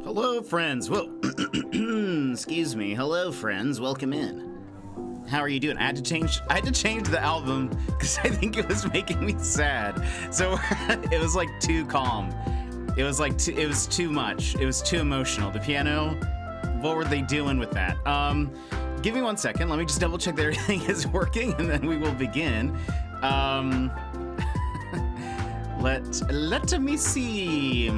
Hello, friends. Whoa. Excuse me. Hello, friends. Welcome in. How are you doing? I had to change the album because I think it was making me sad. So it was like too calm. It was too much. It was too emotional. The piano, what were they doing with that? Give me 1 second. Let me just double check that everything is working and then we will begin. Let me see.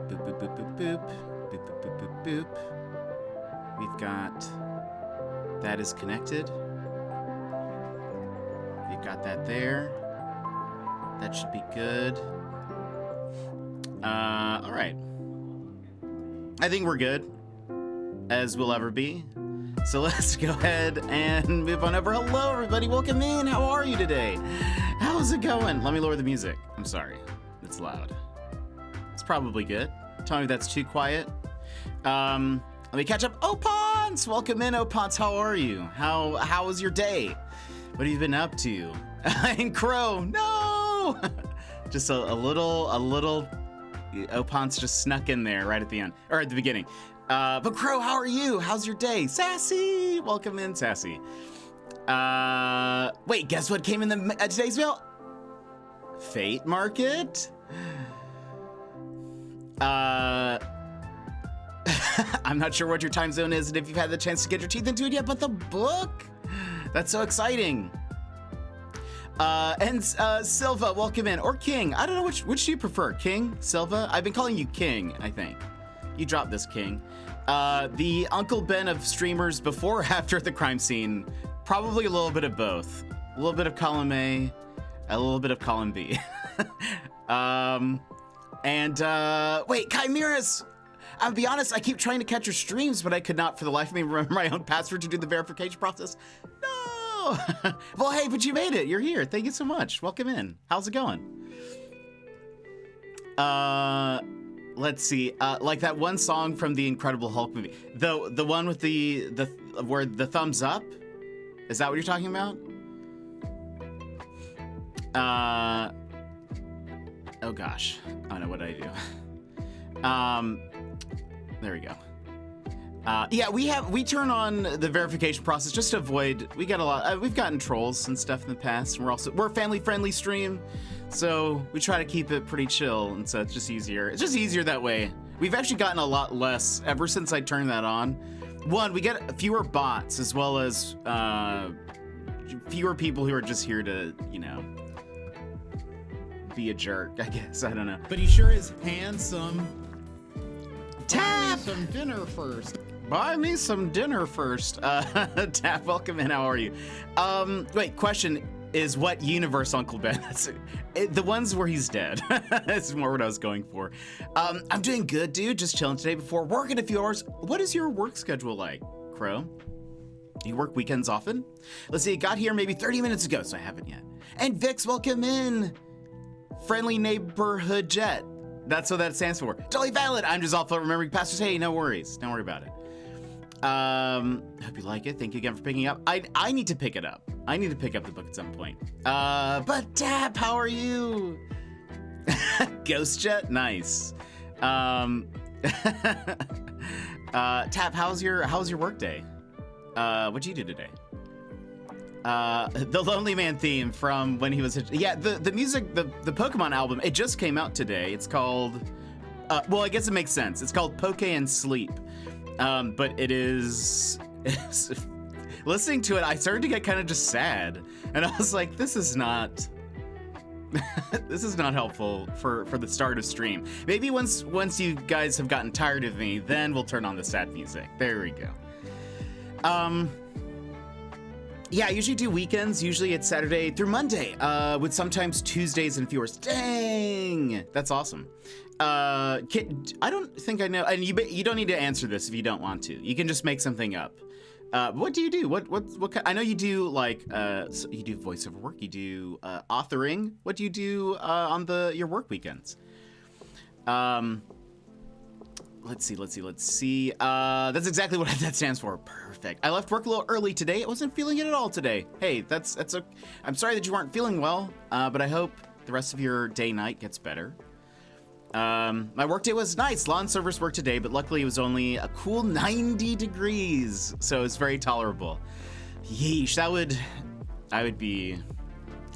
Boop, boop, boop, boop, boop. Boop, boop, boop, boop, boop. We've got that is connected. We've got that there. That should be good. All right. I think we're good, as we'll ever be. So let's go ahead and move on over. Hello, everybody. Welcome in. How are you today? How's it going? Let me lower the music. I'm sorry. It's loud. It's probably good. Tell me if that's too quiet. Let me catch up. Opons! Welcome in, Opons. How are you? How was your day? What have you been up to? And Crow, no! Just a little Opons just snuck in there right at the end, or at the beginning. But Crow, how are you? How's your day? Sassy! Welcome in, Sassy. Wait, guess what came in today's mail? Fate Market? I'm not sure what your time zone is and if you've had the chance to get your teeth into it yet, but the book! That's so exciting. And Silva, welcome in. Or King. I don't know which do you prefer? King? Silva? I've been calling you King, I think. You dropped this, King. The Uncle Ben of streamers before or after the crime scene. Probably a little bit of both. A little bit of column A, a little bit of column B. Wait, Chimeras! I'll be honest, I keep trying to catch your streams, but I could not for the life of me remember my own password to do the verification process. No! Well, hey, but you made it. You're here. Thank you so much. Welcome in. How's it going? Let's see. Like that one song from the Incredible Hulk movie. The one with where the thumbs up? Is that what you're talking about? Oh gosh. I don't know what I do. There we go. Yeah, we turn on the verification process just to avoid. We get a lot. We've gotten trolls and stuff in the past. And we're a family-friendly stream, so we try to keep it pretty chill, and so it's just easier. It's just easier that way. We've actually gotten a lot less ever since I turned that on. One, we get fewer bots as well as fewer people who are just here to, be a jerk, I guess. I don't know. But he sure is handsome. Tap! Buy me some dinner first. Buy me some dinner first. Tap, welcome in. How are you? Wait, question is what universe Uncle Ben? The ones where he's dead. That's more what I was going for. I'm doing good, dude. Just chilling today before work in a few hours. What is your work schedule like, Crow? Do you work weekends often? Let's see, it got here maybe 30 minutes ago, so I haven't yet. And Vix, welcome in. Friendly neighborhood jet. That's what that stands for. Totally valid. I'm just awful at remembering passwords. Hey, no worries. Don't worry about it. Hope you like it. Thank you again for picking up. I need to pick it up. I need to pick up the book at some point. But Tap, how are you? Ghost jet? Nice. Tap, how's your work day? What'd you do today? The Lonely Man theme from when he was the music, the Pokemon album, it just came out today. It's called well, I guess it makes sense. It's called Poke and Sleep. But it is listening to it, I started to get kind of just sad. And I was like, this is not this is not helpful for the start of stream. Maybe once you guys have gotten tired of me, then we'll turn on the sad music. There we go. Yeah, I usually do weekends. Usually it's Saturday through Monday, with sometimes Tuesdays and viewers. Dang, that's awesome. I don't think I know, and you don't need to answer this if you don't want to. You can just make something up. What do you do? What I know you do like so you do voiceover work. You do authoring. What do you do on your work weekends? Let's see. That's exactly what that stands for. Perfect. I left work a little early today. I wasn't feeling it at all today. Hey, I'm sorry that you weren't feeling well, but I hope The rest of your day-night gets better. My workday was nice. Lawn servers worked today, but luckily it was only a cool 90 degrees, so it's very tolerable. Yeesh, I would be,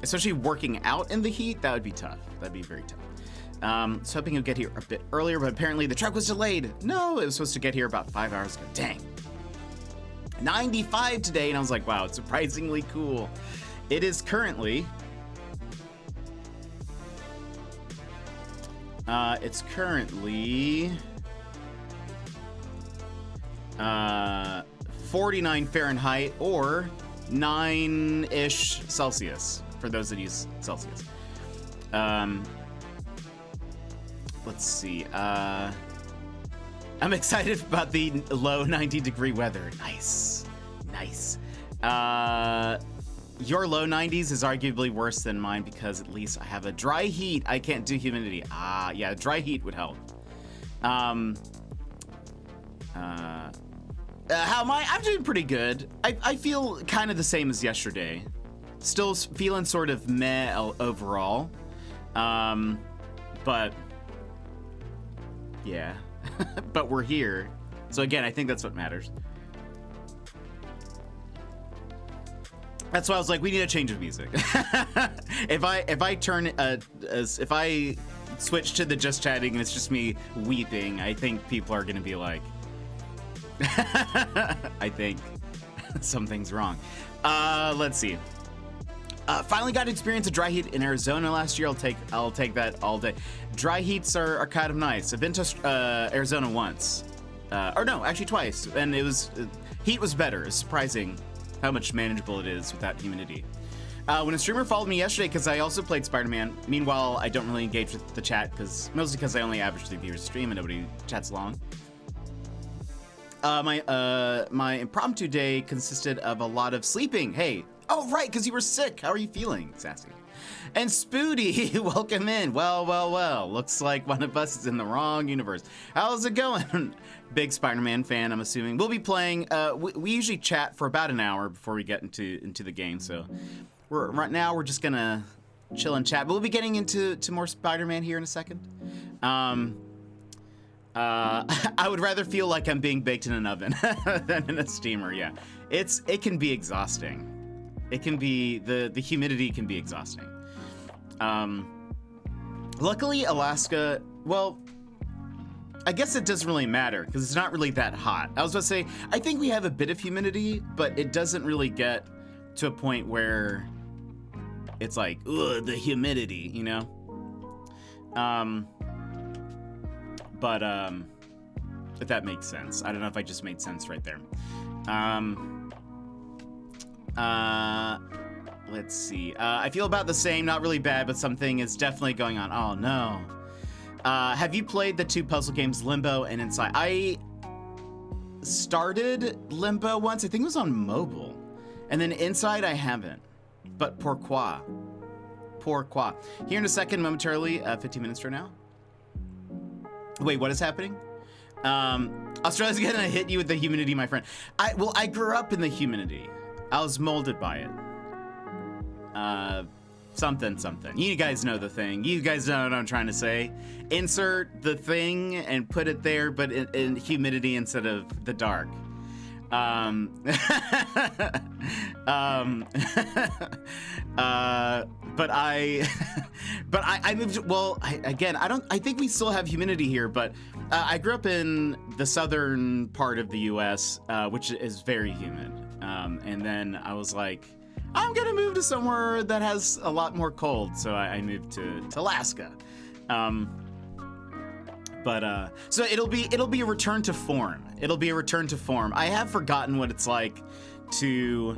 especially working out in the heat, that would be tough. That'd be very tough. So hoping you'll get here a bit earlier, but apparently the truck was delayed. No, it was supposed to get here about 5 hours ago. Dang. 95 today, and I was like, wow, it's surprisingly cool. It is currently... it's currently 49 Fahrenheit or 9-ish Celsius for those that use Celsius. Let's see. I'm excited about the low 90-degree weather. Nice. Nice. Your low 90s is arguably worse than mine because at least I have a dry heat. I can't do humidity. Yeah, dry heat would help. How am I? I'm doing pretty good. I feel kind of the same as yesterday. Still feeling sort of meh overall. But yeah, but we're here. So again, I think that's what matters. That's why I was like, we need a change of music. if I switch to the just chatting and it's just me weeping, I think people are gonna be like, I think something's wrong. Let's see. Finally got to experience a dry heat in Arizona last year. I'll take that all day. Dry heats are kind of nice. I've been to Arizona once, or no, actually twice, and heat was better. It's surprising how much manageable it is without humidity. When a streamer followed me yesterday because I also played Spider-Man. Meanwhile, I don't really engage with the chat mostly because I only average 3 viewers a stream and nobody chats long. My impromptu day consisted of a lot of sleeping. Hey, oh right, because you were sick. How are you feeling, Sassy? And Spoody, welcome in. Well. Looks like one of us is in the wrong universe. How's it going? Big Spider-Man fan, I'm assuming. We'll be playing. We usually chat for about an hour before we get into the game. So right now we're just gonna chill and chat. But we'll be getting into more Spider-Man here in a second. I would rather feel like I'm being baked in an oven than in a steamer. Yeah, it can be exhausting. It can be the humidity can be exhausting. Luckily, Alaska. Well, I guess it doesn't really matter because it's not really that hot. I was about to say I think we have a bit of humidity, but it doesn't really get to a point where it's like, ugh, the humidity, you know. But if that makes sense. I don't know if I just made sense right there. Let's see. I feel about the same, not really bad, but something is definitely going on. Oh no. Have you played the 2 puzzle games Limbo and Inside? I started Limbo once, I think it was on mobile. And then Inside I haven't. But pourquoi? Here in a second, momentarily, 15 minutes from now. Wait, what is happening? Australia's gonna hit you with the humidity, my friend. I grew up in the humidity. I was molded by it. Something. You guys know the thing. You guys know what I'm trying to say. Insert the thing and put it there, but in humidity instead of the dark. But I moved. Well, I think we still have humidity here, but I grew up in the southern part of the U.S., which is very humid. And then I was like, I'm gonna move to somewhere that has a lot more cold, so I moved to Alaska. So it'll be a return to form. It'll be a return to form. I have forgotten what it's like to,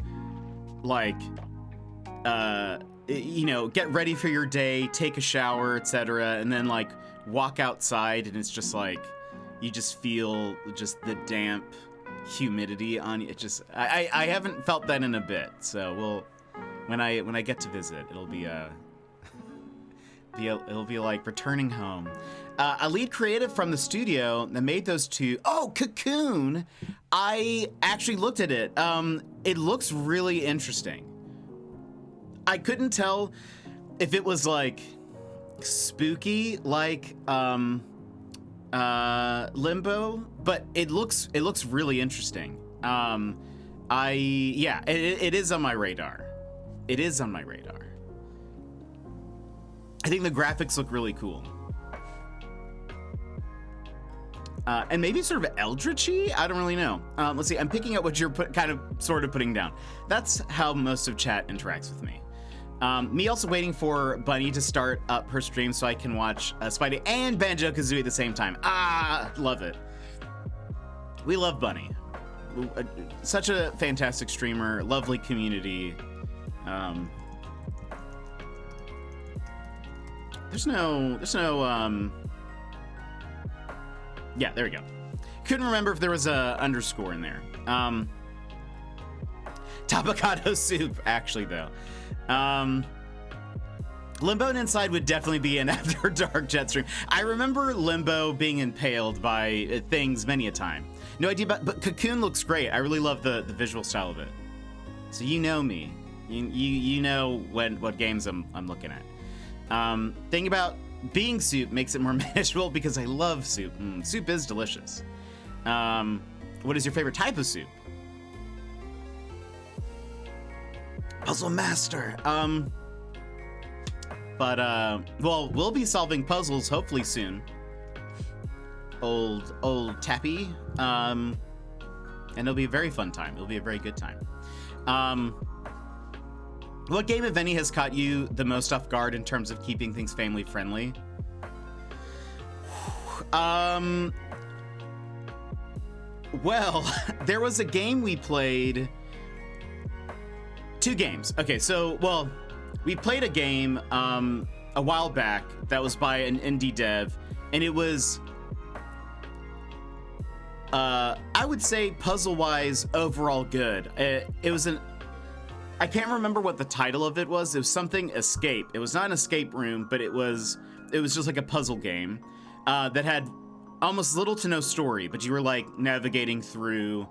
like, get ready for your day, take a shower, etc., and then like walk outside, and it's just like you just feel just the damp humidity on you. It just I haven't felt that in a bit. So when I get to visit, it'll be it'll be like returning home. A lead creative from the studio that made those 2. Oh, Cocoon! I actually looked at it. It looks really interesting. I couldn't tell if it was like spooky like Limbo, but it looks really interesting. It is on my radar. It is on my radar. I think the graphics look really cool. And maybe sort of eldritchy? I don't really know. Let's see, I'm picking up what you're sort of putting down. That's how most of chat interacts with me. Me also waiting for Bunny to start up her stream so I can watch Spidey and Banjo-Kazooie at the same time. Ah, love it. We love Bunny. Such a fantastic streamer, lovely community. Yeah, there we go. Couldn't remember if there was a underscore in there. Tapacado soup, actually, though. Limbo and Inside would definitely be an After Dark jet stream. I remember Limbo being impaled by things many a time. No idea about, but Cocoon looks great. I really love the visual style of it. So you know me. You know what games I'm looking at. Thing about being soup makes it more manageable because I love soup. Soup is delicious. What is your favorite type of soup? Puzzle master. Well, we'll be solving puzzles hopefully soon. Old Tappy. And it'll be a very fun time. It'll be a very good time. What game, if any, has caught you the most off guard in terms of keeping things family friendly? Well, there was a game we played. 2 games. Okay, so, well, we played a game a while back that was by an indie dev, and it was, I would say, puzzle-wise, overall good. It was I can't remember what the title of it was. It was something Escape. It was not an escape room, but it was just like a puzzle game that had almost little to no story, but you were like navigating through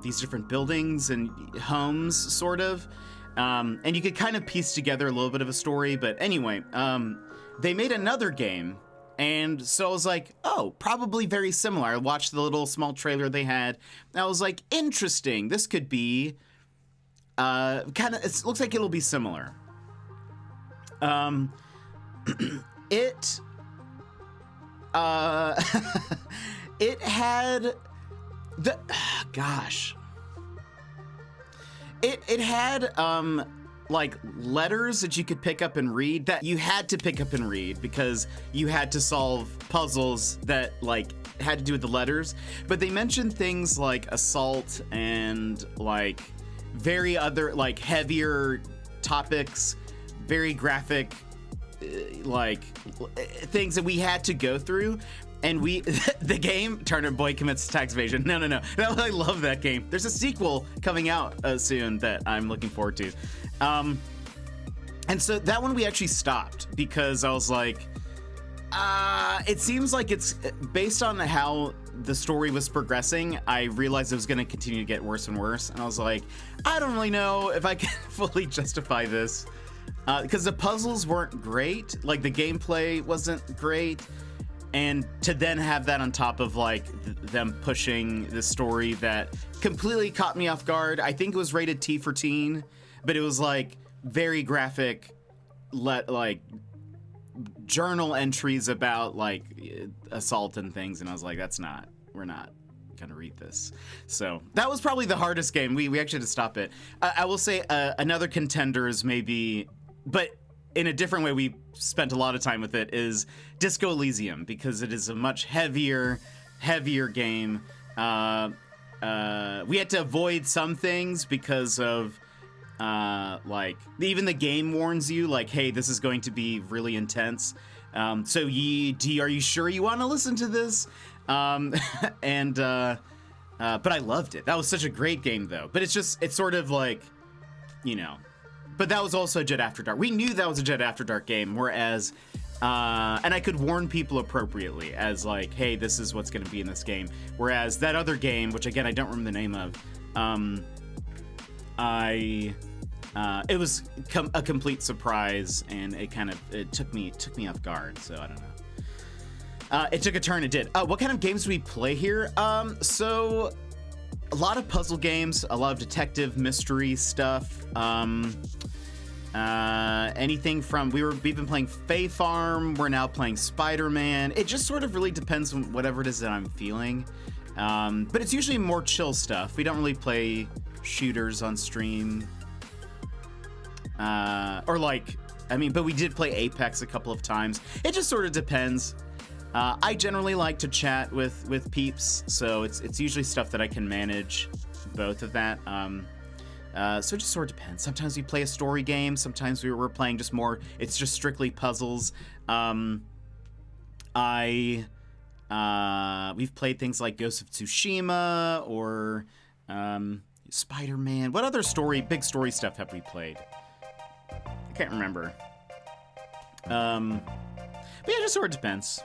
these different buildings and homes, sort of. And you could kind of piece together a little bit of a story, but anyway, they made another game. And so I was like, oh, probably very similar. I watched the little small trailer they had. And I was like, interesting. This could be it looks like it'll be similar. It it had it had like letters that you could pick up and read, that you had to pick up and read because you had to solve puzzles that like had to do with the letters. But they mentioned things like assault and like very other like heavier topics, very graphic like things that we had to go through. And the game, Turner Boy Commits Tax Evasion. No. I love that game. There's a sequel coming out soon that I'm looking forward to. And so that one we actually stopped because I was like, it seems like it's based on how the story was progressing. I realized it was going to continue to get worse and worse. And I was like, I don't really know if I can fully justify this. Because the puzzles weren't great. Like the gameplay wasn't great. And to then have that on top of like them pushing the story that completely caught me off guard. I think it was rated T for teen, but it was like very graphic, like journal entries about like assault and things. And I was like, we're not gonna read this. So that was probably the hardest game. We actually had to stop it. I will say another contender is maybe, but in a different way, we spent a lot of time with it, is Disco Elysium, because it is a much heavier game. We had to avoid some things because of like even the game warns you like, hey, this is going to be really intense. So are you sure you want to listen to this? But I loved it. That was such a great game though. But it's sort of like, you know. But that was also Jet After Dark. We knew that was a Jet After Dark game, whereas, and I could warn people appropriately as like, hey, this is what's going to be in this game. Whereas that other game, which again, I don't remember the name of, It was a complete surprise, and it took me off guard. So I don't know. It took a turn. It did. What kind of games do we play here? So a lot of puzzle games, a lot of detective mystery stuff. Anything from we've been playing Fae Farm. We're now playing Spider-Man. It just sort of really depends on whatever it is that I'm feeling. But it's usually more chill stuff. We don't really play shooters on stream. But we did play Apex a couple of times. It just sort of depends. I generally like to chat with peeps, so it's usually stuff that I can manage both of that. So it just sort of depends. Sometimes we play a story game. Sometimes we're playing just more. It's just strictly puzzles. We've played things like Ghost of Tsushima or Spider-Man. What other big story stuff have we played? I can't remember. But yeah, it just sort of depends.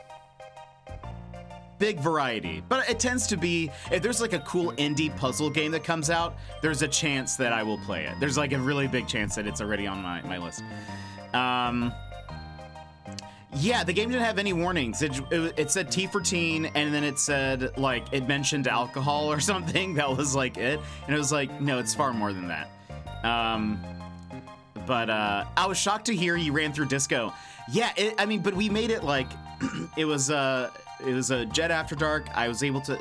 Big variety, but it tends to be, if there's like a cool indie puzzle game that comes out, there's a chance that I will play it. There's like a really big chance that it's already on my list. Yeah, the game didn't have any warnings. It said T for teen, and then it said, like, it mentioned alcohol or something. That was like it. And it was like, no, it's far more than that. But I was shocked to hear you ran through Disco. Yeah, but we made it like, it was a Jet After Dark. I was able to,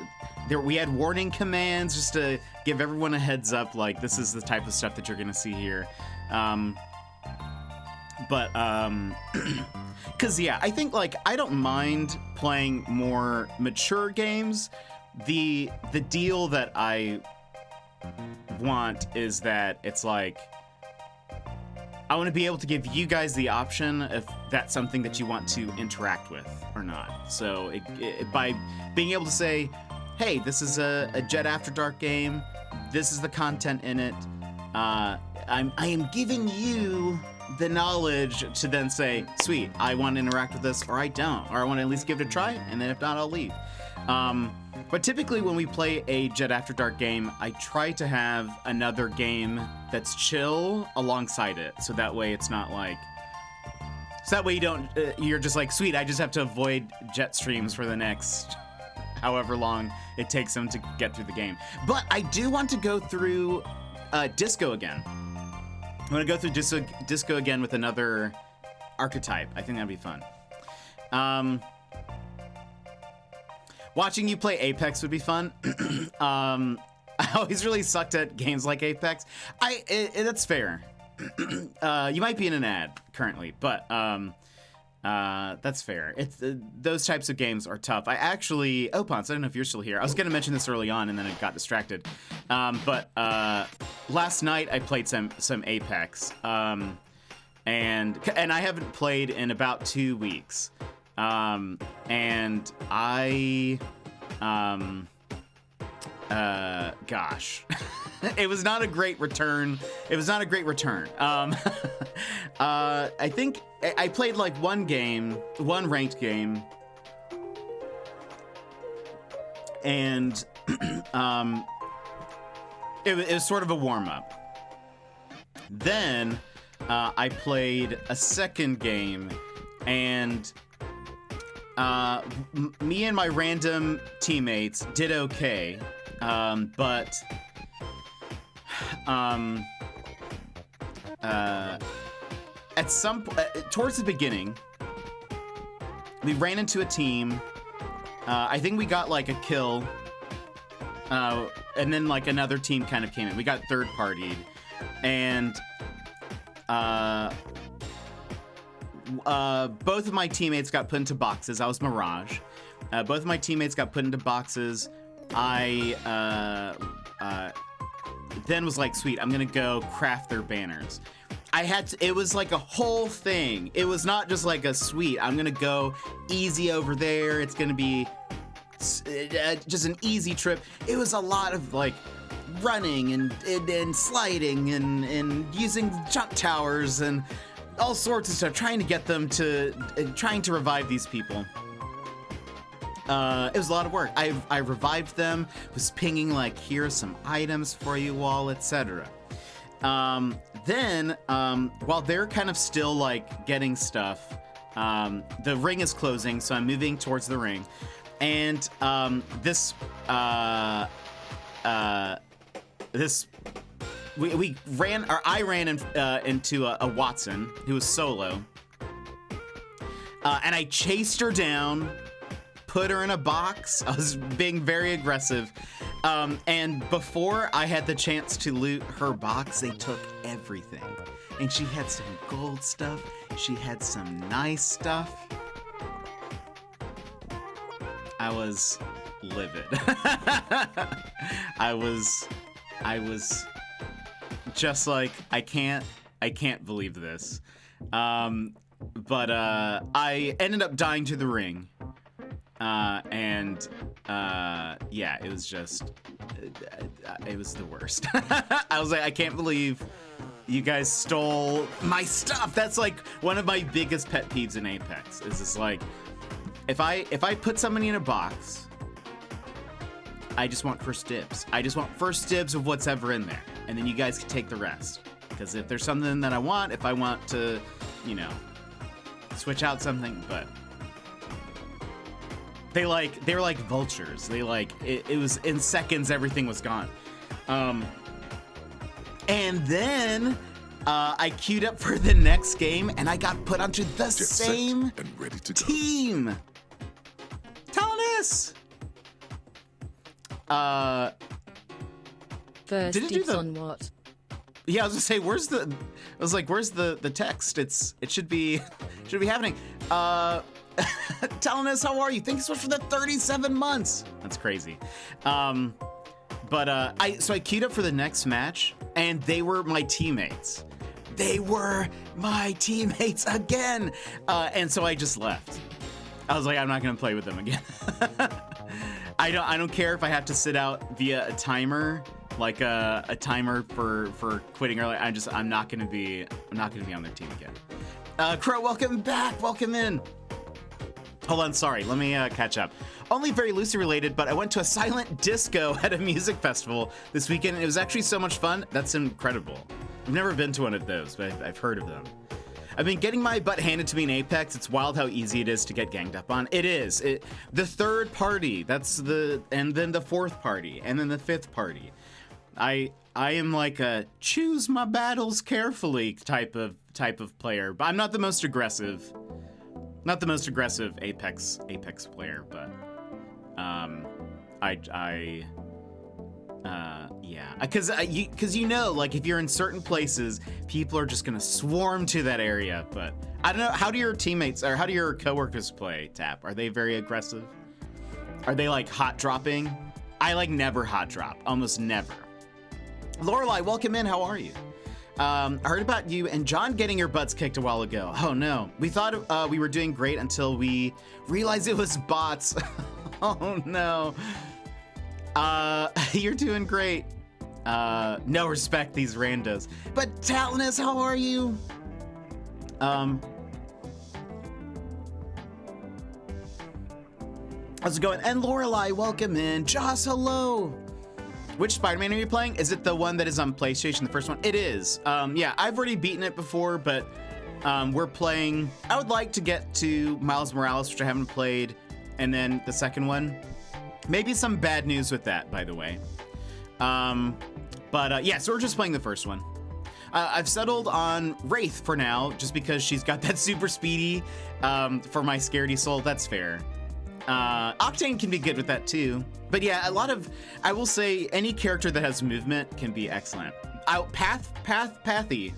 we had warning commands just to give everyone a heads up, like, this is the type of stuff that you're gonna see here. Cause yeah, I think, like, I don't mind playing more mature games. The deal that I want is that it's like, I want to be able to give you guys the option if that's something that you want to interact with or not. So by being able to say, hey, this is a Jet After Dark game, this is the content in it, I am giving you the knowledge to then say, sweet, I want to interact with this, or I don't, or I want to at least give it a try, and then if not, I'll leave. But typically when we play a Jet After Dark game, I try to have another game that's chill alongside it, so that way it's not like, so that way you don't, you're just like, sweet, I just have to avoid Jet streams for the next however long it takes them to get through the game. But I do want to go through Disco again. I'm gonna go through Disco again with another archetype. I think that'd be fun. Watching you play Apex would be fun. I always really sucked at games like Apex. That's fair. You might be in an ad currently, but that's fair. Those types of games are tough. Opons, I don't know if you're still here. I was gonna mention this early on and then it got distracted. But last night I played some Apex, and I haven't played in about 2 weeks. And gosh, it was not a great return. I think I played like one ranked game, and it was sort of a warm-up. Then I played a second game, and me and my random teammates did okay, but at some towards the beginning, we ran into a team. I think we got like a kill, and then like another team kind of came in. We got third-partied, and both of my teammates got put into boxes. I was Mirage. Both of my teammates got put into boxes. I then was like, sweet, I'm gonna go craft their banners. It was like a whole thing. It was not just like a sweet, I'm gonna go easy over there. It's gonna be just an easy trip. It was a lot of like running and sliding and using jump towers and all sorts of stuff, trying to get them trying to revive these people. It was a lot of work. I revived them, was pinging like, here are some items for you all, etc. Then, while they're kind of still like getting stuff, the ring is closing, so I'm moving towards the ring, and we ran, or I ran into a Watson who was solo, and I chased her down, put her in a box. I was being very aggressive. And before I had the chance to loot her box, they took everything. And she had some gold stuff. She had some nice stuff. I was livid. I was just like, I can't believe this. But I ended up dying to the ring. Yeah, it was just, it was the worst. I was like, I can't believe you guys stole my stuff. That's like one of my biggest pet peeves in Apex, is just like, if I put somebody in a box, I just want first dibs. I just want first dibs of what's ever in there, and then you guys can take the rest. Because if there's something that I want, if I want to, you know, switch out something, but they were like vultures. They like, it was in seconds, everything was gone. And then I queued up for the next game, and I got put onto the same and ready to team. Talonus! First did it do dibs on what? Yeah, I was gonna say, where's the text? It should be happening. Talonus, how are you? Thank you so much for the 37 months. That's crazy. I queued up for the next match, and they were my teammates. They were my teammates again. And so I just left. I was like, I'm not gonna play with them again. I don't care if I have to sit out via a timer, like a timer for quitting early. I'm not gonna be on their team again. Crow, welcome back. Welcome in. Hold on, sorry. Let me catch up. Only very loosely related, but I went to a silent disco at a music festival this weekend, and it was actually so much fun. That's incredible. I've never been to one of those, but I've heard of them. I've been getting my butt handed to me in Apex. It's wild how easy it is to get ganged up on. It is. The third party, and then the fourth party, and then the fifth party. I am like a choose my battles carefully type of player, but I'm not the most aggressive. Not the most aggressive Apex player, but yeah, because you know, like, if you're in certain places, people are just gonna swarm to that area. But I don't know, how do your teammates or how do your coworkers play Tap? Are they very aggressive? Are they like hot dropping? I like never hot drop, almost never. Lorelai, welcome in. How are you? I heard about you and John getting your butts kicked a while ago. Oh no, we thought we were doing great until we realized it was bots. Oh no. You're doing great. No respect, these randos. But Talonus, how are you? How's it going? And Lorelai, welcome in. Joss, hello. Which Spider-Man are you playing? Is it the one that is on PlayStation, the first one? It is. Yeah, I've already beaten it before, but we're playing. I would like to get to Miles Morales, which I haven't played, and then the second one. Maybe some bad news with that, by the way. Yeah, so we're just playing the first one. I've settled on Wraith for now, just because she's got that super speedy for my scaredy soul. That's fair. Octane can be good with that too. But yeah, I will say any character that has movement can be excellent. Pathy.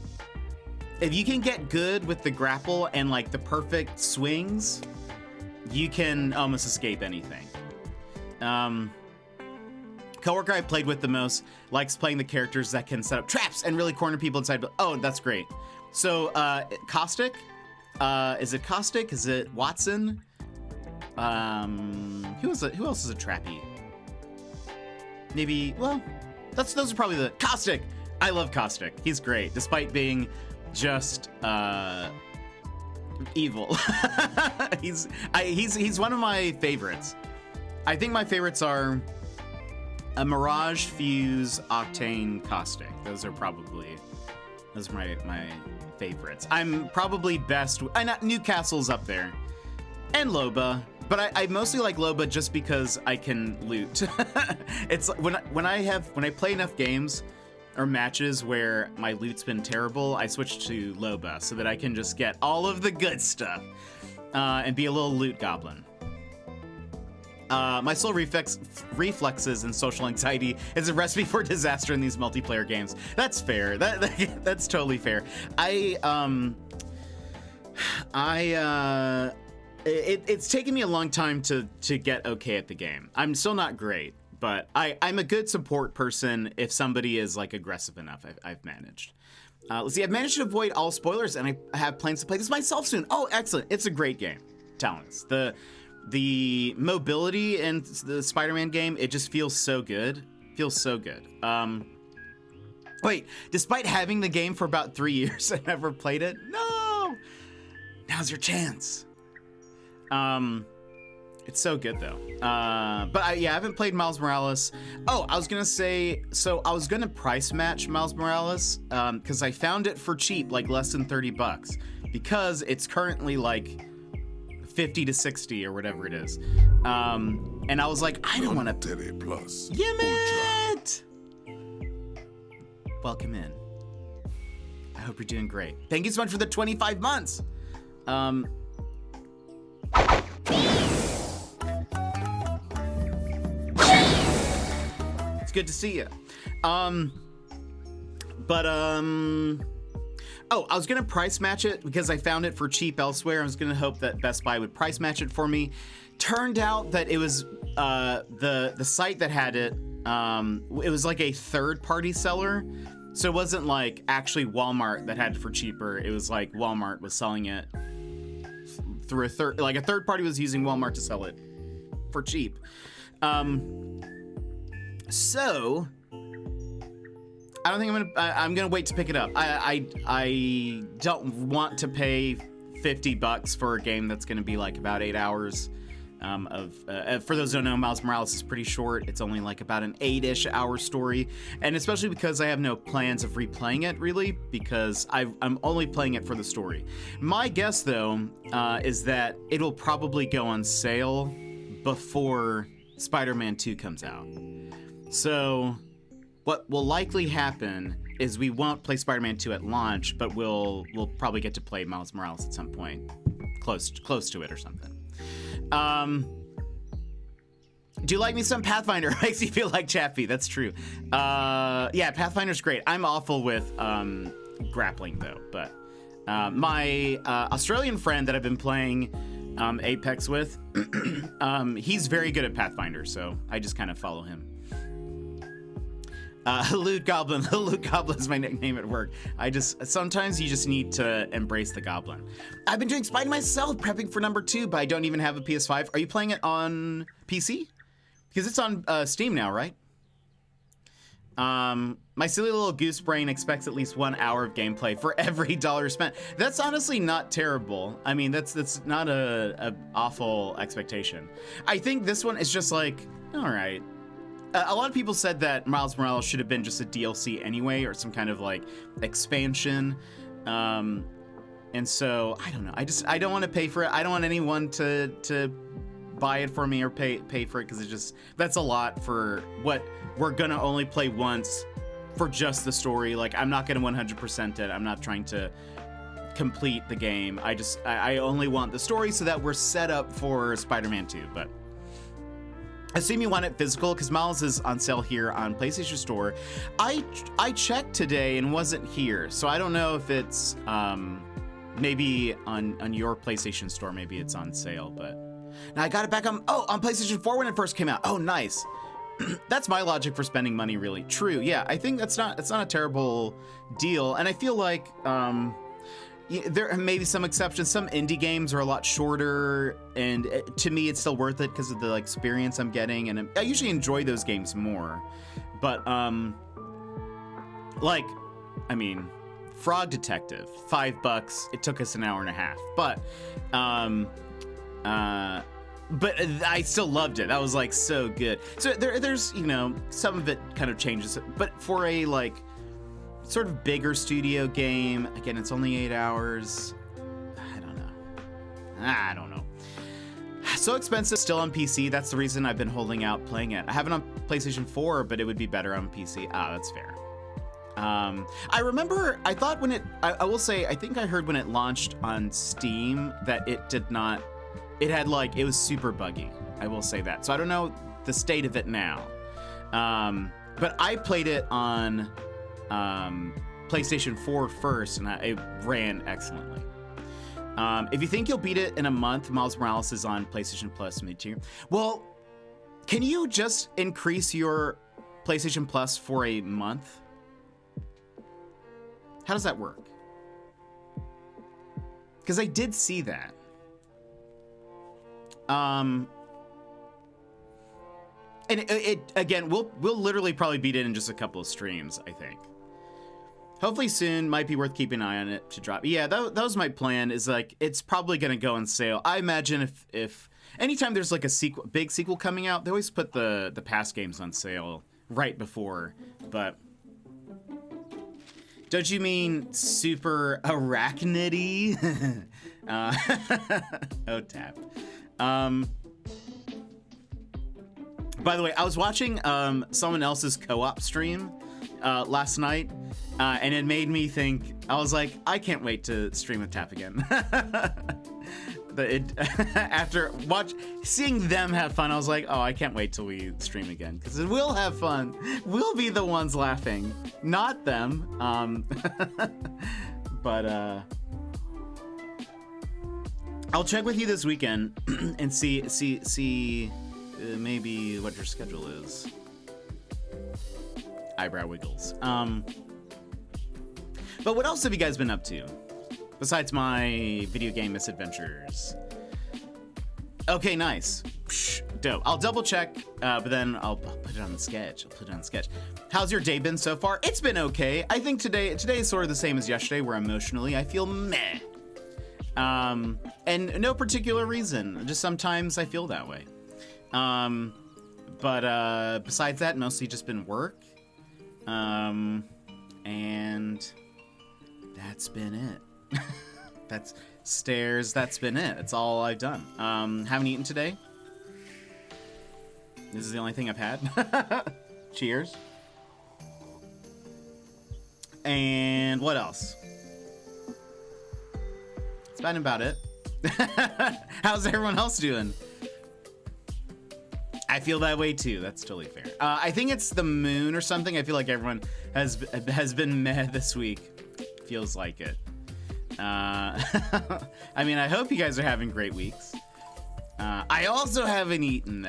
If you can get good with the grapple and like the perfect swings, you can almost escape anything. Coworker I played with the most likes playing the characters that can set up traps and really corner people inside. Oh, that's great. So, Caustic? Is it Caustic? Is it Watson? Who else is a trappy? Maybe, well, those are probably the Caustic. I love Caustic. He's great, despite being just evil. He's one of my favorites. I think my favorites are a Mirage, Fuse, Octane, Caustic. Those are probably Those are my favorites. I'm probably best. Newcastle's up there, and Loba. But I mostly like Loba just because I can loot. It's when I play enough games or matches where my loot's been terrible, I switch to Loba so that I can just get all of the good stuff and be a little loot goblin. My sole reflexes and social anxiety is a recipe for disaster in these multiplayer games. That's fair. That's totally fair. It's taken me a long time to get okay at the game. I'm still not great, but I'm a good support person if somebody is like aggressive enough. I've managed. Let's see. I've managed to avoid all spoilers, and I have plans to play this myself soon. Oh, excellent! It's a great game. Talents. The mobility in the Spider-Man game, it just feels so good. Feels so good. Wait, despite having the game for about 3 years, I never played it. No! Now's your chance. It's so good though. But I haven't played Miles Morales. Oh, I was gonna say, so I was gonna price match Miles Morales, because I found it for cheap, like less than $30, because it's currently like 50 to 60 or whatever it is. And I was like, I don't want to. Plus. Yimit! Welcome in. I hope you're doing great. Thank you so much for the 25 months. It's good to see you. Oh, I was gonna price match it because I found it for cheap elsewhere. I was gonna hope that Best Buy would price match it for me. Turned out that it was the site that had it. It was like a third-party seller, so it wasn't like actually Walmart that had it for cheaper. It was like Walmart was selling it through a third party was using Walmart to sell it for cheap. So I don't think I'm gonna wait to pick it up. I don't want to pay $50 for a game that's gonna be like about 8 hours. For those who don't know, Miles Morales is pretty short. It's only like about an 8-ish hour story, and especially because I have no plans of replaying it really, because I'm only playing it for the story. My guess though is that it'll probably go on sale before Spider-Man 2 comes out. So what will likely happen is we won't play Spider-Man 2 at launch, but we'll probably get to play Miles Morales at some point, close to it or something. Do you like me some Pathfinder? Makes you feel like Chappie. That's true. Yeah, Pathfinder's great. I'm awful with grappling though, but my Australian friend that I've been playing Apex with, he's very good at Pathfinder, so I just kind of follow him. Loot Goblin. Loot Goblin is my nickname at work. Sometimes you just need to embrace the goblin. I've been doing Spidey myself, prepping for number 2, but I don't even have a PS5. Are you playing it on PC? Because it's on Steam now, right? My silly little goose brain expects at least 1 hour of gameplay for every $1 spent. That's honestly not terrible. I mean, that's not a awful expectation. I think this one is just like, all right. A lot of people said that Miles Morales should have been just a DLC anyway, or some kind of like expansion. And so I don't know. I don't want to pay for it. I don't want anyone to buy it for me or pay for it, because that's a lot for what we're gonna only play once for just the story. Like, I'm not gonna 100% it. I'm not trying to complete the game. I only want the story so that we're set up for Spider-Man 2. But I assume you want it physical, because Miles is on sale here on PlayStation Store. I checked today and wasn't here, so I don't know if it's maybe on your PlayStation Store. Maybe it's on sale, but now I got it back on PlayStation 4 when it first came out. Oh, nice. That's my logic for spending money, really. True. Yeah, I think it's not a terrible deal, and I feel like there may be some exceptions. Some indie games are a lot shorter, and to me, it's still worth it because of the experience I'm getting, and I usually enjoy those games more. But Frog Detective, $5. It took us an hour and a half, but I still loved it. That was so good. So there's some of it kind of changes, but for a sort of bigger studio game. Again, it's only 8 hours. I don't know. So expensive, still on PC. That's the reason I've been holding out playing it. I have it on PlayStation 4, but it would be better on PC. That's fair. I remember, I thought when I will say, I think I heard when it launched on Steam that it did not, it had like, it was super buggy. I will say that. So I don't know the state of it now. But I played it on PlayStation 4 first, and it ran excellently. If you think you'll beat it in a month, Miles Morales is on PlayStation Plus mid-tier. Well, can you just increase your PlayStation Plus for a month? How does that work? Because I did see that. And it again, we'll literally probably beat it in just a couple of streams, I think. Hopefully soon, might be worth keeping an eye on it to drop. Yeah, that was my plan, is like, it's probably gonna go on sale. I imagine if anytime there's like a big sequel coming out, they always put the past games on sale right before, but don't you mean super arachnidy? Oh, tap. By the way, I was watching someone else's co-op stream last night, and it made me think, I was like, I can't wait to stream with Tap again. After seeing them have fun, I was like, oh, I can't wait till we stream again, because we'll have fun. We'll be the ones laughing, not them. But I'll check with you this weekend and see maybe what your schedule is. Eyebrow wiggles. But what else have you guys been up to besides my video game misadventures? Okay, nice. Psh, dope. I'll double check, but then I'll put it on the sketch. How's your day been so far? It's been okay. I think today is sort of the same as yesterday, where emotionally I feel meh. And no particular reason. Just sometimes I feel that way. But besides that, mostly just been work. And that's been it. That's been it. That's all I've done. Haven't eaten today. This is the only thing I've had. Cheers. And what else? That's been about it. How's everyone else doing? I feel that way too. That's totally fair. I think it's the moon or something. I feel like everyone has been meh this week. Feels like it. I mean, I hope you guys are having great weeks. I also haven't eaten.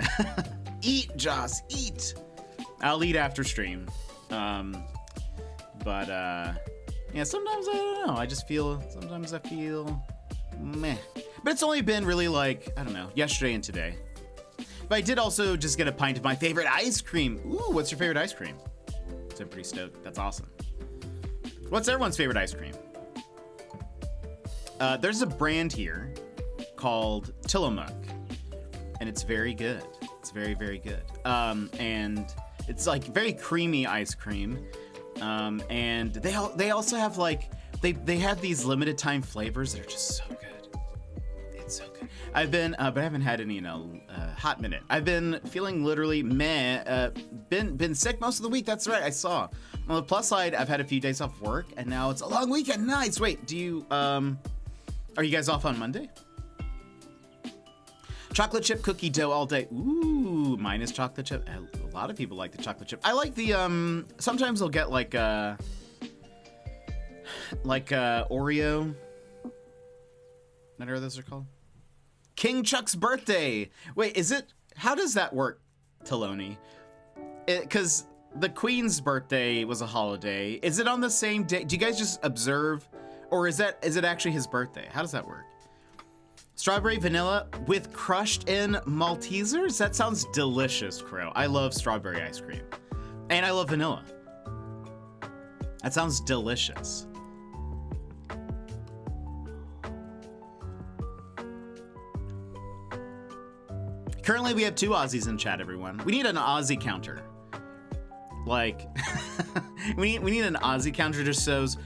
Eat, Joss, eat. I'll eat after stream. But yeah, sometimes I don't know. Sometimes I feel meh. But it's only been really like, I don't know, yesterday and today. But I did also just get a pint of my favorite ice cream. Ooh, what's your favorite ice cream? So I'm pretty stoked. That's awesome. What's everyone's favorite ice cream? There's a brand here called Tillamook, and it's very good. It's very, very good. And it's like very creamy ice cream. And they also have like, they have these limited time flavors that are just so good. It's so good. I've been, but I haven't had any in a hot minute. I've been feeling literally meh. Been sick most of the week. That's right. I saw. On the plus side, I've had a few days off work, and now it's a long weekend. Nice. Wait, do you are you guys off on Monday? Chocolate chip cookie dough all day. Ooh, mine is chocolate chip. A lot of people like the chocolate chip. I like the sometimes they'll get like Oreo. Whatever those are called. King Chuck's birthday. Wait, is it? How does that work, Taloni? Because the Queen's birthday was a holiday. Is it on the same day? Do you guys just observe, or is it actually his birthday? How does that work? Strawberry vanilla with crushed in Maltesers? That sounds delicious, Crow. I love strawberry ice cream. And I love vanilla. That sounds delicious. Currently, we have 2 Aussies in chat, everyone. We need an Aussie counter. Like, we need an Aussie counter just shows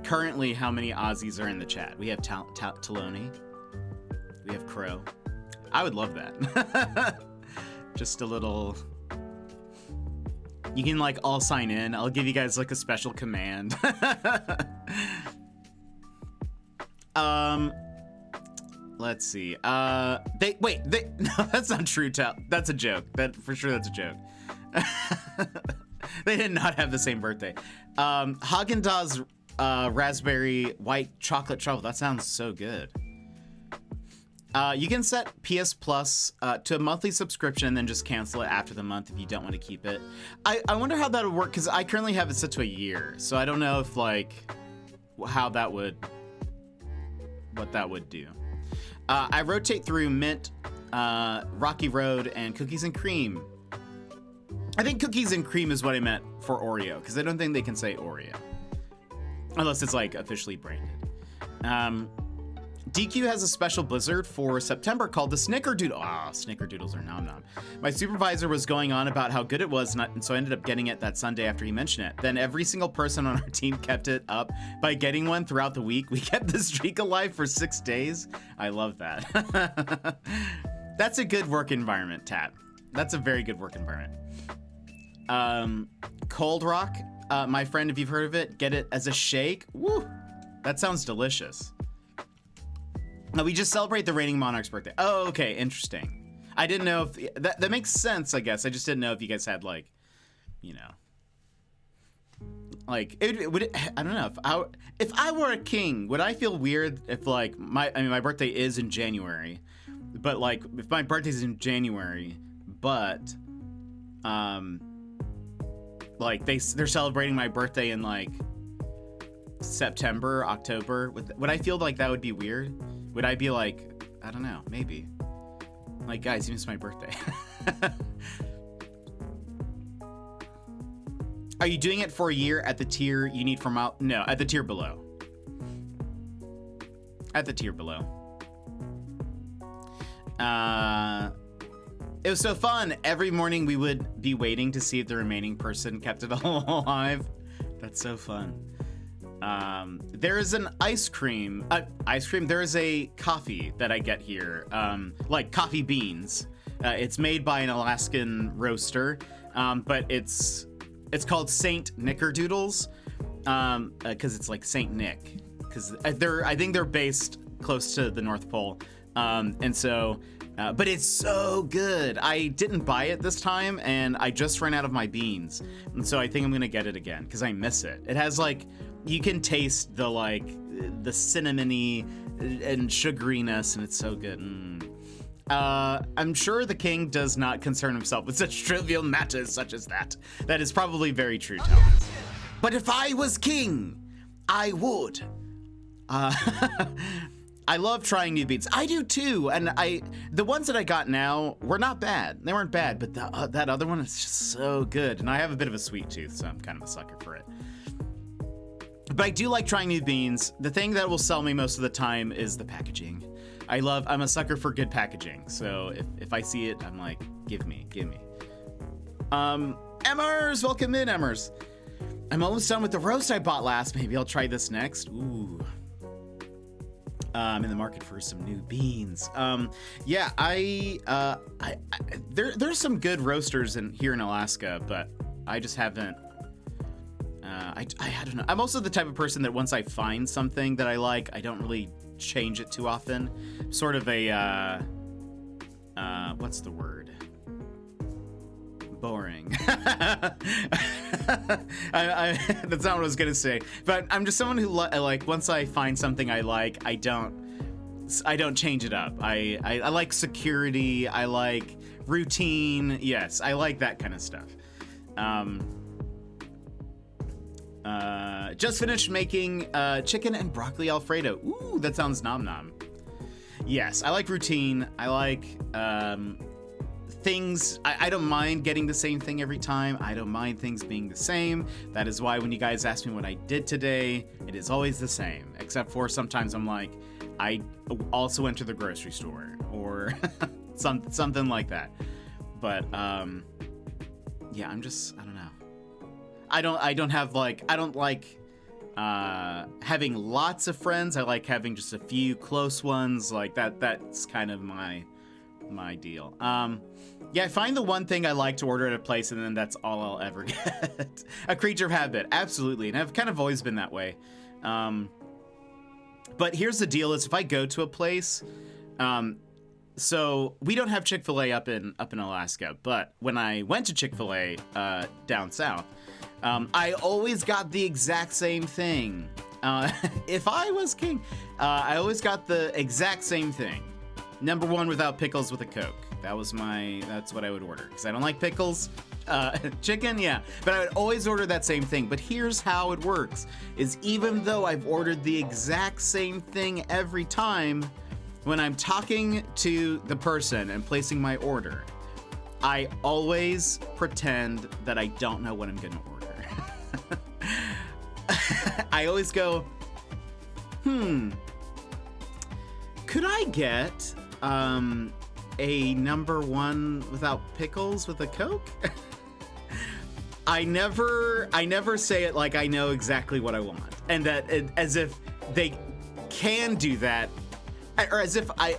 currently how many Aussies are in the chat. We have Taloni. We have Crow. I would love that. Just a little. You can like all sign in. I'll give you guys like a special command. Let's see. No, that's not true. That's a joke. That for sure. That's a joke. They did not have the same birthday. Haagen-Dazs raspberry white chocolate truffle. That sounds so good. You can set PS Plus to a monthly subscription and then just cancel it after the month if you don't want to keep it. I wonder how that would work because I currently have it set to a year, so I don't know if like what that would do. I rotate through Mint, Rocky Road, and Cookies and Cream. I think Cookies and Cream is what I meant for Oreo because I don't think they can say Oreo unless it's like officially branded. DQ has a special blizzard for September called the Snickerdoodle. Snickerdoodles are nom nom. My supervisor was going on about how good it was, and so I ended up getting it that Sunday after he mentioned it. Then every single person on our team kept it up by getting one throughout the week. We kept the streak alive for 6 days. I love that. That's a good work environment, Tat. That's a very good work environment. Cold Rock, my friend, if you've heard of it, get it as a shake. Woo! That sounds delicious. No, we just celebrate the reigning monarch's birthday. Oh, okay, interesting. I didn't know if that makes sense. I guess I just didn't know if you guys had like, you know, like I don't know if I were a king, would I feel weird if like my birthday is in January, but like if my birthday's in January, but like they're celebrating my birthday in like September, October. Would I feel like that would be weird? Would I be like, I don't know, maybe. Like, guys, you missed my birthday. Are you doing it for a year at the tier you need from out? No, at the tier below. At the tier below. It was so fun. Every morning we would be waiting to see if the remaining person kept it alive. That's so fun. There is an ice cream. There is a coffee that I get here, like coffee beans. It's made by an Alaskan roaster, but it's called Saint Nickerdoodles, because it's like Saint Nick, because I think they're based close to the North Pole, and so. But it's so good. I didn't buy it this time, and I just ran out of my beans, and so I think I'm gonna get it again because I miss it. It has like. You can taste the the cinnamony and sugariness, and it's so good. I'm sure the king does not concern himself with such trivial matters such as that. That is probably very true, Thomas. But if I was king, I would. I love trying new beans. I do too, and the ones that I got now were not bad. They weren't bad, but that other one is just so good. And I have a bit of a sweet tooth, so I'm kind of a sucker for it. But I do like trying new beans. The thing that will sell me most of the time is the packaging. I'm a sucker for good packaging. So if I see it, I'm like, give me. Emmers, welcome in, Emmers. I'm almost done with the roast I bought last. Maybe I'll try this next. Ooh. I'm in the market for some new beans. Yeah, there's some good roasters here in Alaska, but I just haven't. I don't know. I'm also the type of person that once I find something that I like, I don't really change it too often. Sort of a, what's the word? Boring. That's not what I was gonna say. But I'm just someone who like once I find something I like, I don't change it up. I like security. I like routine. Yes, I like that kind of stuff. Just finished making chicken and broccoli Alfredo. Ooh, that sounds nom nom. Yes, I like routine. I like things. I don't mind getting the same thing every time. I don't mind things being the same. That is why when you guys ask me what I did today, it is always the same. Except for sometimes I'm like, I also went to the grocery store or something like that. But yeah, I don't know. I don't have like, I don't like having lots of friends. I like having just a few close ones. Like that's kind of my deal. Yeah, I find the one thing I like to order at a place, and then that's all I'll ever get. A creature of habit, absolutely, and I've kind of always been that way. But here's the deal: is if I go to a place, so we don't have Chick-fil-A up in Alaska, but when I went to Chick-fil-A down south, I always got the exact same thing. If I was king, I always got the exact same thing. Number one, without pickles with a Coke. That's what I would order, because I don't like pickles. Chicken, yeah, but I would always order that same thing. But here's how it works, is even though I've ordered the exact same thing every time, when I'm talking to the person and placing my order, I always pretend that I don't know what I'm gonna order. I always go, could I get a number one without pickles with a Coke? I never say it like I know exactly what I want, and that as if they can do that, or as if I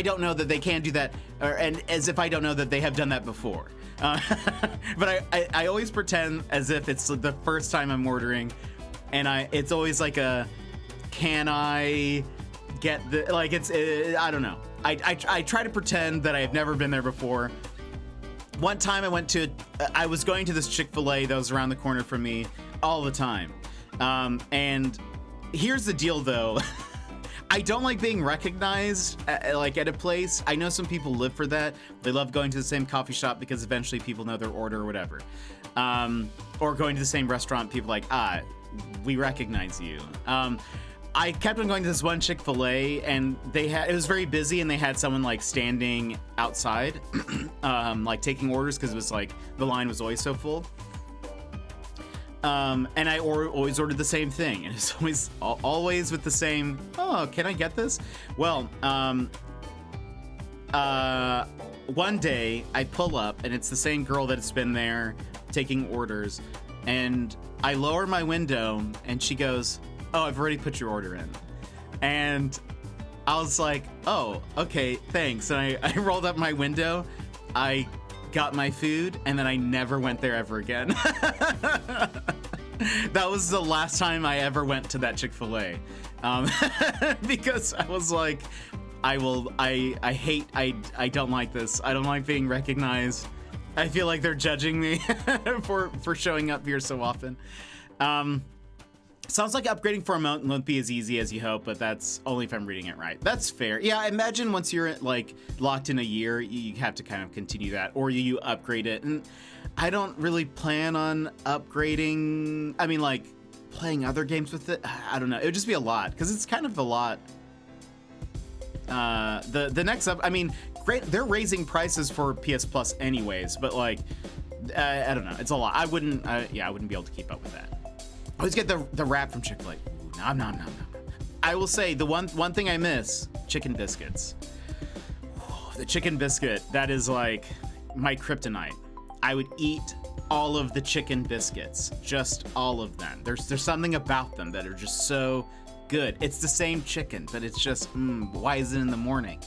don't know that they can do that, and as if I don't know that they have done that before. But I always pretend as if it's the first time I'm ordering, and it's always like a, can I get the, like, it's I don't know. I try to pretend that I have never been there before. One time I was going to this Chick-fil-A that was around the corner from me all the time. And here's the deal though. I don't like being recognized like at a place. I know some people live for that. They love going to the same coffee shop because eventually people know their order or whatever. Or going to the same restaurant, people like, we recognize you. I kept on going to this one Chick-fil-A, and it was very busy, and they had someone like standing outside, like taking orders, because it was like the line was always so full. And I always ordered the same thing, and it's always with the same, oh, can I get this? Well, one day I pull up, and it's the same girl that's been there taking orders, and I lower my window, and she goes, oh, I've already put your order in. And I was like, oh, okay, thanks. And I rolled up my window, I got my food, and then I never went there ever again. That was the last time I ever went to that Chick-fil-A. Because I was like, I don't like this. I don't like being recognized. I feel like they're judging me for showing up here so often. Sounds like upgrading for a month won't be as easy as you hope, but that's only if I'm reading it right. That's fair. Yeah, I imagine once you're like locked in a year, you have to kind of continue that, or you upgrade it. And I don't really plan on upgrading. I mean, like playing other games with it. I don't know. It would just be a lot, because it's kind of a lot. The next up, I mean, great. They're raising prices for PS Plus anyways, but like, I don't know. It's a lot. I wouldn't be able to keep up with that. I always get the wrap from Chick-fil-A. Nom. I will say the one thing I miss, chicken biscuits. The chicken biscuit, that is like my kryptonite. I would eat all of the chicken biscuits, just all of them. There's something about them that are just so good. It's the same chicken, but it's just, why is it in the morning?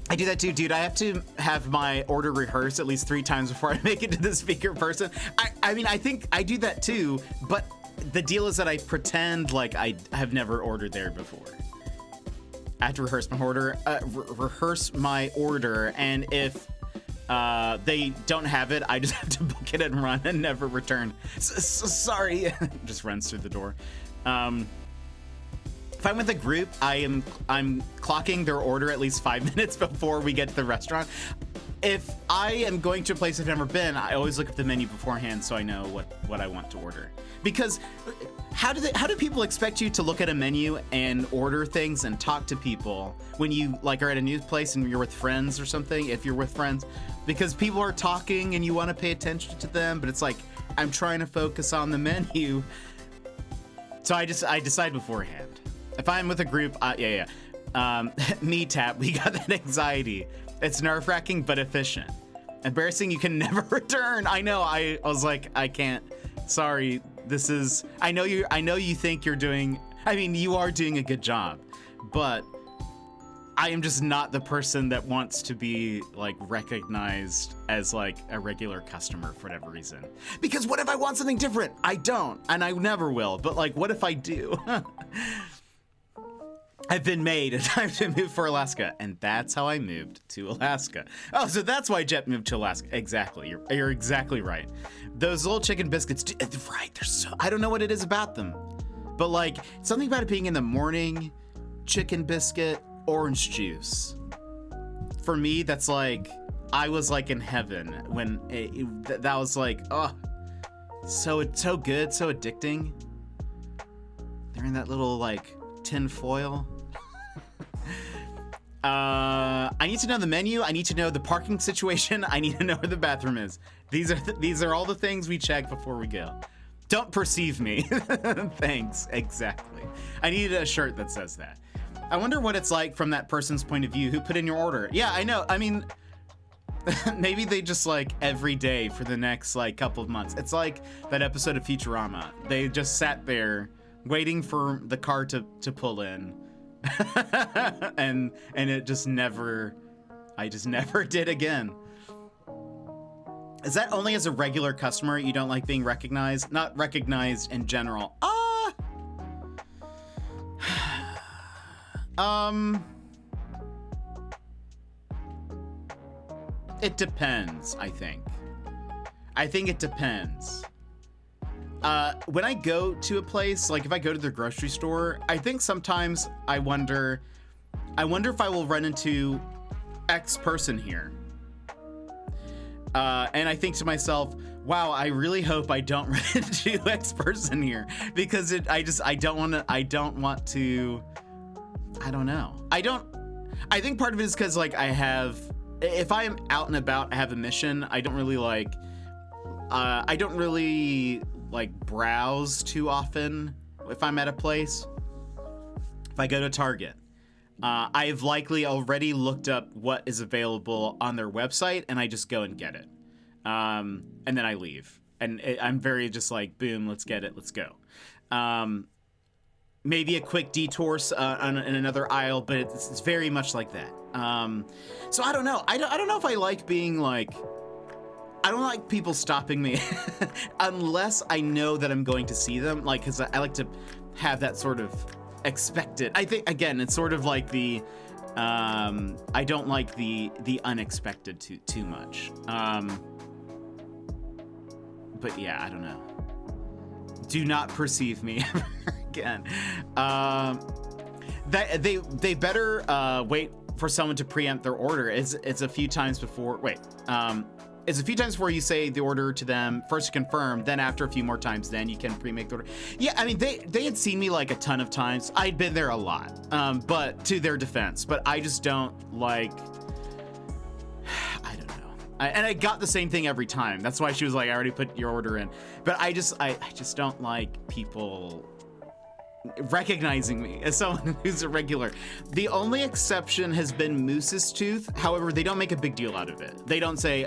I do that too, dude. I have to have my order rehearsed at least 3 times before I make it to the speaker person. I mean, I think I do that too, but the deal is that I pretend like I have never ordered there before. I have to rehearse my order, and if they don't have it, I just have to book it and run and never return. Sorry, just runs through the door. If I'm with a group, I'm clocking their order at least 5 minutes before we get to the restaurant. If I am going to a place I've never been, I always look at the menu beforehand so I know what I want to order. Because how do people expect you to look at a menu and order things and talk to people when you like are at a new place and you're with friends or something? If you're with friends, because people are talking and you want to pay attention to them, but it's like I'm trying to focus on the menu. So I decide beforehand. If I'm with a group, me, Tap, we got that anxiety. It's nerve-wracking, but efficient. Embarrassing you can never return. I know. I was like, I can't. Sorry. This is. I know you think you're doing. I mean, you are doing a good job, but I am just not the person that wants to be like recognized as like a regular customer for whatever reason. Because what if I want something different? I don't, and I never will. But like, what if I do? I've been made a time to move for Alaska, and that's how I moved to Alaska. Oh, so that's why Jet moved to Alaska. Exactly. You're exactly right. Those little chicken biscuits, right? They're so. I don't know what it is about them, but like something about it being in the morning, chicken biscuit. Orange juice. For me, that's like, I was like in heaven when that was like, oh, so it's so good, so addicting. They're in that little like tin foil. I need to know the menu. I need to know the parking situation. I need to know where the bathroom is. These are all the things we check before we go. Don't perceive me. Thanks. Exactly. I need a shirt that says that. I wonder what it's like from that person's point of view who put in your order. Yeah, I know. I mean, maybe they just like every day for the next like couple of months. It's like that episode of Futurama. They just sat there waiting for the car to pull in. and it just never, I just never did again. Is that only as a regular customer you don't like being recognized? Not recognized in general. It depends, I think. I think it depends. When I go to a place, like if I go to the grocery store, I think sometimes I wonder if I will run into X person here. And I think to myself, wow, I really hope I don't run into X person here, because I don't want to, I don't know. I think part of it is because like if I am out and about, I have a mission, I don't really browse too often if I'm at a place. If I go to Target, I've likely already looked up what is available on their website and I just go and get it. And then I leave. And I'm very just like, boom, let's get it, let's go. Maybe a quick detour in another aisle, but it's very much like that. So I don't know. I don't know if I like being like, I don't like people stopping me unless I know that I'm going to see them. Like, cause I like to have that sort of expected. I think again, it's sort of like the, I don't like the unexpected too much. But yeah, I don't know. Do not perceive me ever again. They better wait for someone to preempt their order. It's a few times before. It's a few times before you say the order to them, first to confirm, then after a few more times, then you can pre-make the order. Yeah, I mean, they had seen me like a ton of times. I'd been there a lot, but to their defense. But I just don't like, I don't know. And I got the same thing every time. That's why she was like, I already put your order in. But I just don't like people recognizing me as someone who's a regular. The only exception has been Moose's Tooth. However, they don't make a big deal out of it. They don't say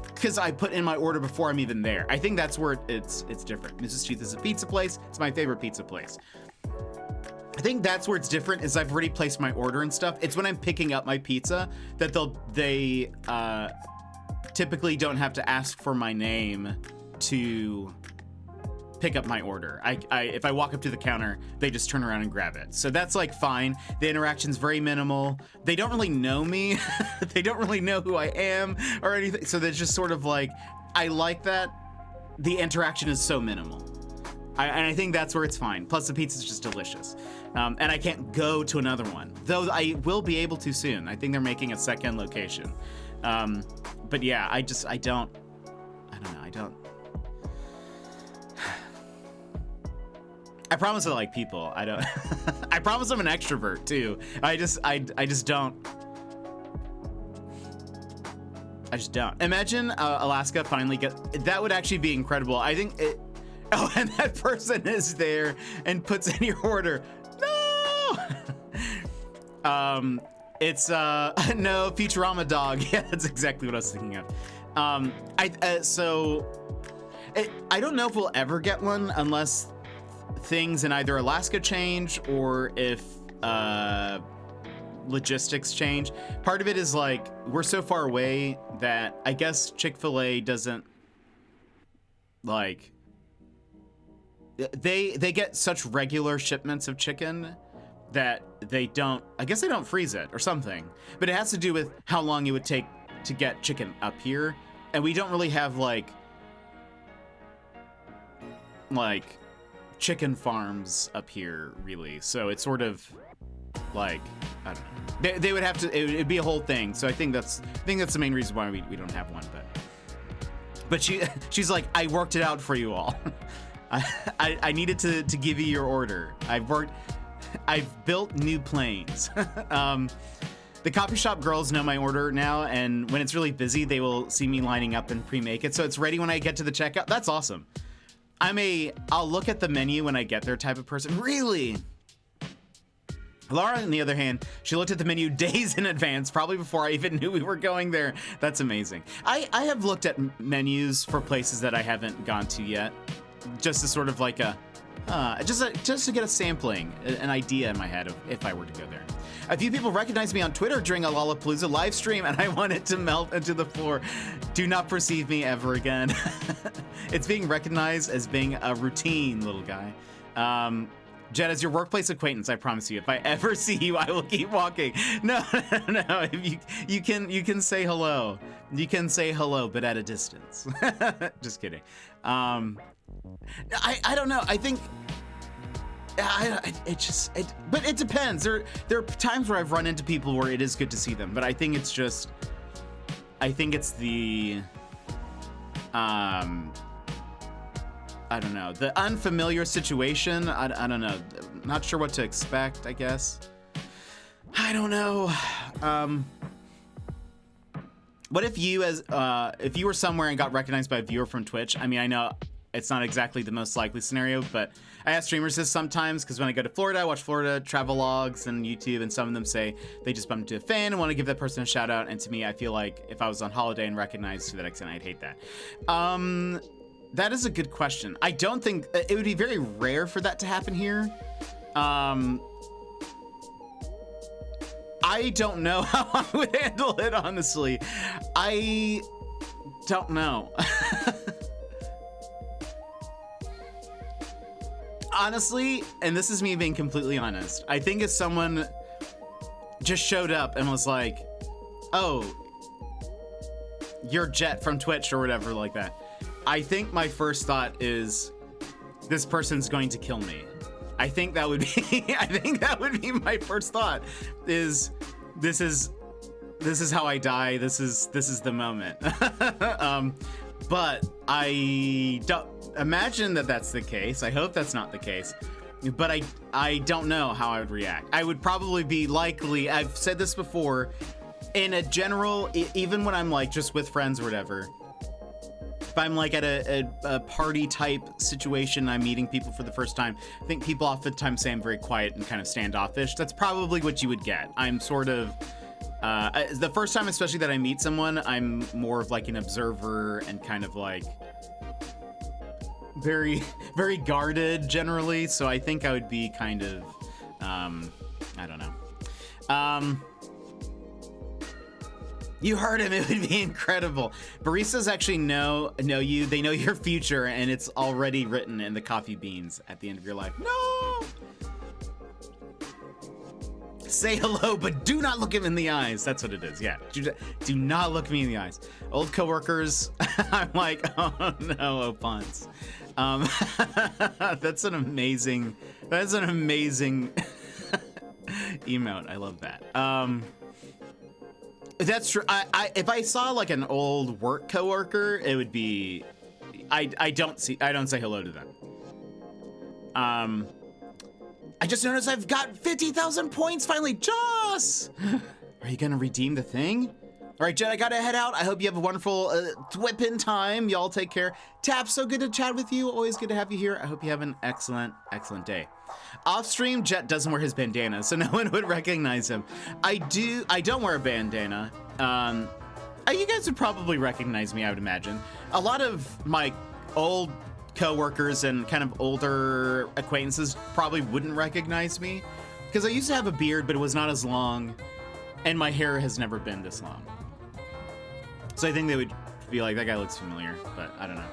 because I put in my order before I'm even there. I think that's where it's different. Moose's Tooth is a pizza place. It's my favorite pizza place. I think that's where it's different, is I've already placed my order and stuff. It's when I'm picking up my pizza that they typically don't have to ask for my name to pick up my order. If I walk up to the counter, they just turn around and grab it. So that's like fine. The interaction's very minimal. They don't really know me. They don't really know who I am or anything. So there's just sort of like, I like that the interaction is so minimal. And I think that's where it's fine. Plus the pizza's just delicious. And I can't go to another one, though I will be able to soon. I think they're making a second location. But yeah, I don't know. I promise I like people. I don't. I promise I'm an extrovert too. I just don't. I just don't. Imagine Alaska finally that would actually be incredible. I think it. Oh, and that person is there and puts in your order. No. It's no Futurama dog. Yeah, that's exactly what I was thinking of. I don't know if we'll ever get one unless things in either Alaska change or if logistics change. Part of it is like we're so far away that I guess Chick-fil-A doesn't like they get such regular shipments of chicken that they don't, I guess they don't freeze it or something, but it has to do with how long it would take to get chicken up here, and we don't really have like chicken farms up here really, so it's sort of like, I don't know, they would have to, it'd be a whole thing. So I think that's the main reason why we don't have one. But she's like, I worked it out for you all. I needed to give you your order. I've built new planes. The coffee shop girls know my order now, and when it's really busy, they will see me lining up and pre-make it, so it's ready when I get to the checkout. That's awesome. I'll look at the menu when I get there type of person. Really? Laura, on the other hand, she looked at the menu days in advance, probably before I even knew we were going there. That's amazing. I have looked at menus for places that I haven't gone to yet, just to sort of like just to get a sampling, an idea in my head of if I were to go there. A few people recognized me on Twitter during a Lollapalooza live stream, and I wanted to melt into the floor. Do not perceive me ever again. It's being recognized as being a routine, little guy. Jed, as your workplace acquaintance, I promise you, if I ever see you, I will keep walking. No. If you can say hello. You can say hello, but at a distance. Just kidding. I don't know. I think but it depends. There are times where I've run into people where it is good to see them, but I think it's the I don't know, the unfamiliar situation. I don't know. Not sure what to expect, I guess. I don't know. What if you if you were somewhere and got recognized by a viewer from Twitch? I mean, I know it's not exactly the most likely scenario, but I ask streamers this sometimes because when I go to Florida, I watch Florida travel logs and YouTube, and some of them say they just bumped into a fan and want to give that person a shout out. And to me, I feel like if I was on holiday and recognized to that extent, I'd hate that. That is a good question. I don't think it would be very rare for that to happen here. I don't know how I would handle it, honestly. I don't know. Honestly, and this is me being completely honest, I think if someone just showed up and was like, oh, you're Jet from Twitch or whatever like that, I think my first thought is, this person's going to kill me. I think that would be my first thought, is this is how I die. This is the moment. But I don't imagine that that's the case. I hope that's not the case. But I don't know how I would react. I would probably be likely, I've said this before, in a general, even when I'm like just with friends or whatever, if I'm like at a party type situation, I'm meeting people for the first time, I think people oftentimes say I'm very quiet and kind of standoffish. That's probably what you would get. I'm sort of, the first time especially that I meet someone, I'm more of like an observer and kind of like very, very guarded generally. So I think I would be kind of, I don't know. You heard him. It would be incredible. Baristas actually know you. They know your future, and it's already written in the coffee beans at the end of your life. No! Say hello, but do not look him in the eyes. That's what it is. Yeah. Do not look me in the eyes. Old coworkers, I'm like, oh no, Opons. That's an amazing emote. I love that. That's true. If I saw like an old work coworker, it would be, I don't say hello to them. I just noticed I've got 50,000 points finally. Joss, are you gonna redeem the thing? All right, Jen, I gotta head out. I hope you have a wonderful whipping time. Y'all take care. Tap, so good to chat with you. Always good to have you here. I hope you have an excellent, excellent day. Off stream, Jet doesn't wear his bandana, so no one would recognize him. I don't wear a bandana. You guys would probably recognize me, I would imagine. A lot of my old coworkers and kind of older acquaintances probably wouldn't recognize me because I used to have a beard, but it was not as long, and my hair has never been this long. So I think they would be like, that guy looks familiar, but I don't know.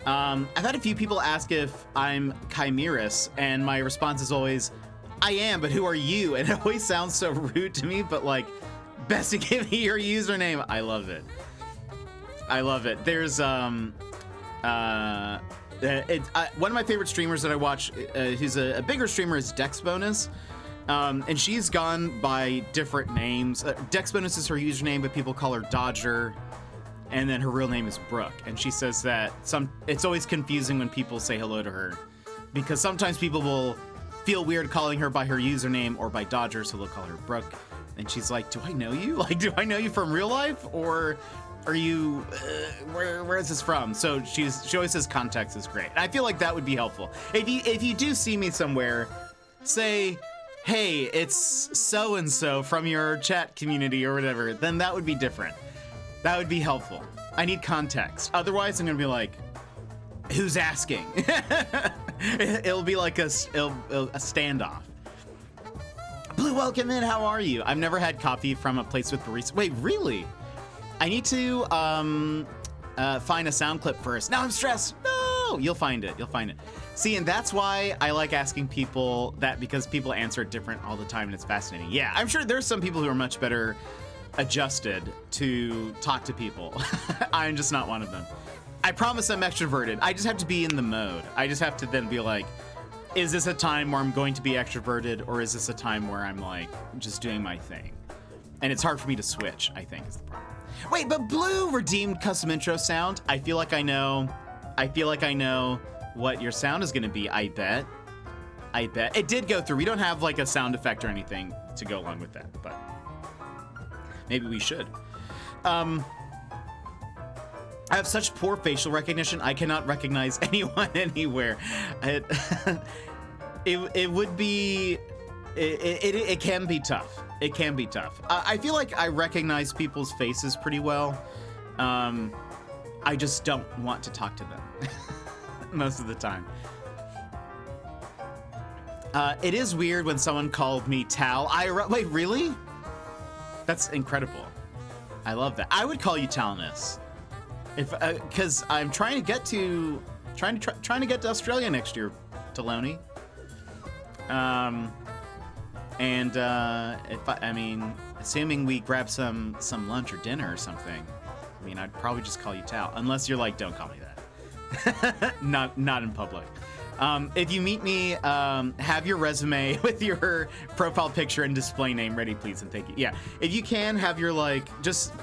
I've had a few people ask if I'm Chimerus, and my response is always, I am, but who are you? And it always sounds so rude to me, but like, best to give me your username. I love it. I love it. There's one of my favorite streamers that I watch, who's a bigger streamer, is Dexbonus. And she's gone by different names. Dexbonus is her username, but people call her Dodger. And then her real name is Brooke. And she says that it's always confusing when people say hello to her, because sometimes people will feel weird calling her by her username or by Dodger, so they'll call her Brooke. And she's like, do I know you? Like, do I know you from real life? Or are you, where is this from? So she always says context is great. And I feel like that would be helpful. If you do see me somewhere, say, hey, it's so-and-so from your chat community or whatever, then that would be different. That would be helpful. I need context. Otherwise, I'm gonna be like, who's asking? It'll be like a standoff. Blue, welcome in, how are you? I've never had coffee from a place with barista. Wait, really? I need to find a sound clip first. Now I'm stressed. No, you'll find it. You'll find it. See, and that's why I like asking people that, because people answer it different all the time, and it's fascinating. Yeah, I'm sure there's some people who are much better adjusted to talk to people. I'm just not one of them. I promise I'm extroverted. I just have to be in the mode. I just have to then be like, is this a time where I'm going to be extroverted, or is this a time where I'm like just doing my thing? And it's hard for me to switch, I think, is the problem. Wait, but Blue redeemed custom intro sound. I feel like I know what your sound is gonna be, I bet. It did go through. We don't have like a sound effect or anything to go along with that, but maybe we should. I have such poor facial recognition, I cannot recognize anyone anywhere. It would be, it can be tough. It can be tough. I feel like I recognize people's faces pretty well. I just don't want to talk to them most of the time. It is weird when someone called me Tal. Wait, really? That's incredible. I love that. I would call you Talnus, if because I'm trying to get to Australia next year, Taloni. Assuming we grab some lunch or dinner or something, I mean, I'd probably just call you Tal, unless you're like, don't call me that. not in public. If you meet me, have your resume with your profile picture and display name ready, please, and thank you. Yeah, if you can, have your like, just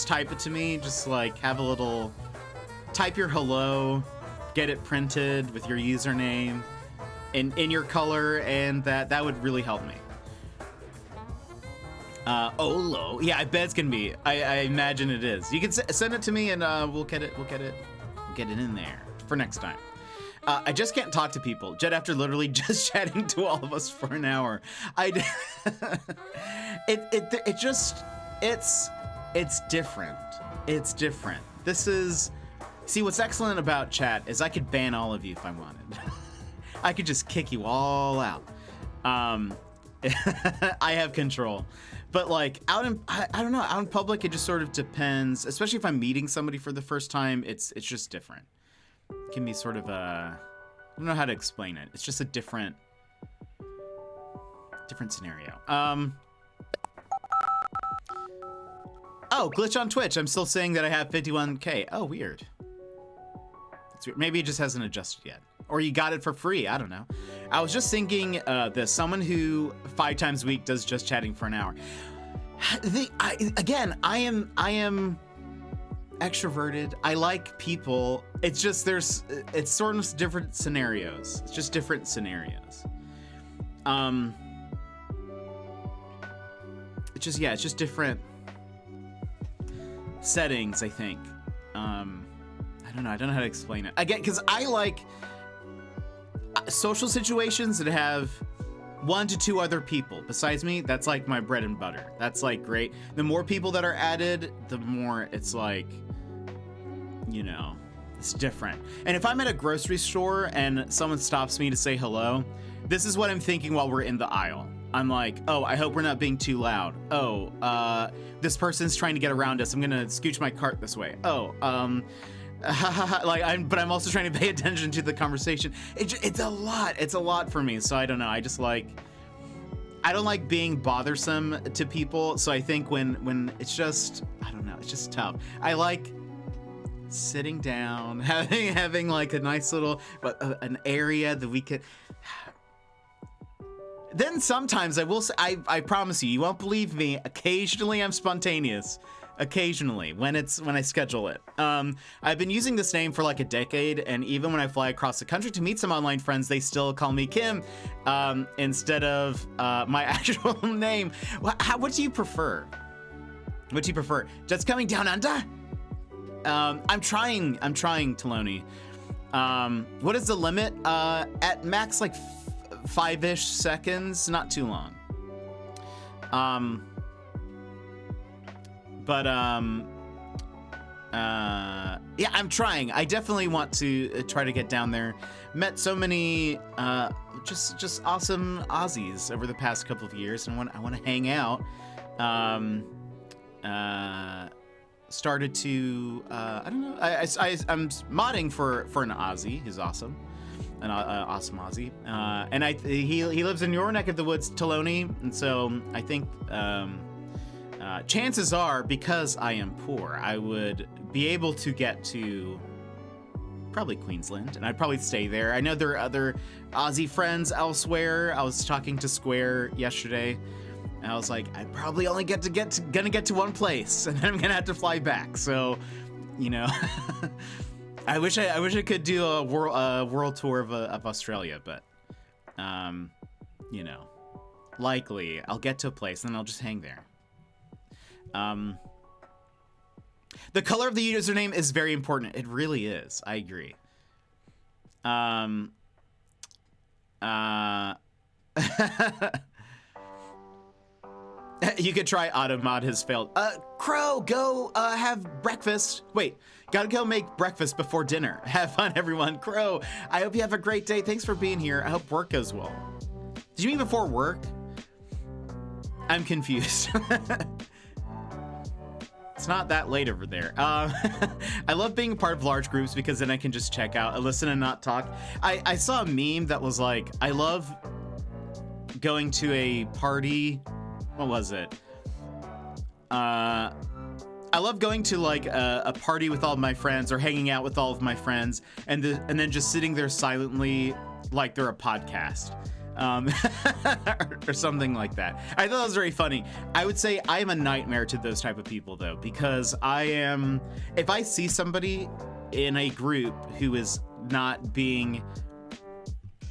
type it to me. Just like have a little, type your hello, get it printed with your username in your color, and that would really help me. Olo, yeah, I bet it's gonna be. I imagine it is. You can send it to me, and we'll get it in there for next time. I just can't talk to people. Jet, after literally just chatting to all of us for an hour, it's different. It's different. See, what's excellent about chat is I could ban all of you if I wanted. I could just kick you all out. I have control. But like I don't know, out in public, it just sort of depends, especially if I'm meeting somebody for the first time, it's just different. It can be sort of I don't know how to explain it. It's just a different scenario. Oh, glitch on Twitch. I'm still saying that I have 51K. Oh, weird. It's weird. Maybe it just hasn't adjusted yet. Or you got it for free. I don't know. I was just thinking this. Someone who 5 times a week does just chatting for an hour. I am extroverted. I like people. It's just it's sort of different scenarios. It's just different scenarios. It's just different settings, I think. I don't know how to explain it. Again, because I like social situations that have 1 to 2 other people besides me. That's like my bread and butter. That's like great. The more people that are added, the more it's like, you know, it's different. And if I'm at a grocery store and someone stops me to say hello, this is what I'm thinking while we're in the aisle. I'm like, oh, I hope we're not being too loud. Oh, this person's trying to get around us. I'm gonna scooch my cart this way. Oh, but I'm also trying to pay attention to the conversation. It's a lot. It's a lot for me. So I don't know. I don't like being bothersome to people. So I think when it's just, I don't know, it's just tough. I like sitting down, having like a nice little, an area that we could. Then sometimes I will say, I promise you, you won't believe me. Occasionally I'm spontaneous. Occasionally, when I schedule it. I've been using this name for like a decade, and even when I fly across the country to meet some online friends, they still call me Kim instead of my actual name. What do you prefer? What do you prefer? Just coming down under? I'm trying, Taloni. What is the limit? At max, like 5-ish seconds, not too long. Yeah, I'm trying. I definitely want to try to get down there. Met so many just awesome Aussies over the past couple of years, and I want to hang out. Started to I don't know. I'm modding for an Aussie who's awesome, an awesome Aussie, and he lives in your neck of the woods, Taloni, and so I think. Chances are, because I am poor, I would be able to get to probably Queensland, and I'd probably stay there. I know there are other Aussie friends elsewhere. I was talking to Square yesterday, and I was like, I probably only gonna get to one place, and then I'm gonna have to fly back. So, you know, I wish I could do a world tour of Australia, but you know, likely I'll get to a place and then I'll just hang there. The color of the username is very important. It really is. I agree. You could try Automod has failed. Crow, go have breakfast. Wait, gotta go make breakfast before dinner. Have fun, everyone. Crow, I hope you have a great day. Thanks for being here. I hope work goes well. Did you mean before work? I'm confused. It's not that late over there. I love being a part of large groups because then I can just check out, listen and not talk. I saw a meme that was like, I love going to a party. What was it? I love going to like a party with all of my friends or hanging out with all of my friends and then just sitting there silently like they're a podcast. Or something like that. I thought that was very funny. I would say I am a nightmare to those type of people though, because if I see somebody in a group who is not being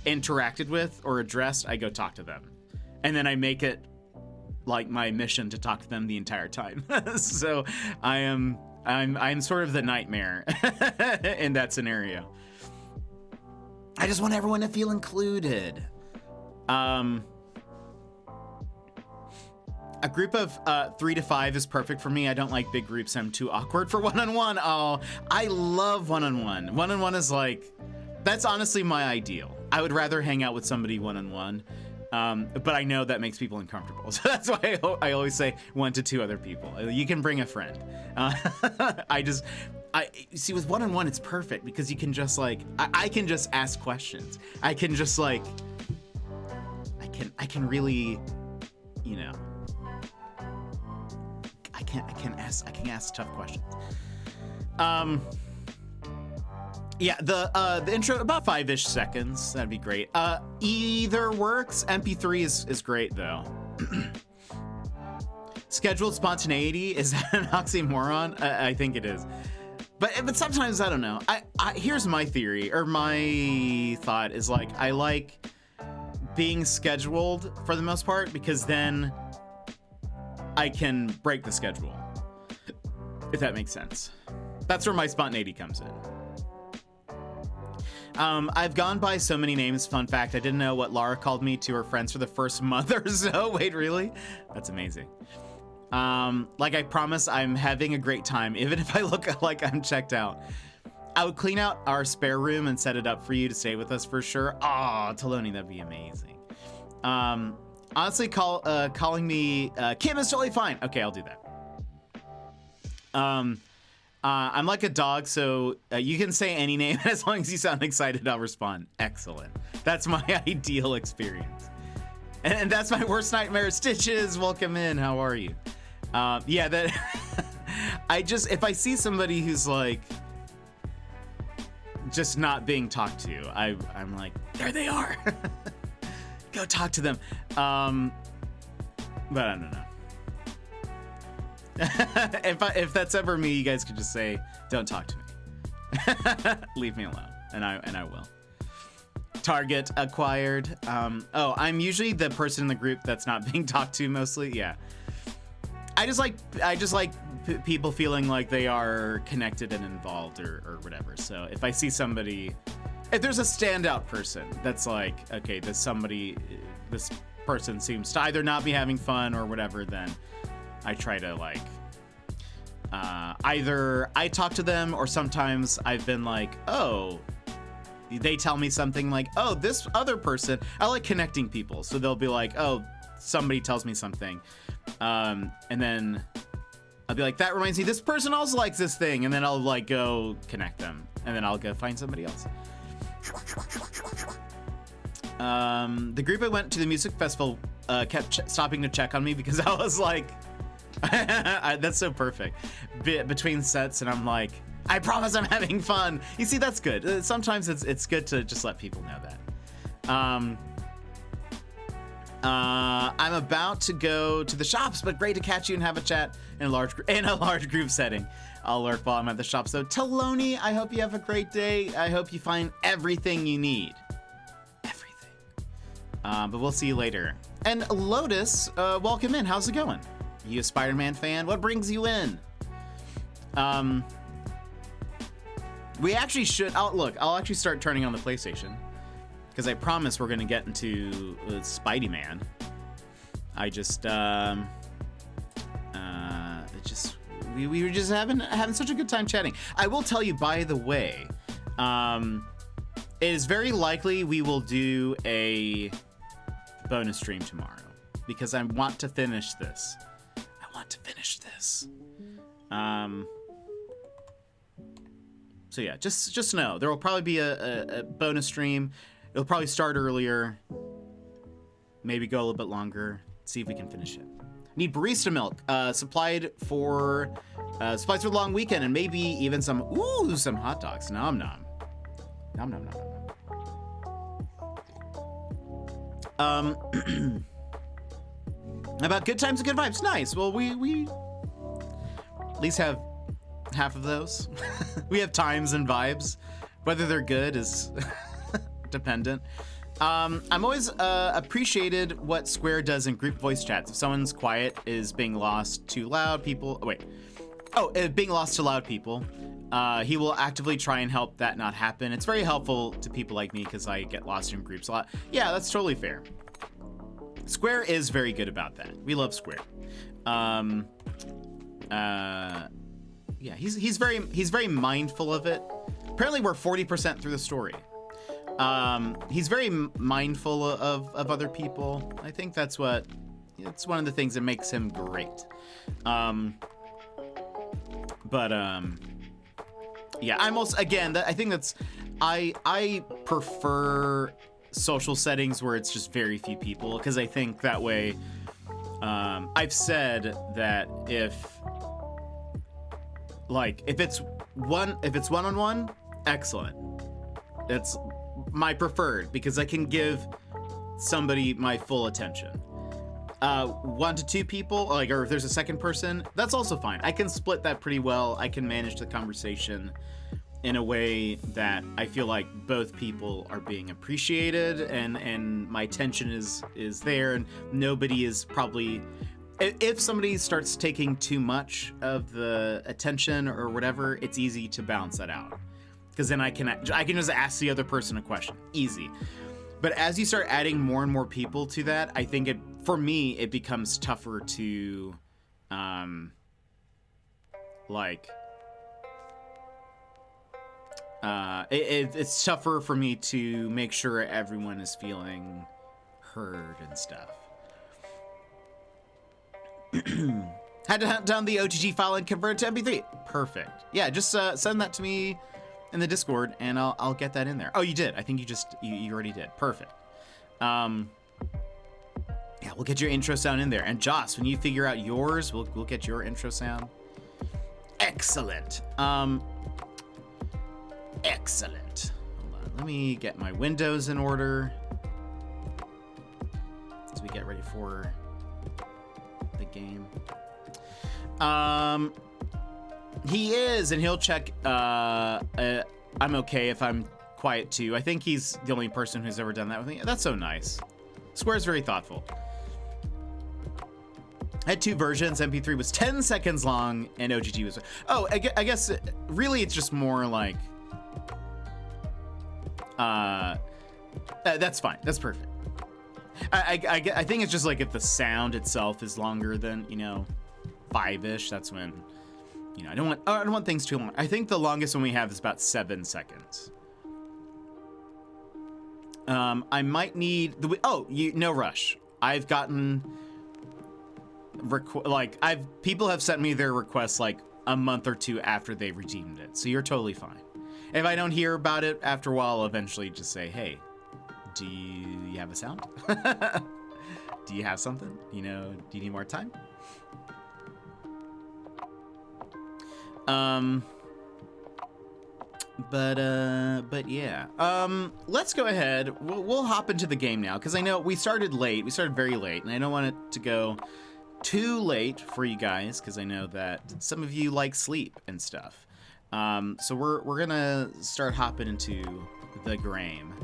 interacted with or addressed, I go talk to them. And then I make it like my mission to talk to them the entire time. So I'm sort of the nightmare in that scenario. I just want everyone to feel included. A group of 3 to 5 is perfect for me. I don't like big groups. I'm too awkward for one-on-one. Oh, I love one-on-one. One-on-one is like, that's honestly my ideal. I would rather hang out with somebody one-on-one. But I know that makes people uncomfortable. So that's why I always say 1 to 2 other people. You can bring a friend. I see with one-on-one, it's perfect because you can just like, I can just ask questions. I can just like, I can really, you know, I can ask tough questions. Yeah, the intro about 5-ish seconds. That'd be great. Either works. MP3 is great though. Scheduled spontaneity, is that an oxymoron? I think it is. But sometimes I don't know. Here's my theory or my thought is like I like being scheduled for the most part because then I can break the schedule, if that makes sense. That's where my spontaneity comes in. I've gone by so many names. Fun fact, I didn't know what Lara called me to her friends for the first month or so. Wait, really? That's amazing. Like I promise, I'm having a great time, even if I look like I'm checked out. I would clean out our spare room and set it up for you to stay with us for sure. Aw, Taloni, that'd be amazing. Honestly, calling me Kim is totally fine. Okay, I'll do that. I'm like a dog, so you can say any name as long as you sound excited. I'll respond. Excellent. That's my ideal experience. And that's my worst nightmare. Stitches, welcome in. How are you? Yeah, that if I see somebody who's like just not being talked to, I'm like, there they are. Go talk to them. But I don't know. If that's ever me, you guys could just say, don't talk to me. Leave me alone, and I will. Target acquired. Oh, I'm usually the person in the group that's not being talked to mostly. Yeah. I just like people feeling like they are connected and involved or whatever. So if I see somebody, if there's a standout person that's like, okay, this person seems to either not be having fun or whatever, then I try to like, either I talk to them or sometimes I've been like, oh, they tell me something like, oh, this other person, I like connecting people. So they'll be like, oh, somebody tells me something. And then I'll be like, that reminds me, this person also likes this thing. And then I'll like go connect them. And then I'll go find somebody else. The group I went to the music festival kept stopping to check on me because I was like, that's so perfect. Between sets, and I'm like, I promise I'm having fun. You see, that's good. Sometimes it's good to just let people know that. I'm about to go to the shops, but great to catch you and have a chat in a large group setting. I'll lurk while I'm at the shops. So Taloni, I hope you have a great day. I hope you find everything you need. Everything. But we'll see you later. And Lotus, welcome in. How's it going? You a Spider-Man fan? What brings you in? We actually should. I'll actually start turning on the PlayStation. Because I promise we're gonna get into Spidey-Man. We were just having such a good time chatting. I will tell you, by the way, it is very likely we will do a bonus stream tomorrow because I want to finish this. So yeah, just know there will probably be a bonus stream. It'll probably start earlier, maybe go a little bit longer, see if we can finish it. Need barista milk, supplies for the long weekend, and maybe even some hot dogs. Nom nom. Nom nom nom nom. About good times and good vibes. Nice. Well, we at least have half of those. We have times and vibes. Whether they're good is dependent. I'm always appreciated what Square does in group voice chats. If someone's quiet is being lost to loud people. Being lost to loud people. He will actively try and help that not happen. It's very helpful to people like me because I get lost in groups a lot. Yeah, that's totally fair. Square is very good about that. We love Square. Yeah, he's very mindful of it. Apparently, we're 40% through the story. He's very mindful of other people. I think it's one of the things that makes him great. Yeah, I prefer social settings where it's just very few people because I think that way. I've said that if it's one-on-one, excellent. It's my preferred because I can give somebody my full attention. 1 to 2 people, or if there's a second person, that's also fine. I can split that pretty well. I can manage the conversation in a way that I feel like both people are being appreciated and my attention is there, and nobody is probably. If somebody starts taking too much of the attention or whatever, it's easy to balance that out. because then I can just ask the other person a question. Easy. But as you start adding more and more people to that, I think for me it becomes tougher to it's tougher for me to make sure everyone is feeling heard and stuff. Had to hunt down the OGG file and convert it to MP3. Perfect. Yeah, just send that to me in the Discord, and I'll get that in there. Oh, you did. I think you already did. Perfect. Yeah, we'll get your intro sound in there. And Joss, when you figure out yours, we'll get your intro sound. Excellent. Excellent. Hold on. Let me get my windows in order as we get ready for the game. He is, and he'll check. I'm okay if I'm quiet too. I think he's the only person who's ever done that with me. That's so nice. Square's very thoughtful. I had two versions. MP3 was 10 seconds long, and OGG was. Oh, I guess really it's just more like. That's fine. That's perfect. I think it's just like if the sound itself is longer than 5-ish. That's when I don't want things too long. I think the longest one we have is about 7 seconds. I might need no rush. I've gotten people have sent me their requests like a month or two after they redeemed it, so you're totally fine. If I don't hear about it after a while, I'll eventually just say, hey, do you have a sound? Do you have something? Do you need more time? But yeah. Let's go ahead. We'll hop into the game now, because I know we started late. We started very late, and I don't want it to go too late for you guys, because I know that some of you like sleep and stuff. So we're gonna start hopping into the game.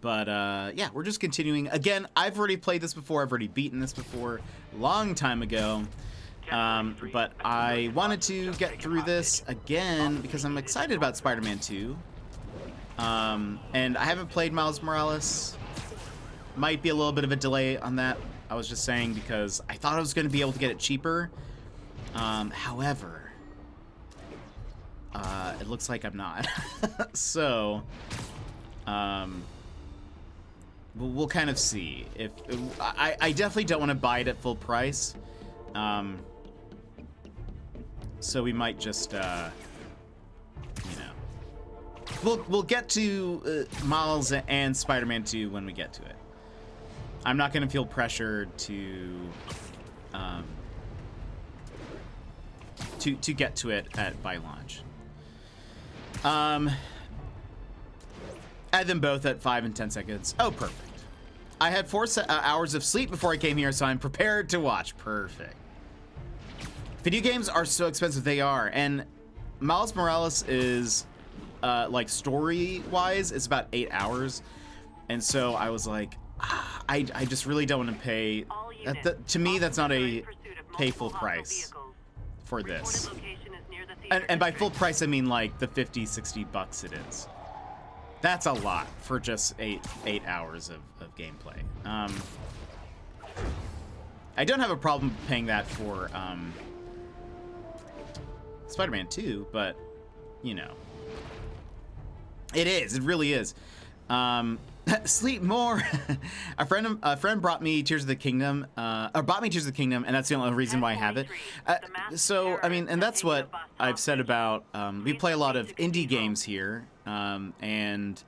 Yeah, we're just continuing. Again, I've already played this before. I've already beaten this before, long time ago. But I wanted to get through this again because I'm excited about Spider-Man 2. And I haven't played Miles Morales. Might be a little bit of a delay on that. I was just saying because I thought I was going to be able to get it cheaper. However, it looks like I'm not. So, we'll kind of see. If I definitely don't want to buy it at full price. So we might just, we'll get to Miles and Spider-Man 2 when we get to it. I'm not going to feel pressured to get to it by launch. Add them both at 5 and 10 seconds. Oh, perfect. I had 4 hours of sleep before I came here, so I'm prepared to watch. Perfect. Video games are so expensive. They are. And Miles Morales is, like, story-wise, it's about 8 hours. And so I was like, I just really don't want to pay. To me, that's not a pay full price for this. And by full price, I mean like the 50, 60 bucks it is. That's a lot for just 8 hours of gameplay. I don't have a problem paying that for Spider-Man 2, but it is. It really is. Sleep more. a friend brought me Tears of the Kingdom, or bought me Tears of the Kingdom, and that's the only reason why I have it. So I mean, and that's what I've said about. We play a lot of indie games here, and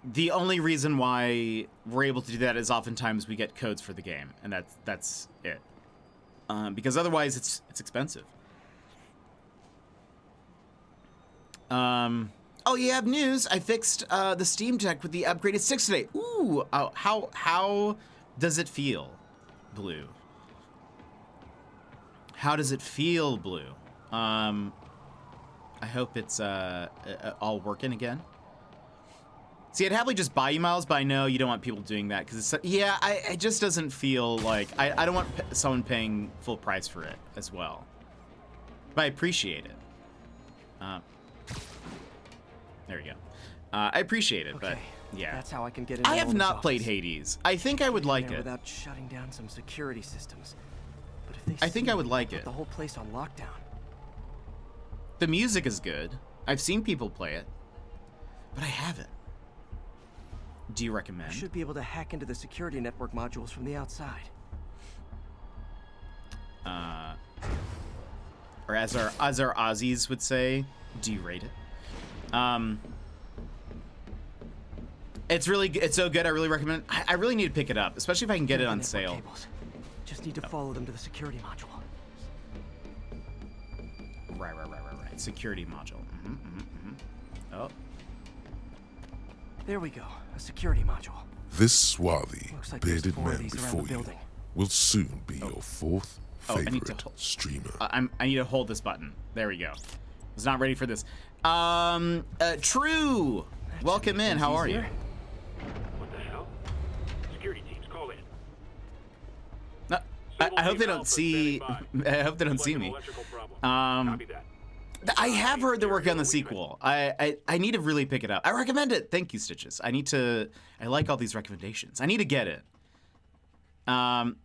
the only reason why we're able to do that is oftentimes we get codes for the game, and that's it. Because otherwise, it's expensive. Oh, you have news. I fixed the Steam Deck with the upgraded 6 today. Ooh, how does it feel, Blue? How does it feel, Blue? I hope it's all working again. See, I'd happily just buy you Miles, but I know you don't want people doing that because it's it just doesn't feel like I don't want someone paying full price for it as well. but I appreciate it. There we go. I appreciate it, but Okay, yeah. That's how I can get into I have Nolan's not played office. Hades. I think I would Get in like there it. without shutting down some security systems. But if they I think see I would me, like they'll it. put the whole place on lockdown. The music is good. I've seen people play it, but I haven't. Do you I recommend? should be able to hack into the security network modules from the outside. Or as our Aussies would say, do you rate it? It's so good. I really recommend it. I really need to pick it up, especially if I can get it on Network sale. cables. Just need to follow them to the security module. Right. Security module. Oh, There we go. A security module. This swarthy, Looks like there's bearded 4 of man these around before the you building. will soon be your fourth Oh, I need to favorite hold- streamer. I need to hold this button. There we go. Was not ready for this. True. Welcome in. How are you? What the hell? Security teams, call in. No, I hope they don't see. I hope they don't see me. Copy that. I have heard they're working on the sequel. I need to really pick it up. I recommend it. Thank you, Stitches. I like all these recommendations. I need to get it. To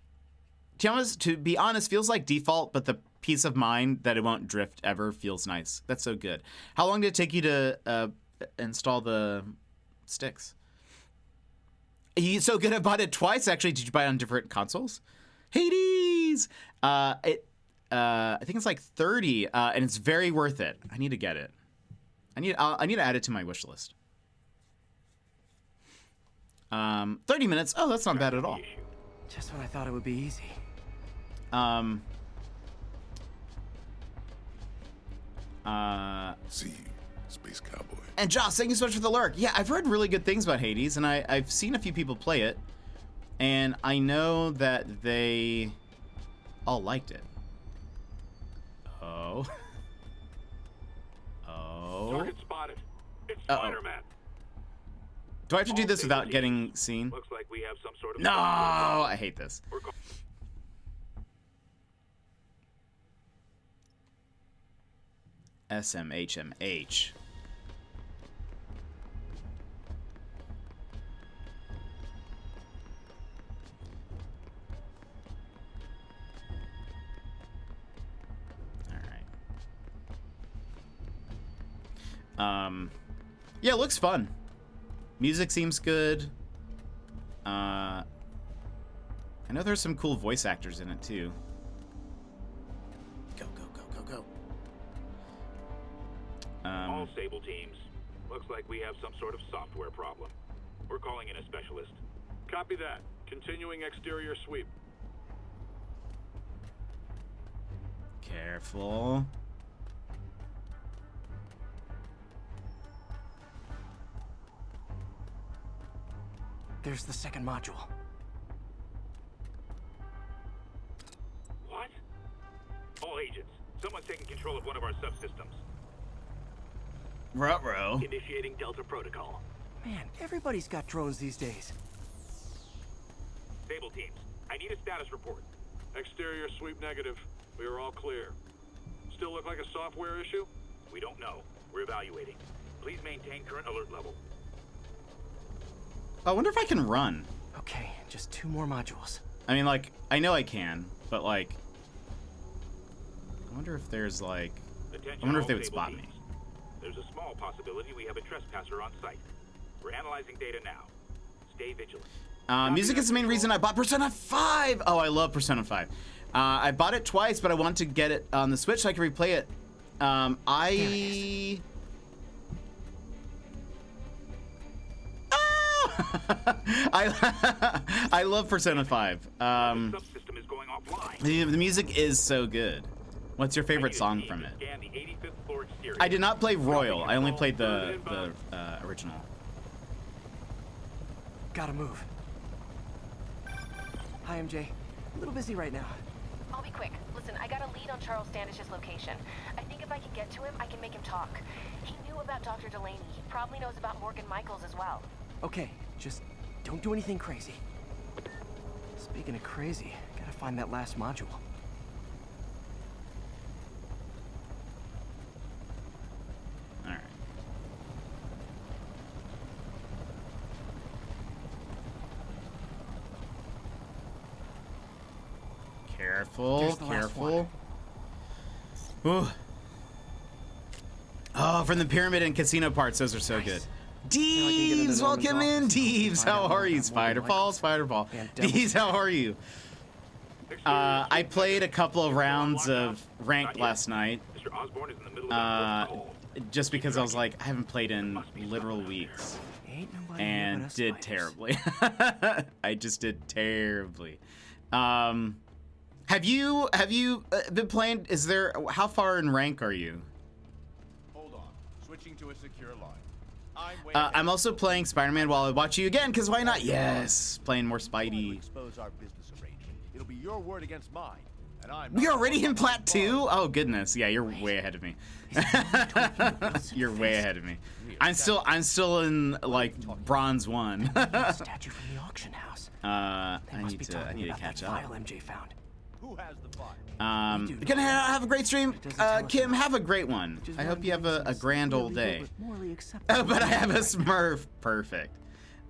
be honest, feels like default, but the peace of mind that it won't drift ever feels nice. That's so good. How long did it take you to install the sticks? He's so good. I bought it twice. Actually, did you buy it on different consoles? Hades. I think it's like 30, and it's very worth it. I need to get it. I need to add it to my wish list. 30 minutes. Oh, that's not bad at all. Just when I thought it would be easy. See you, Space Cowboy. And Joss, thank you so much for the lurk. Yeah, I've heard really good things about Hades, and I've seen a few people play it, and I know that they all liked it. Oh. Oh. Target spotted. It's Uh-oh. Spider-Man. Do I have to do All this without safety getting teams. seen? Looks like we have some sort of No, I hate this. We're call- SMHMH. All right. Yeah, it looks fun. Music seems good. I know there's some cool voice actors in it too. Go. All Sable teams. Looks like we have some sort of software problem. We're calling in a specialist. Copy that. Continuing exterior sweep. Careful. There's the second module. What? All agents. Someone's taking control of one of our subsystems. Ruh-roh. Initiating Delta Protocol. Man, everybody's got drones these days. Sable teams. I need a status report. Exterior sweep negative. We are all clear. Still look like a software issue? We don't know. We're evaluating. Please maintain current alert level. I wonder if I can run. Okay, just 2 more modules. I mean, like, I know I can, but like, I wonder if there's like, Attention I wonder if all they would Sable spot me. teams. There's a small possibility we have a trespasser on site. We're analyzing data now. Stay vigilant. Music is the main reason I bought Persona 5. Oh, I love Persona 5. I bought it twice, but I want to get it on the Switch so I can replay it. I love Persona 5. Subsystem is going offline. The music is so good. What's your favorite song from it? I did not play Royal. I only played the original. Gotta move. Hi, MJ. A little busy right now. I'll be quick. Listen, I got a lead on Charles Standish's location. I think if I can get to him, I can make him talk. He knew about Dr. Delaney. He probably knows about Morgan Michaels as well. Okay, just don't do anything crazy. Speaking of crazy, gotta find that last module. Careful, Here's the last careful. Ooh. Oh, from the pyramid and casino parts, those are so good. Deeves, welcome in, Deeves. How are you, Spiderfall? Spiderfall. Deeves, how are you? I played a couple of rounds of ranked last night. Mr. Osborn is in the middle of Just because I was like, I haven't played in literal weeks. Ain't nobody And but us did spiders. terribly. I just did terribly. Have you been playing? Is there? How far in rank are you? Hold on. Switching to a secure line. I'm also playing Spider-Man while I watch you again, because why not? Yes, playing more Spidey. Expose our business arrangement. It'll be your word against mine. And I'm You're already in Plat 2? Oh goodness, yeah, you're way ahead of me. You're way ahead of me. I'm still in like Bronze 1. Statue from the auction house. I Must need be to talking about catch that up. file MJ found. Who has the file? Gonna have a great stream. Kim, have a great one. Which is I why hope you have a grand old day. illegal but morally acceptable. Oh, but I have a Smurf. Perfect.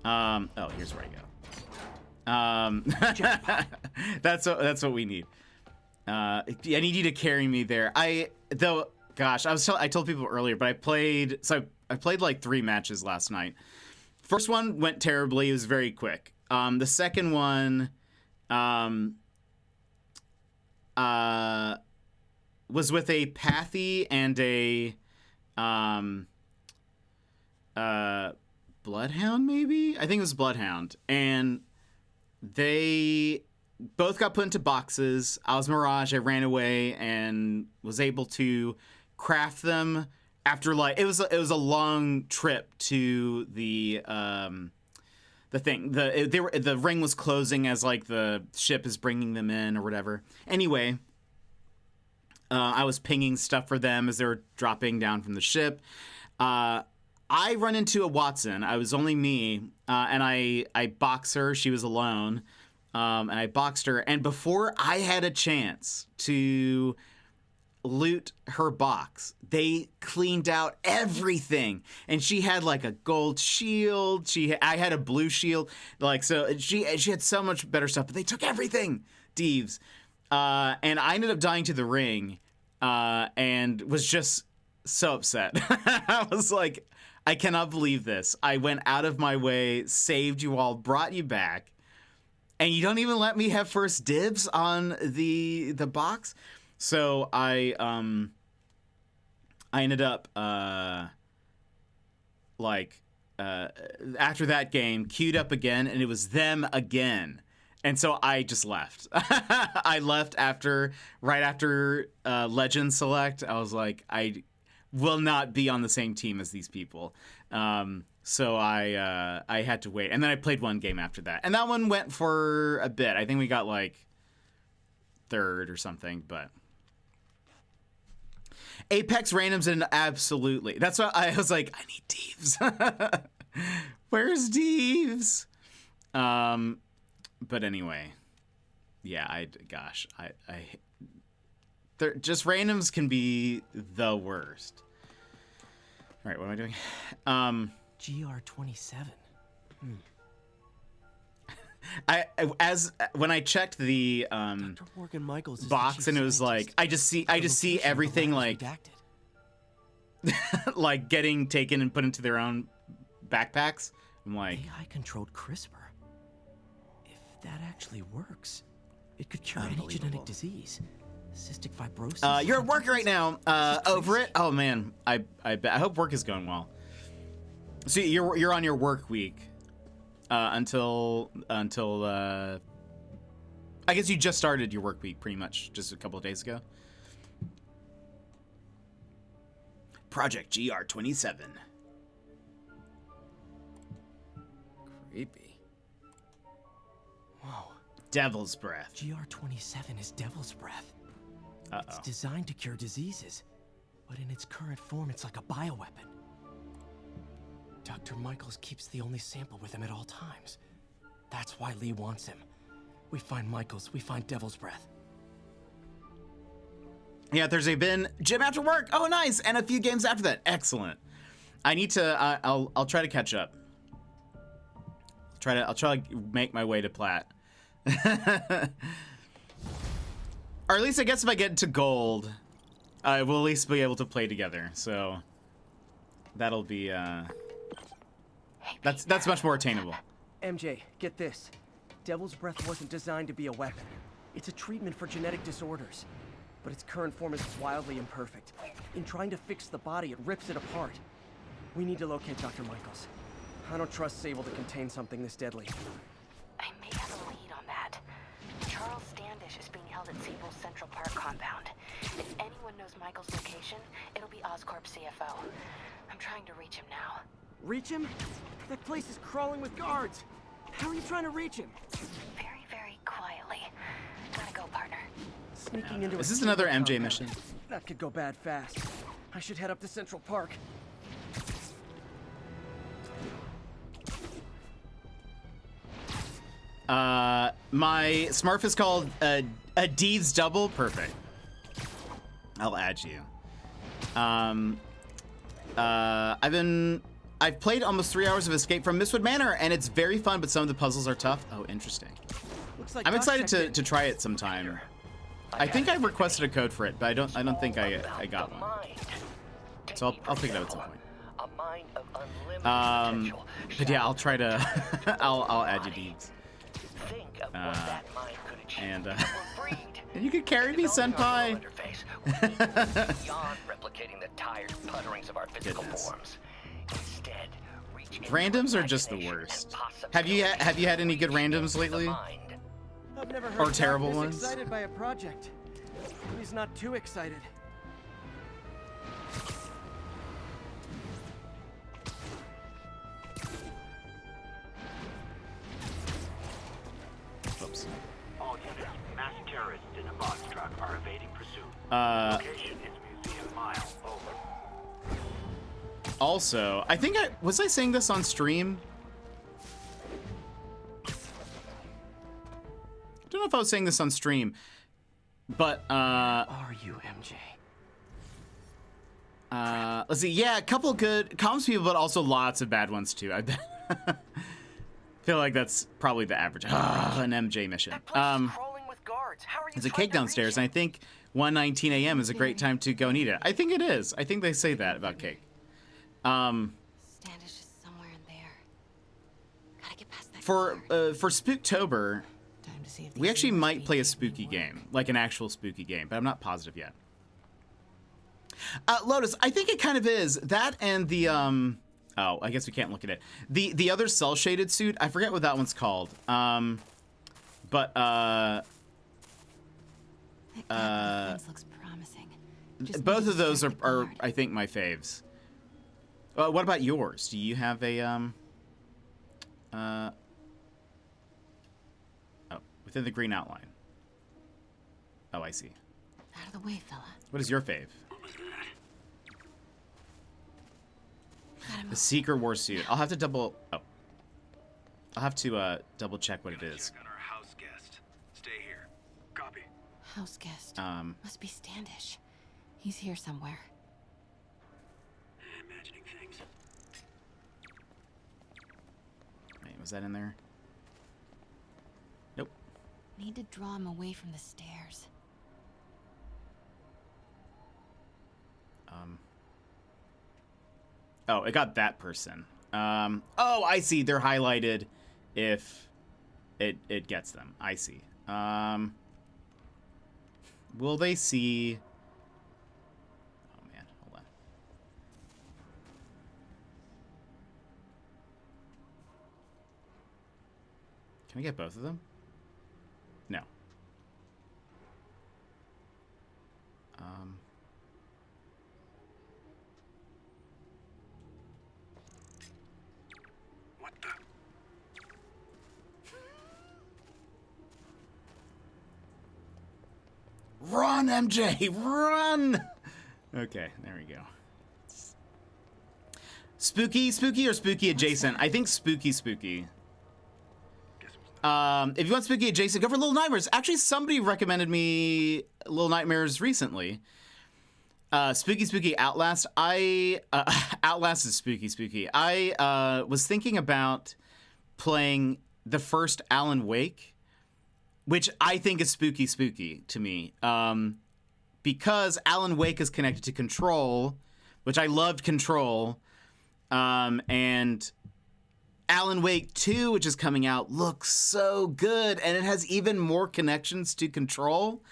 Oh, here's where I go. That's what we need. I need you to carry me there. I told people earlier, but I played like 3 matches last night. First one went terribly. It was very quick. The second one, was with a Pathy and a Bloodhound, maybe? I think it was Bloodhound. And they both got put into boxes. I was Mirage. I ran away and was able to craft them after it was a long trip to the thing. The ring was closing as like the ship is bringing them in or whatever. Anyway, I was pinging stuff for them as they were dropping down from the ship. I run into a Watson. I was only me, and I box her. She was alone, and I boxed her. And before I had a chance to loot her box, they cleaned out everything, and she had like a gold shield. I had a blue shield, so she had so much better stuff, but they took everything, Deeves. And I ended up dying to the ring, and was just so upset. I was like, I cannot believe this. I went out of my way, saved you all, brought you back, and you don't even let me have first dibs on the box. So I ended up after that game, queued up again, and it was them again. And so I just left. I left right after Legend Select. I was like, I will not be on the same team as these people. So I had to wait. And then I played one game after that. And that one went for a bit. I think we got like 3rd or something, but Apex randoms and absolutely. That's why I was like, I need Deeves. Where's Deeves? But anyway, yeah, just randoms can be the worst. All right, what am I doing? GR27. When I checked the Dr. Morgan Michaels is the box, chief and it was like, scientist. I just see The location of the everything lab is like redacted. like getting taken and put into their own backpacks. I'm like, AI-controlled CRISPR. If that actually works, it could cure any genetic disease. Cystic fibrosis. you're at work right now. Over it. Oh man, I hope work is going well. So you're on your work week until I guess you just started your work week pretty much just a couple of days ago. Project GR27. Creepy. Whoa. Devil's breath. GR27 is Devil's Breath. It's Uh-oh. designed to cure diseases, but in its current form, it's like a bioweapon. Dr. Michaels keeps the only sample with him at all times. That's why Lee wants him. We find Michaels, we find Devil's Breath. Yeah, Thursday been gym after work. Oh, nice, and a few games after that. Excellent. I need to. I'll try to catch up. I'll try to make my way to Plat. Or at least I guess if I get to gold, I will at least be able to play together. So that'll be that's much more attainable. MJ, get this. Devil's Breath wasn't designed to be a weapon. It's a treatment for genetic disorders. But its current form is wildly imperfect. In trying to fix the body, it rips it apart. We need to locate Dr. Michaels. I don't trust Sable to contain something this deadly. I may have a lead on that. Charles Standish is being held at Sable's Central Park compound. If anyone knows Michael's location, it'll be Oscorp's CFO. I'm trying to reach him now. Reach him? That place is crawling with guards. How are you trying to reach him? Very, very quietly. Gotta go, partner. Sneaking into Is a this another secret MJ compound. mission? That could go bad fast. I should head up to Central Park. My Smurf is called a Deeds Double. Perfect. I'll add you. I've played almost 3 hours of Escape from Mistwood Manor, and it's very fun, but some of the puzzles are tough. Oh, interesting. Looks like I'm Doc excited checked in. to try it sometime. I think I requested a code for it, but I don't think I got one. So I'll pick it up at some point. A mind of unlimited potential. But yeah, I'll try to I'll add you Deeds. Think of what that mind could achieve And if it were freed. and you can carry me, Developing our senpai. neural interface would be beyond replicating the tired putterings of our physical Goodness. forms. Instead, reach into Randoms are just the imagination worst. and Have you had any good randoms lately? mind. I've never heard Or Doc terrible this ones? excited by a project. He's not too excited. Oops. All units, mass terrorists in a box truck are evading pursuit. Location is Museum Mile. Over. Also, I think was I saying this on stream? I don't know if I was saying this on stream, but Are you, MJ? let's see. Yeah, a couple good comms people, but also lots of bad ones too. I feel like that's probably the average. An MJ mission. That place is crawling with guards. How are you There's a trying cake to reach downstairs, him? and I think 1:19 a.m. is a great time to go and eat it. I think it is. I think they say that about cake. Standish is somewhere in there. Gotta get past that For guard. for Spooktober, Time to see if we these actually humans might be play a taken spooky anymore. game, like an actual spooky game, but I'm not positive yet. Lotus, I think it kind of is that, and the oh, I guess we can't look at it. The other cell shaded suit, I forget what that one's called. But That guard looks promising. Just both need to of those distract the are guard. I think my faves. What about yours? Do you have a oh, within the green outline? Oh, I see. Out of the way, fella. What is your fave? Gotta The move. Secret War suit. I'll have to double check what it is. Check on our house guest. Stay here. Copy. House guest. Must be Standish. He's here somewhere. Imagining things. Wait, was that in there? Nope. Need to draw him away from the stairs. Oh, it got that person. Oh, I see. They're highlighted if it gets them. I see. Will they see? Oh man, hold on. Can we get both of them? No. What the? Run, MJ, run! Okay, there we go. Spooky or spooky adjacent? I think spooky. If you want spooky adjacent, go for Little Nightmares. Actually, somebody recommended me Little Nightmares recently. Spooky Outlast. Outlast is spooky. I was thinking about playing the first Alan Wake which I think is spooky to me. Because Alan Wake is connected to Control, which I loved Control, and Alan Wake 2, which is coming out, looks so good, and it has even more connections to Control.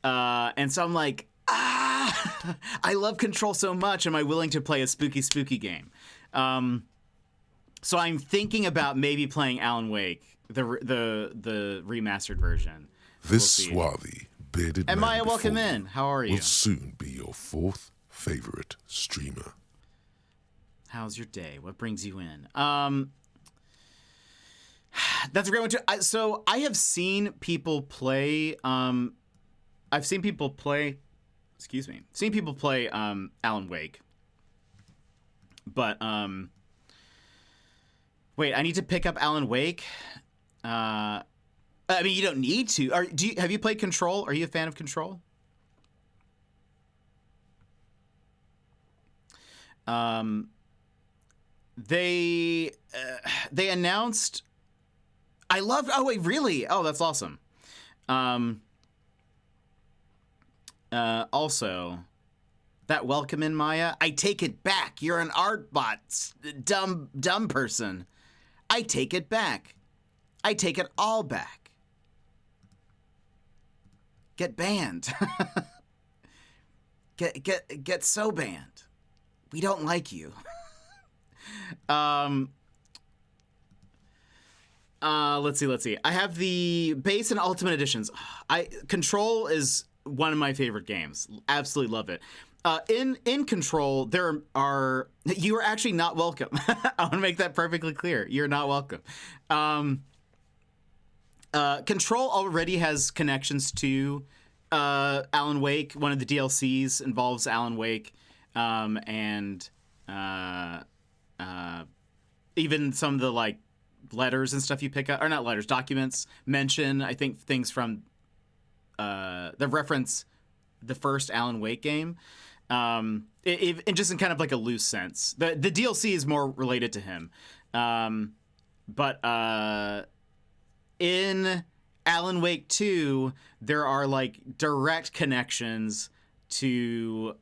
And so I'm like, I love Control so much. Am I willing to play a spooky game? So I'm thinking about maybe playing Alan Wake, the remastered version. This swarthy, bearded and man Maya, welcome before in. How are you? Will soon be your 4th favorite streamer. How's your day? What brings you in? That's a great one too. So I have seen people play. I've seen people play. Excuse me. Seen people play Alan Wake. But wait, I need to pick up Alan Wake. I mean, you don't need to. Have you played Control? Are you a fan of Control? They announced. I loved. Oh wait, really? Oh, that's awesome. Also, that welcome in Maya. I take it back. You're an art bot, dumb person. I take it back. I take it all back. Get banned. get so banned. We don't like you. Let's see. I have the base and ultimate editions. Control is one of my favorite games. Absolutely love it. In Control, you are actually not welcome. I want to make that perfectly clear. You're not welcome. Control already has connections to Alan Wake. One of the DLCs involves Alan Wake, and even some of the like letters and stuff you pick up, or not letters, documents mention, I think, things from the reference the first Alan Wake game. It just in kind of like a loose sense. The DLC is more related to him. But in Alan Wake 2, there are like direct connections to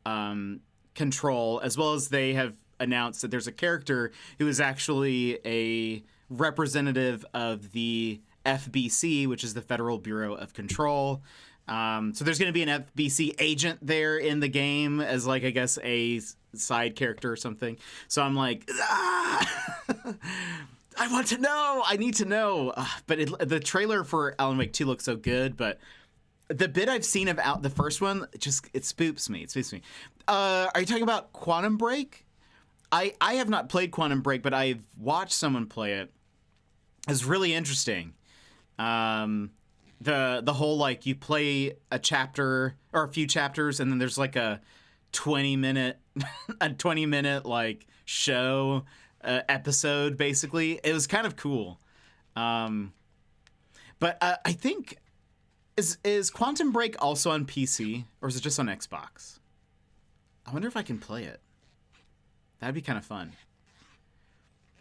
Control, as well as they have announced that there's a character who is actually a representative of the FBC, which is the Federal Bureau of Control. So there's going to be an FBC agent there in the game as, like, I guess a side character or something. So I'm like, I want to know. I need to know. But the trailer for Alan Wake 2 looks so good. But the bit I've seen of the first one, it spooks me. It spooks me. Are you talking about Quantum Break? I have not played Quantum Break, but I've watched someone play it. It's really interesting. The whole, like, you play a chapter or a few chapters, and then there's like a 20-minute like show episode, basically. It was kind of cool. But I think is Quantum Break also on PC, or is it just on Xbox? I wonder if I can play it. That'd be kind of fun.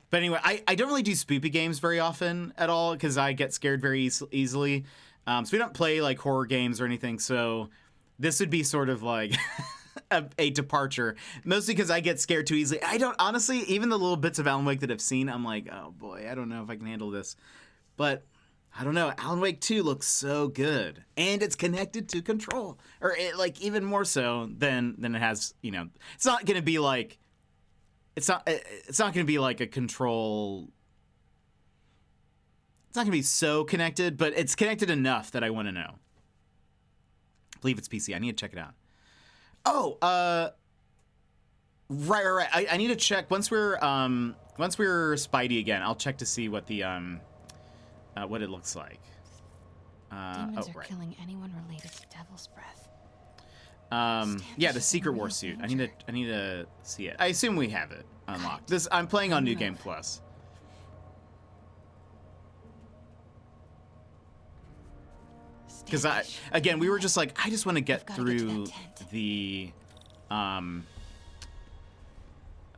But anyway, I don't really do spoopy games very often at all because I get scared very easily. So we don't play like horror games or anything. So this would be sort of like a departure, mostly because I get scared too easily. I don't, honestly, even the little bits of Alan Wake that I've seen, I'm like, oh boy, I don't know if I can handle this. But I don't know. Alan Wake 2 looks so good, and it's connected to Control, or like even more so than it has. You know, it's not going to be like. It's not going to be like a Control. It's not going to be so connected, but it's connected enough that I want to know. I believe it's PC. I need to check it out. Oh, right. I need to check once we're Spidey again. I'll check to see what the what it looks like. Demons are killing anyone related to Devil's Breath. Yeah, the Secret War suit. I need to see it. I assume we have it unlocked. I'm playing on New Game Plus. Because we were just like, I just want to get through the I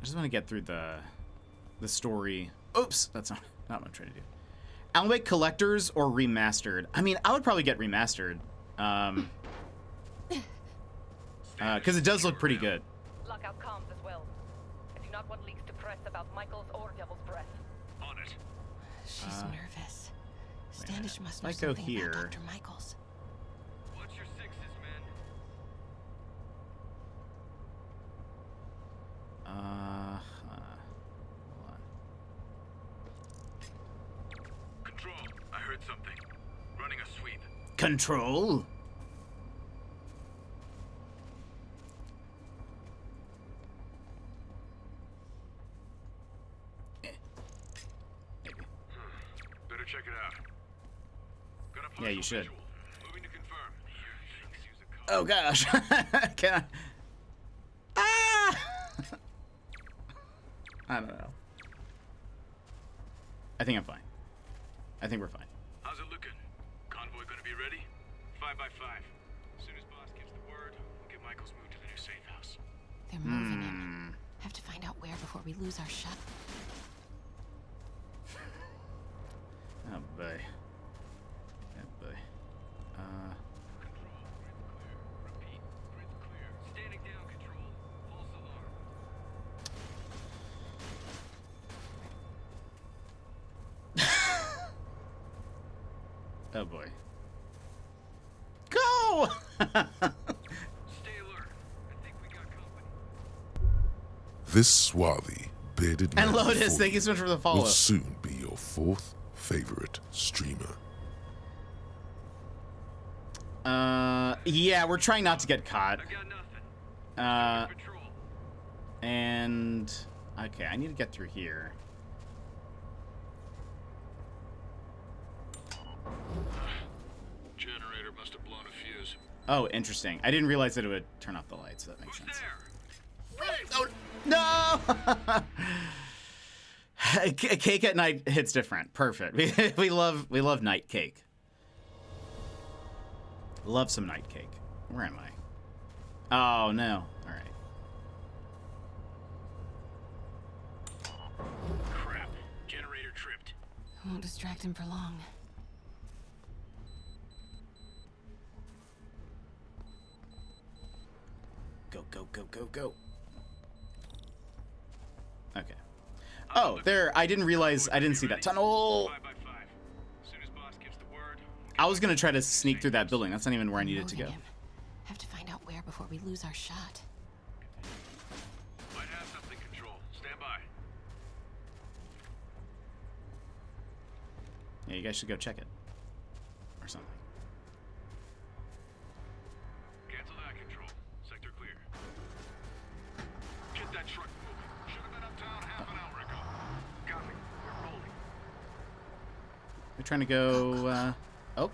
just want to get through the story. Oops, that's not what I'm trying to do. Alan Wake Collectors or Remastered? I mean, I would probably get Remastered. Because it does look pretty good. Lockout comms as well. I do not want leaks to press about Michaels or Devil's Breath. On it. She's nervous. Standish must know I go something here. about Dr. Michaels. What's your sixes, man? Hold on. Control, I heard something. Running a sweep. Control. Better check it out. Got a Yeah, you partial should. visual. Moving to confirm. Oh gosh. Can I? Ah! I don't know. I think I'm fine. I think we're fine. How's it looking? Convoy gonna be ready? 5 by 5. As soon as boss gives the word, we'll get Michaels moved to the new safe house. They're moving him. Have to find out where before we lose our shot. Oh boy. Oh boy. Repeat. Grid's clear. Standing down, control. False alarm. Oh boy. Go! Stay alert. I think we got company. This swarthy, bearded man And Lotus, before thank you so much for the follow. will soon be your fourth favorite streamer. Yeah, we're trying not to get caught. I got nothing. Patrol. And okay, I need to get through here. Generator must have blown a fuse. Oh, interesting. I didn't realize that it would turn off the lights, so that makes Who's sense. there? Oh, no! Cake at night hits different. Perfect. We love night cake. Love some night cake. Where am I? Oh no. All right. Crap. Generator tripped. I won't distract him for long. Go, go, go, go, go. Okay. Oh, there. I didn't realize. I didn't see that tunnel. 5 by 5. As soon as boss gives the word. I was gonna try to sneak through that building. That's not even where I needed to go. Moving him. Have to find out where before we lose our shot. Might have something, control. Stand by. Yeah, you guys should go check it. Or something. Cancel that, control. Sector clear. Get that truck moving. Should have been uptown half an hour ago. Copy. We're rolling. We're trying to go, oh.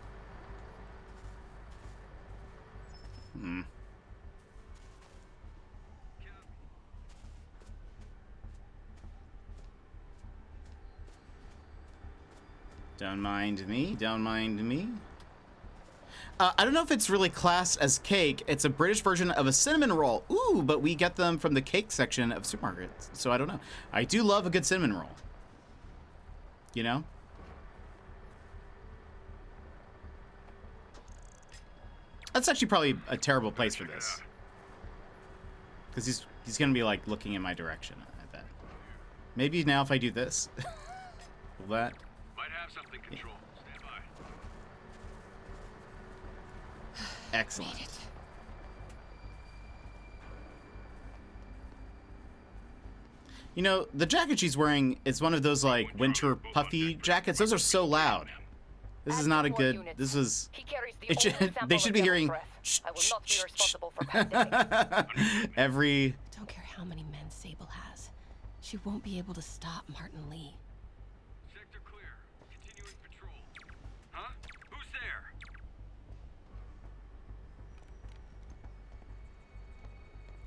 Don't mind me. Don't mind me. I don't know if it's really classed as cake. It's a British version of a cinnamon roll. Ooh, but we get them from the cake section of supermarkets. So I don't know. I do love a good cinnamon roll. You know? That's actually probably a terrible place for this. Because he's going to be, like, looking in my direction, I bet. Maybe now if I do this. Will that? Might have something, control. Stand by. Excellent. You know, the jacket she's wearing is one of those, like, winter puffy jackets. Those are so loud. This is not a good... This is... It should, they should be hearing... I will not be responsible for pandemic. Every... Don't care how many men Sable has. She won't be able to stop Martin Lee. Sector clear. Continuing patrol. Huh? Who's there?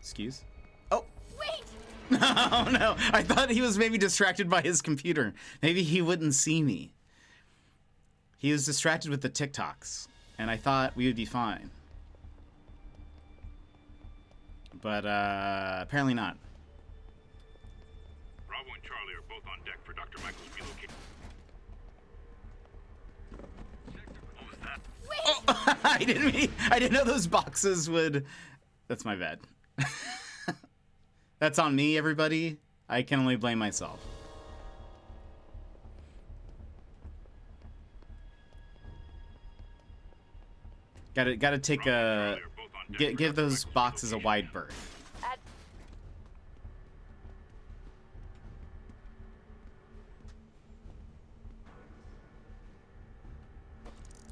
Excuse? Oh! Wait! No, no. I thought he was maybe distracted by his computer. Maybe he wouldn't see me. He was distracted with the TikToks, and I thought we would be fine. But, apparently not. Bravo and Charlie are both on deck for Dr. Michaels' relocation. I didn't know those boxes would. That's my bad. That's on me, everybody. I can only blame myself. Gotta take a give those boxes a wide berth.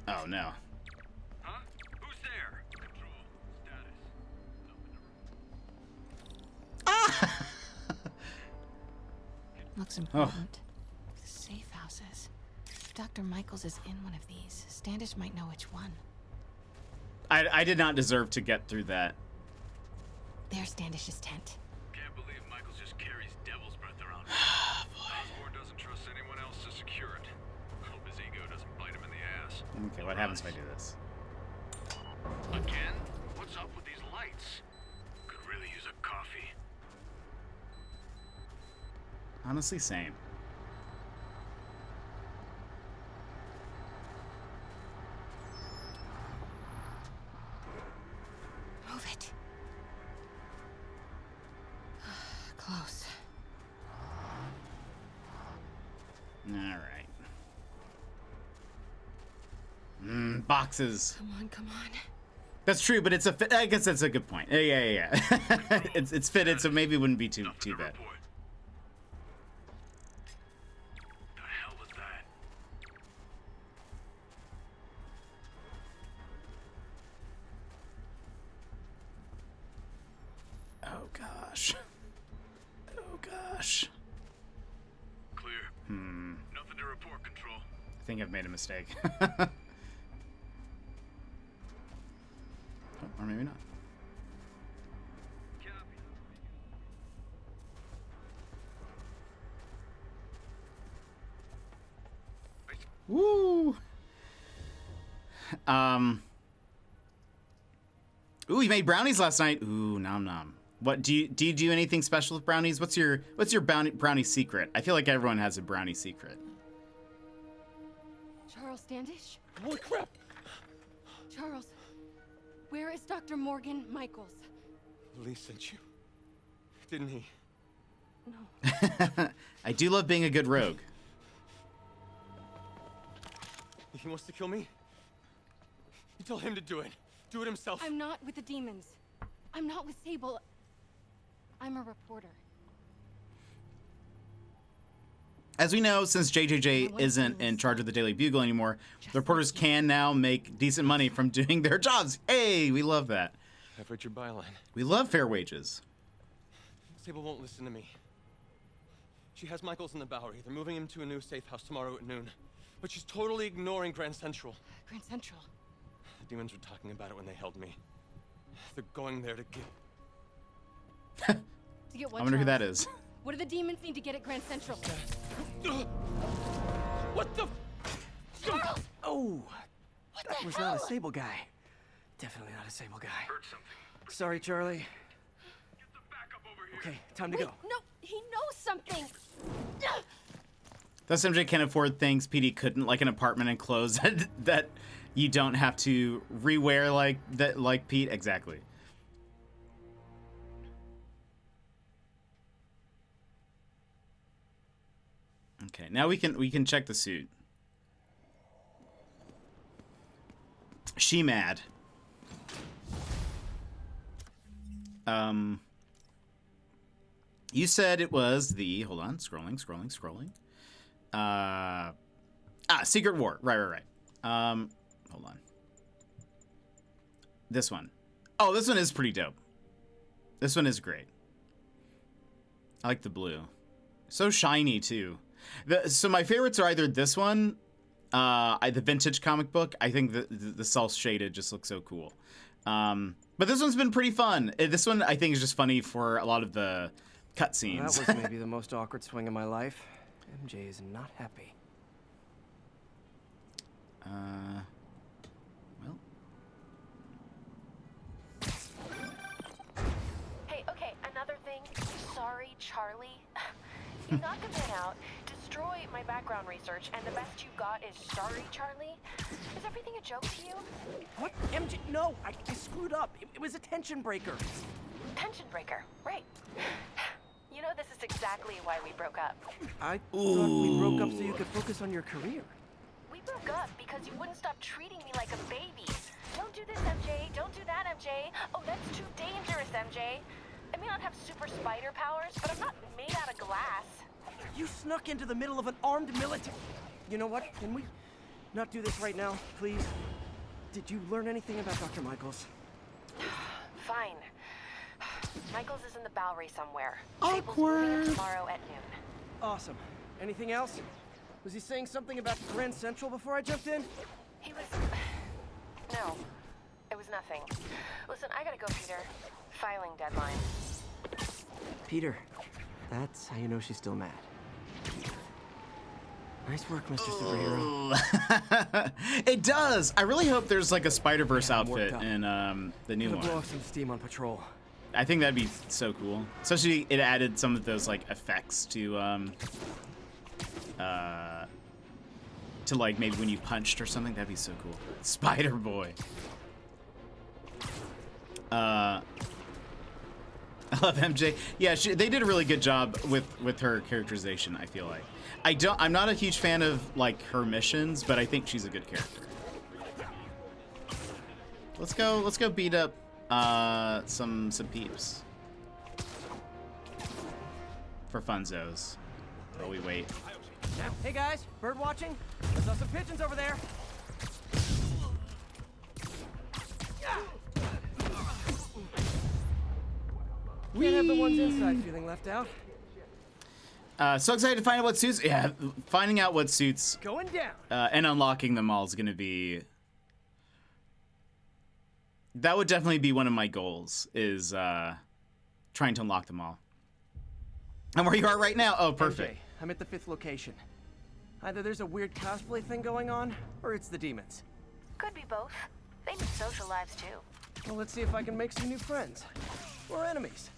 Oh no. Huh? Who's there? Control. Status. Looks important. Safe houses. If Dr. Michaels is in one of these, Standish might know which one. I did not deserve to get through that. There's Standish's tent. Can't believe Michaels just carries devil's breath around. Osborn doesn't trust anyone else to secure it. Hope his ego doesn't bite him in the ass. Okay, what happens if I do this? Again? What's up with these lights? Could really use a coffee. Honestly, same. Move it. Close. All right. Boxes. Come on, come on. That's true, but it's a fit. I guess that's a good point. Yeah. it's fitted, so maybe it wouldn't be too bad. The hell was that? Oh gosh. Oh gosh. Clear. Nothing to report, Control. I think I've made a mistake. Oh, or maybe not. Woo! Ooh, you made brownies last night. Ooh, nom nom. What do you do anything special with brownies? What's your brownie secret? I feel like everyone has a brownie secret. Charles Standish? Holy crap! Charles, where is Dr. Morgan Michaels? Lee sent you. Didn't he? No. I do love being a good rogue. He wants to kill me? You tell him to do it. Do it himself. I'm not with the demons. I'm not with Sable. I'm a reporter. As we know, since JJJ isn't in charge of the Daily Bugle anymore, the reporters can now make decent money from doing their jobs. Hey, we love that. I've read your byline. We love fair wages. Sable won't listen to me. She has Michaels in the Bowery. They're moving him to a new safe house tomorrow at noon. But she's totally ignoring Grand Central. Grand Central? The demons were talking about it when they held me. They're going there to get... To get what, I wonder who Charles? that is. What do the demons need to get at Grand Central? What the... Charles! Oh! What That the was hell? not a Sable guy. Definitely not a Sable guy. Heard something. Sorry, Charlie. Get the backup over here. Okay, time to Wait, go. no, he knows something. Thus MJ can afford things PD couldn't, like an apartment and clothes that you don't have to rewear like Pete. Exactly. Okay, now we can check the suit. She mad. You said it was the, hold on, scrolling. Secret War. Right. Hold on. This one. Oh, this one is pretty dope. This one is great. I like the blue. So shiny too. So my favorites are either this one, the vintage comic book. I think the self shaded just looks so cool. But this one's been pretty fun. This one I think is just funny for a lot of the cutscenes. That was maybe the most awkward swing of my life. MJ is not happy. Well. Hey, okay, another thing. Sorry, Charlie. If you knock a man out, destroy my background research, and the best you got is sorry, Charlie. Is everything a joke to you? What? MJ? No, I screwed up. It was a tension breaker. Tension breaker, right. You know, this is exactly why we broke up. I thought we broke up so you could focus on your career. We broke up because you wouldn't stop treating me like a baby. Don't do this, MJ. Don't do that, MJ. Oh, that's too dangerous, MJ. I may not have super spider powers, but I'm not made out of glass. You snuck into the middle of an armed military... You know what? Can we not do this right now, please? Did you learn anything about Dr. Michaels? Fine. Michaels is in the Bowery somewhere. Awkward. Tomorrow at noon. Awesome. Anything else? Was he saying something about Grand Central before I jumped in? He was... No. It was nothing. Listen, I gotta go, Peter. Filing deadline. Peter, that's how you know she's still mad. Nice work, Mr. Superhero. It does. I really hope there's like a Spider-Verse outfit in the new Gonna one. blow off some steam on patrol. I think that'd be so cool. Especially it added some of those like effects to like maybe when you punched or something. That'd be so cool. Spider-Boy. I love MJ. Yeah, they did a really good job with her characterization, I feel like. I'm not a huge fan of like her missions, but I think she's a good character. Let's go beat up some peeps. For funzos. While we wait. Hey guys, bird watching? I saw some pigeons over there. Can't have the ones inside feeling left out. So excited to find out what suits. Yeah, finding out what suits. Going down. And unlocking them all is going to be. That would definitely be one of my goals. Is trying to unlock them all. And where you are right now? Oh, perfect. MJ, I'm at the 5th location. Either there's a weird cosplay thing going on, or it's the demons. Could be both. They need social lives too. Well, let's see if I can make some new friends. Or enemies.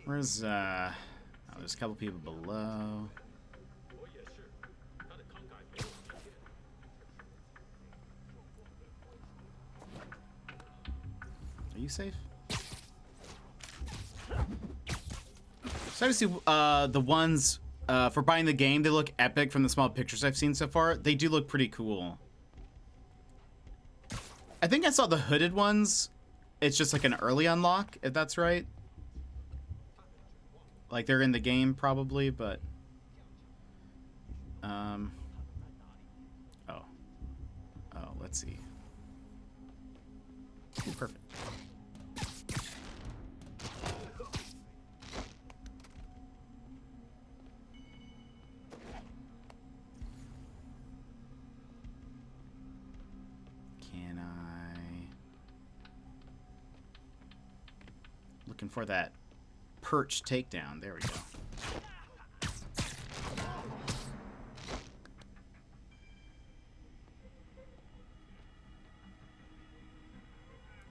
Where's oh, there's a couple people below. Are you safe? So I see the ones for buying the game. They look epic from the small pictures I've seen so far. They do look pretty cool. I think I saw the hooded ones. It's just like an early unlock, if that's right. Like they're in the game probably, but oh, let's see. Ooh, perfect. Can I? Looking for that perch takedown. There we go.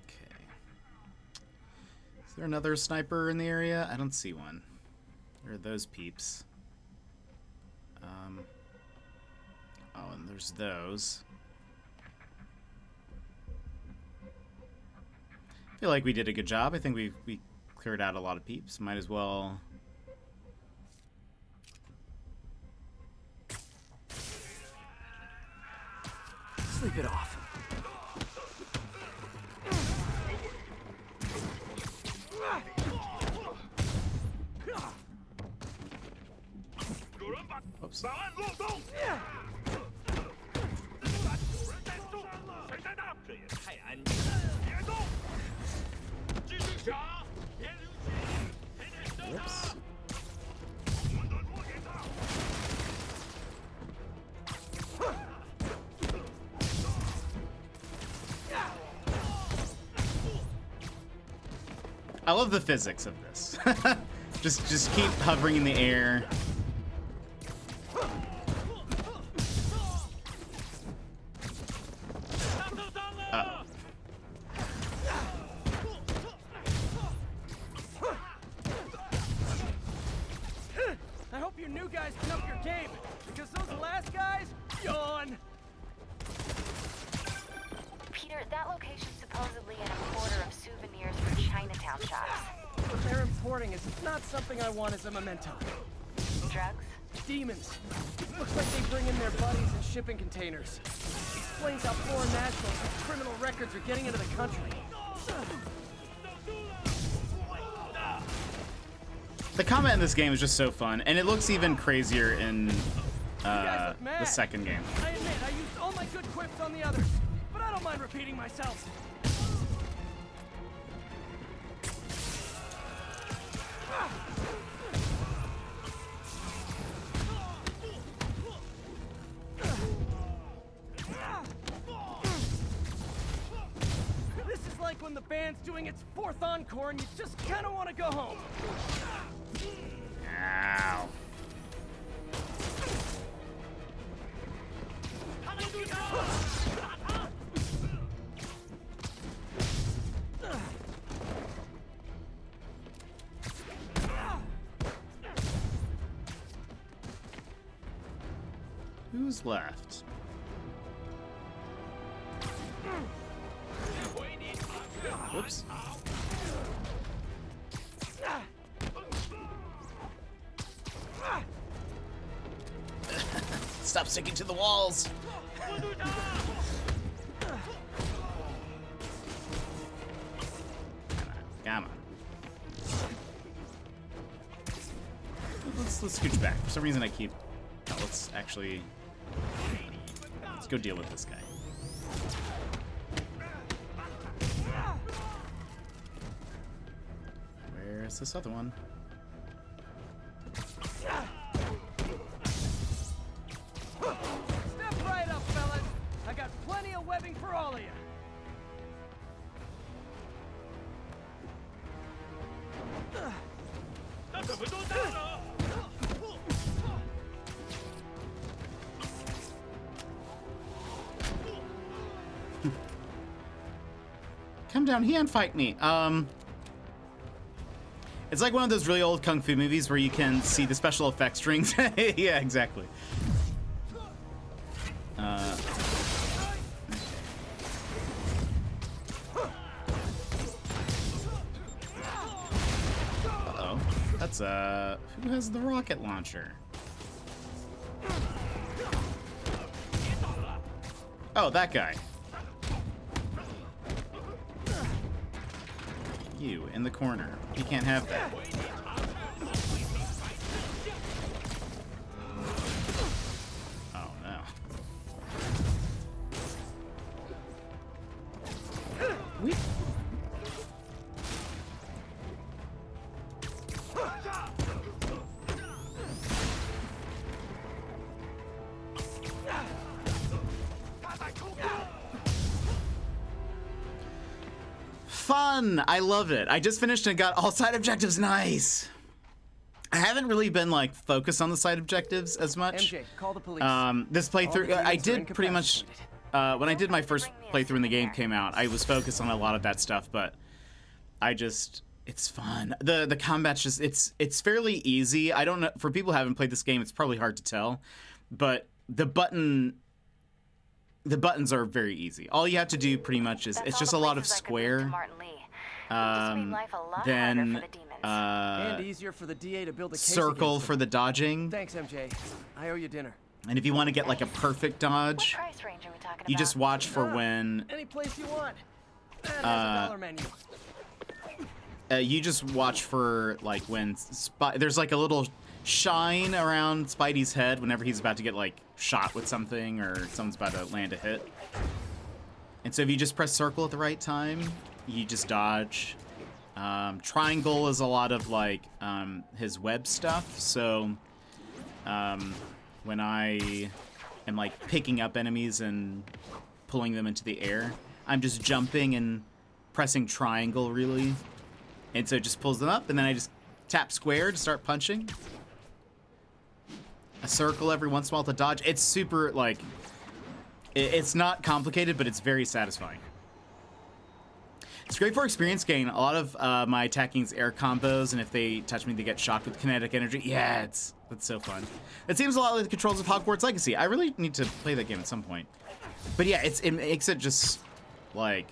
Okay. Is there another sniper in the area? I don't see one. There are those peeps. Oh, and there's those. I feel like we did a good job. I think we cleared out a lot of peeps. Might as well. Sleep it off. Oops. Whoops. I love the physics of this. just keep hovering in the air. you new guys can up your game, because those last guys, yawn. Peter, that location's supposedly an importer of souvenirs for Chinatown shops. What they're importing is not something I want as a memento. Drugs? Demons. Looks like they bring in their buddies in shipping containers. Explains how foreign nationals with criminal records are getting into the country. The combat in this game is just so fun, and it looks even crazier in the second game. I admit, I used all my good quips on the others, but I don't mind repeating myself. This is like when the band's doing its 4th encore and you just kind of want to go home. Ow. Who's left? Whoops. Stop sticking to the walls. Come on. Let's scooch back. For some reason I keep... No, let's actually... Let's go deal with this guy. Where's this other one? Step right up, fellas. I got plenty of webbing for all of you. Come down here and fight me. It's like one of those really old kung fu movies where you can see the special effects strings. Yeah, exactly. Uh-oh. That's, who has the rocket launcher? Oh, that guy. You, in the corner. You can't have that. Oh, no. We... Fun! I love it. I just finished and got all side objectives. Nice. I haven't really been like focused on the side objectives as much. MJ, call the police. This playthrough, I did pretty much. When I did my first playthrough when the game came out, I was focused on a lot of that stuff, but I just, it's fun. The combat's just, it's fairly easy. I don't know, for people who haven't played this game, it's probably hard to tell, but the buttons are very easy. All you have to do pretty much is, it's just a lot of square. Then and easier for the DA to build a case circle for the dodging. Thanks, MJ. I owe you dinner. And if you want to get like a perfect dodge, What price range are we talking you about? just watch for when Any place you want. There's a dollar menu. you just watch for like when there's like a little shine around Spidey's head whenever he's about to get like shot with something or someone's about to land a hit. And so if you just press circle at the right time, you just dodge. Triangle is a lot of like his web stuff. So when I am like picking up enemies and pulling them into the air, I'm just jumping and pressing triangle really. And so it just pulls them up, and then I just tap square to start punching. A circle every once in a while to dodge. It's super, like, it's not complicated, but it's very satisfying. It's great for experience gain. A lot of my attacking's air combos, and if they touch me, they get shocked with kinetic energy. Yeah, that's so fun. It seems a lot like the controls of Hogwarts Legacy. I really need to play that game at some point. But yeah, it makes it just like,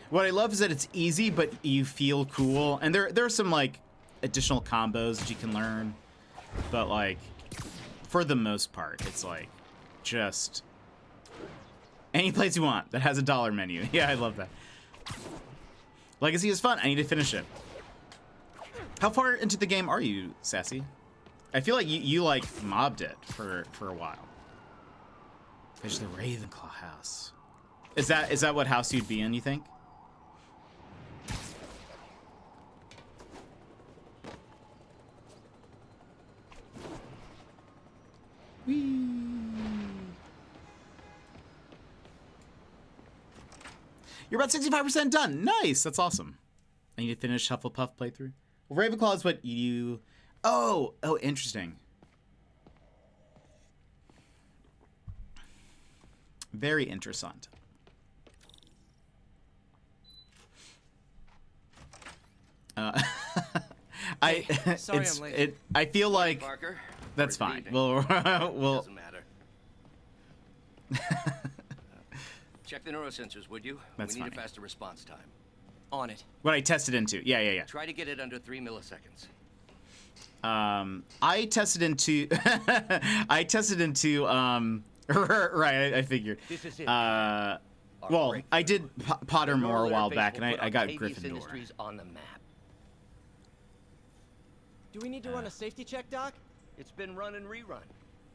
what I love is that it's easy, but you feel cool. And there are some like additional combos that you can learn, but like for the most part, it's like just any place you want that has a dollar menu. Yeah, I love that. Legacy is fun. I need to finish it. How far into the game are you, Sassy? I feel like you like mobbed it for a while. There's the Ravenclaw house. Is that what house you'd be in, you think? Whee. You're about 65% done. Nice. That's awesome. I need to finish Hufflepuff playthrough. Well, Ravenclaw is what you... Oh, interesting. Very interessant. Sorry I'm late. I feel like Parker, that's fine. We'll Doesn't matter. Check the neurosensors, would you? That's we need funny. a faster response time. On it. What I tested into. Yeah. Try to get it under 3 milliseconds. I tested into right, I figured. This is it. Well, I did Pottermore a while back, and I got Octavius Gryffindor. Industries on the map. Do we need to run a safety check, Doc? It's been run and rerun.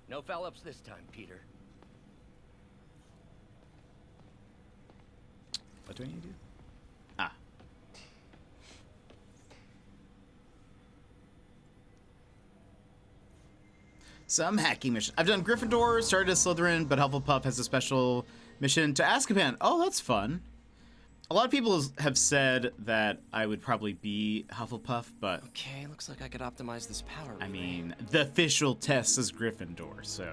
No foul-ups this time, Peter. What do I need to do? Ah. Some hacking mission. I've done Gryffindor, started as Slytherin, but Hufflepuff has a special mission to Azkaban. Oh, that's fun. A lot of people have said that I would probably be Hufflepuff, but... Okay, looks like I could optimize this power relay. I mean, the official test is Gryffindor, so...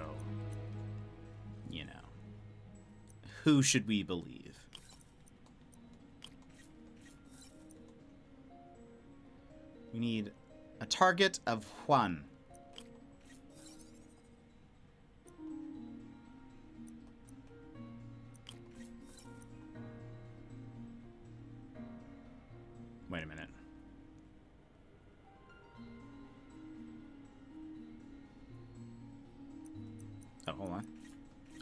You know. Who should we believe? We need a target of 1. Wait a minute. Oh, hold on.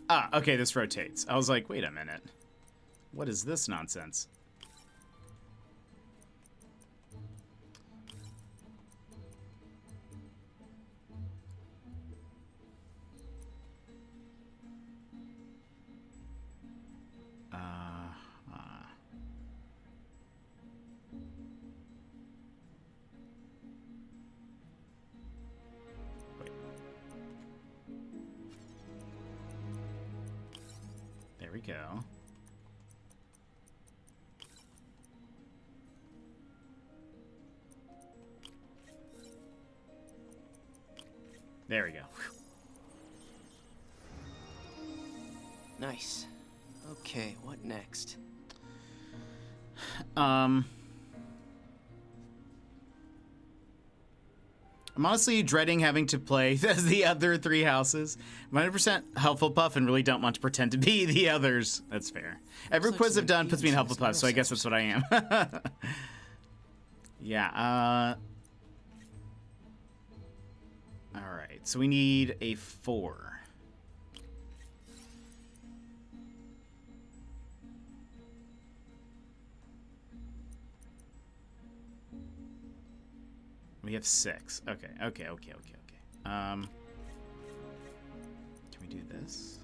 Ah, okay, this rotates. I was like, wait a minute. What is this nonsense? There we go. There we go. Nice. Okay, what next? I'm honestly dreading having to play as the other 3 houses. I'm 100% Hufflepuff and really don't want to pretend to be the others. That's fair. Every quiz I've done puts me in Hufflepuff, so I guess that's what I am. Yeah, alright, so we need a 4. We have 6. Okay. Can we do this?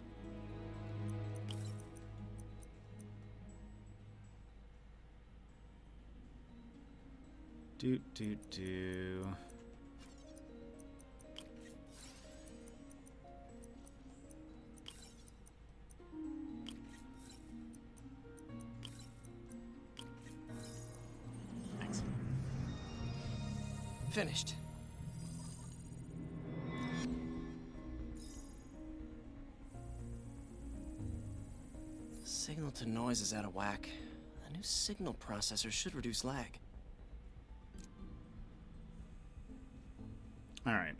Do. Excellent. Finished. Signal to noise is out of whack. The new signal processor should reduce lag. All right.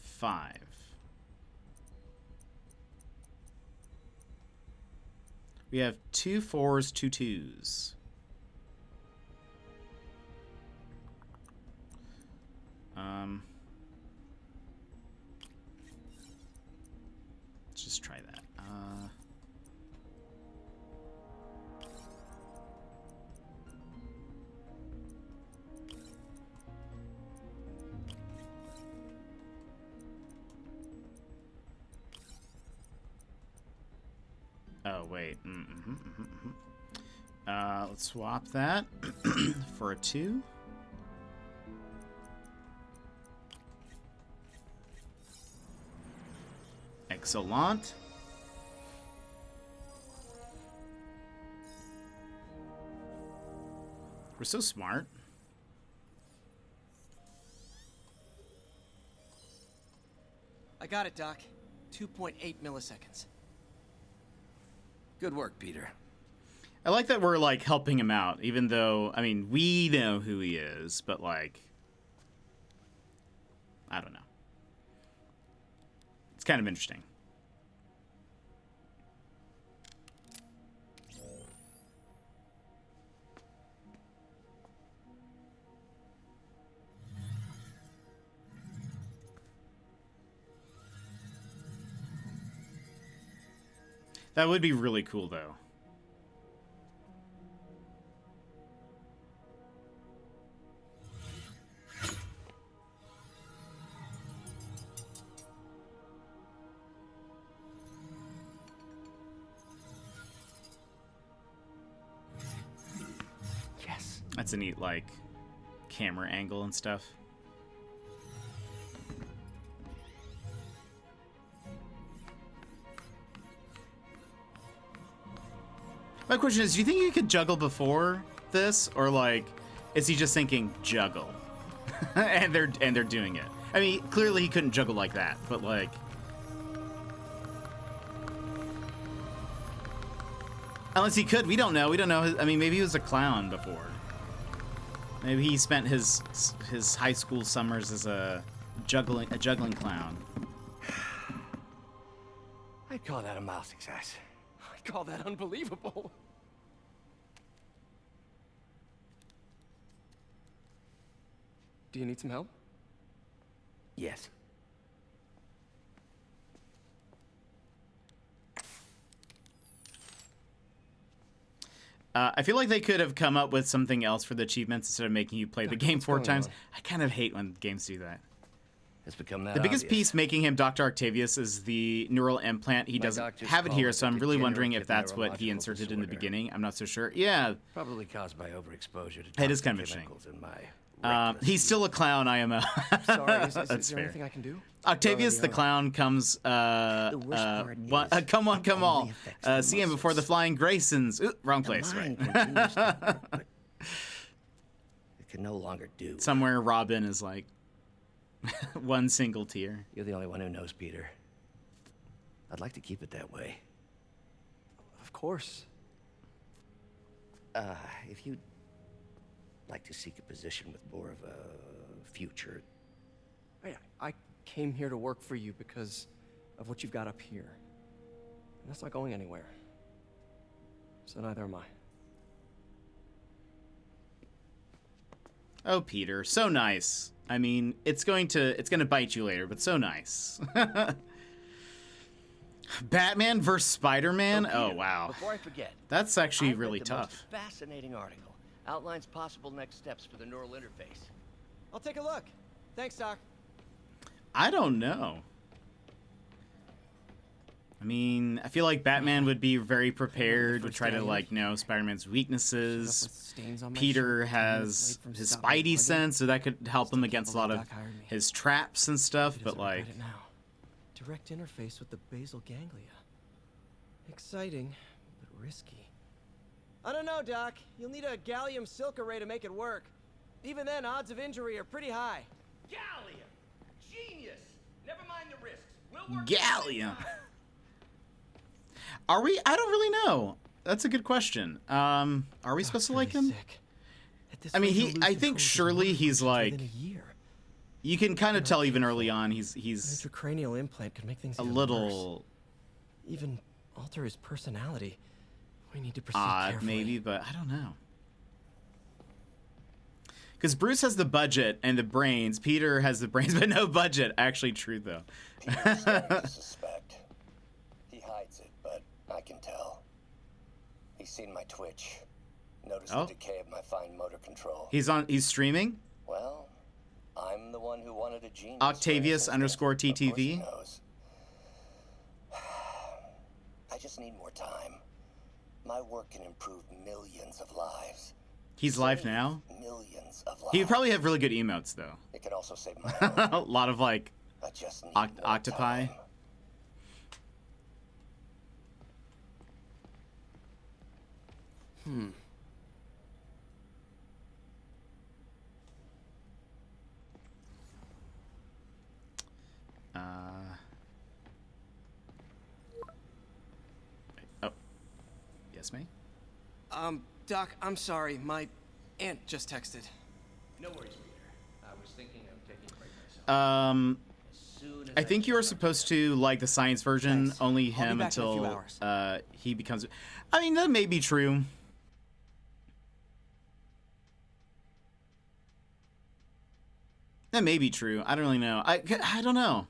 5. We have 2 4s, 2 2s. Let's just try that. Oh, wait. Let's swap that for a 2. Excellent. We're so smart. I got it, Doc. 2.8 milliseconds. Good work, Peter. I like that we're, like, helping him out, even though, I mean, we know who he is, but, like, I don't know. It's kind of interesting. That would be really cool, though. Yes. That's a neat, like, camera angle and stuff. My question is, do you think you could juggle before this, or like, is he just thinking juggle, and they're doing it? I mean, clearly he couldn't juggle like that, but like, unless he could, we don't know. We don't know. I mean, maybe he was a clown before. Maybe he spent his high school summers as a juggling clown. I'd call that a mild success. I call that unbelievable. Do you need some help? Yes. I feel like they could have come up with something else for the achievements instead of making you play the game 4 times. I kind of hate when games do that. It's become that The biggest obvious. piece making him Dr. Octavius is the neural implant. He doesn't have it here, so I'm really wondering if that's what he inserted in the beginning. I'm not so sure. Yeah. Probably caused by overexposure to It is kind of interesting. chemicals in my He's still a clown, IMO. Sorry, is That's there fair. anything I can do? Octavius the clown comes, come on. See him before the flying Graysons. Ooh, wrong place, right? continues to hurt, but it can no longer do. Somewhere Robin is like one single tear. You're the only one who knows, Peter. I'd like to keep it that way. Of course. If you'd like to seek a position with more of a future. I came here to work for you because of what you've got up here. And that's not going anywhere. So neither am I. Oh, Peter, so nice. I mean, it's gonna bite you later, but so nice. Batman versus Spider-Man? Oh, wow. Before I forget, That's actually I read really the tough. Most fascinating article outlines possible next steps for the neural interface. I'll take a look. Thanks, Doc. I don't know. I mean, I feel like Batman would be very prepared to try to, like, know Spider-Man's weaknesses. Peter has his Spidey sense, so that could help him against a lot of his traps and stuff, but, like... Direct interface with the basal ganglia. Exciting, but risky. I don't know, Doc. You'll need a gallium silk array to make it work. Even then, odds of injury are pretty high. Gallium! Genius! Never mind the risks. Gallium. Are we? I don't really know. That's a good question. Are we supposed to like him? I mean, I think surely he's like. You can kind of tell even early on he's intracranial implant could make things a even little worse. Even alter his personality. We need to proceed odd, carefully. maybe, but I don't know. Because Bruce has the budget and the brains. Peter has the brains, but no budget. Actually, true though. Peter's starting to suspect. He hides it, but I can tell. He's seen my twitch. Noticed the decay of my fine motor control. He's streaming. Well, I'm the one who wanted a genius. Octavius_TTV. I just need more time. My work can improve millions of lives. He's live now. Millions of lives. He would probably have really good emotes though. It can also save my own. A lot of like I just need octopi. Time. Oh. Yes, May? Doc, I'm sorry. My aunt just texted. No worries, Peter. I was thinking of taking a break myself. I think you are supposed to like the science version, Thanks. only I'll be him back in a few until hours. he becomes. I mean, that may be true. That may be true. I don't really know. I don't know.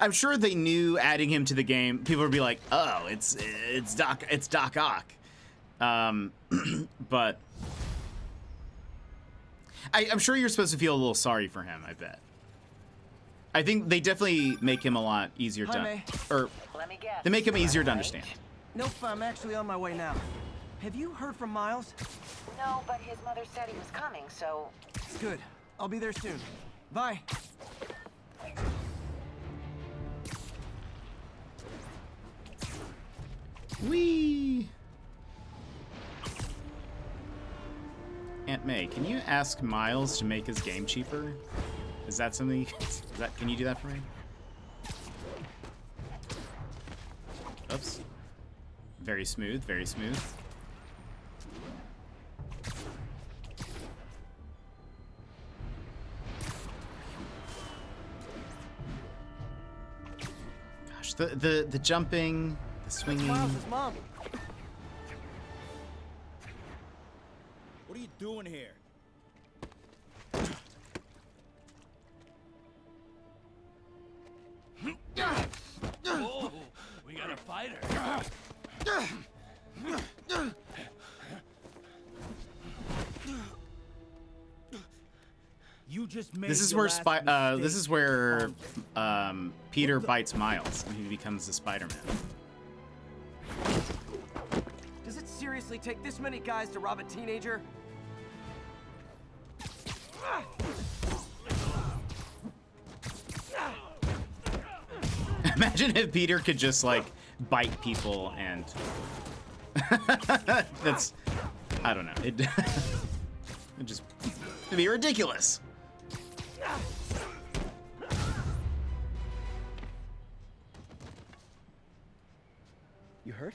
I'm sure they knew adding him to the game, people would be like, "Oh, it's Doc Ock." But I'm sure you're supposed to feel a little sorry for him. I bet. I think they definitely make him a lot easier to, or they make him easier to understand. Nope, I'm actually on my way now. Have you heard from Miles? No, but his mother said he was coming, so... Good. I'll be there soon. Bye. Whee! Aunt May, can you ask Miles to make his game cheaper? Is that something? Can you do that for me? Oops. Very smooth, very smooth. Gosh, the jumping, the swinging. Miles' mom. What are you doing here? Whoa, we got a fighter. You just made This is where Peter bites Miles and he becomes the Spider-Man. Does it seriously take this many guys to rob a teenager? Imagine if Peter could just like bite people and that's, I don't know, it'd be ridiculous. You hurt?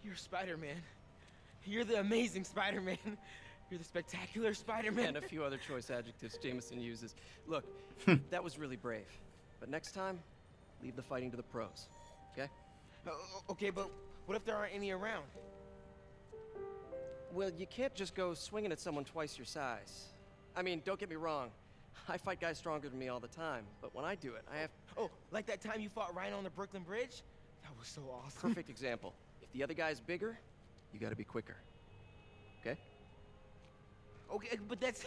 You're Spider-Man. You're the amazing Spider-Man. You're the spectacular Spider-Man. And a few other choice adjectives Jameson uses. Look, that was really brave. But next time, leave the fighting to the pros, okay? Okay, but what if there aren't any around? Well, you can't just go swinging at someone twice your size. I mean, don't get me wrong. I fight guys stronger than me all the time, but when I do it, I have... Oh, like that time you fought Rhino on the Brooklyn Bridge? That was so awesome. Perfect example. If the other guy's bigger, you gotta be quicker. Okay? Okay, but that's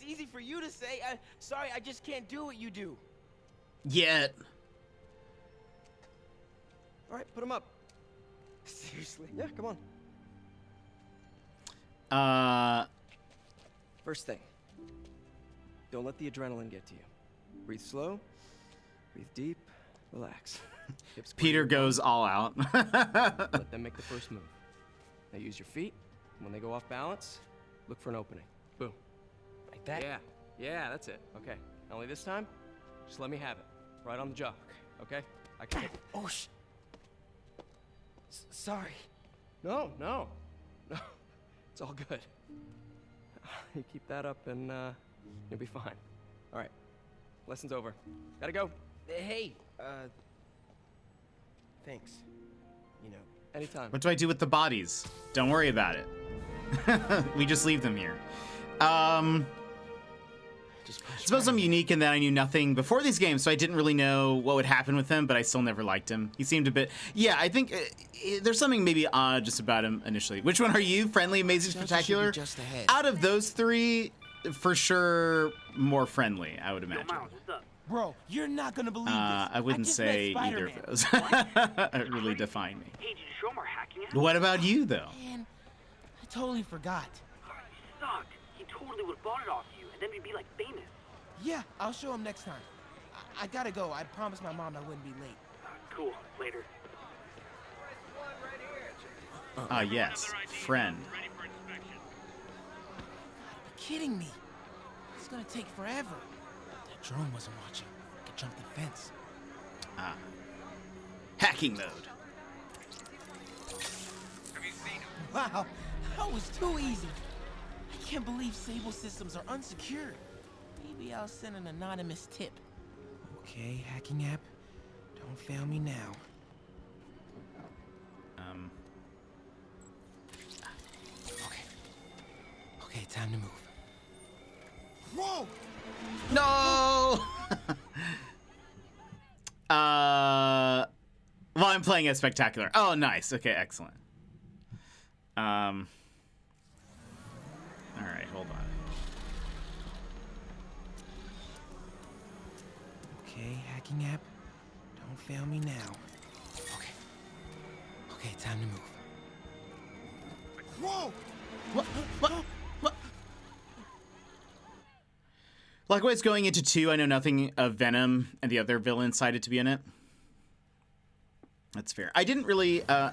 easy for you to say. Sorry, I just can't do what you do. Yet. All right, put him up. Seriously? Yeah, come on. First thing. Don't let the adrenaline get to you. Breathe slow, breathe deep, relax. Peter goes all out. Let them make the first move. Now use your feet. When they go off balance, look for an opening. Boom. Right That? Yeah, that's it. Okay. Only this time, just let me have it. Right on the jaw. Okay? I can take it. Oh, sorry. No. It's all good. You keep that up and you'll be fine. All right. Lesson's over. Gotta go. Hey, thanks. You know. Anytime. What do I do with the bodies? Don't worry about it. We just leave them here. I suppose I'm unique in that I knew nothing before these games, so I didn't really know what would happen with him, but I still never liked him. He seemed a bit... Yeah, I think there's something maybe odd just about him initially. Which one are you? Friendly, amazing, spectacular? Just ahead. Out of those three, for sure, more friendly, I would imagine. Miles, what's up? Bro, you're not gonna believe this. I wouldn't just say met either of Spider-Man. those. It really define me. Hey, did you show him our hacking app? What about you, though? Man, I totally forgot. You sucked. He totally would have bought it off you, and then we'd be like famous. Yeah, I'll show him next time. I gotta go. I promised my mom I wouldn't be late. Cool. Later. Ah, yes. Friend. You're kidding me. It's gonna take forever. That drone wasn't watching. I could jump the fence. Ah. Hacking mode. Wow, that was too easy. I can't believe Sable systems are unsecured. Maybe I'll send an anonymous tip. Okay, hacking app. Don't fail me now. Okay, time to move. Whoa! No! Well, I'm playing as Spectacular. Oh, nice. Okay, excellent. All right, hold on. Okay, hacking app. Don't fail me now. Okay, time to move. Whoa! What? Likewise, going into 2, I know nothing of Venom and the other villains cited to be in it. That's fair. I didn't really, I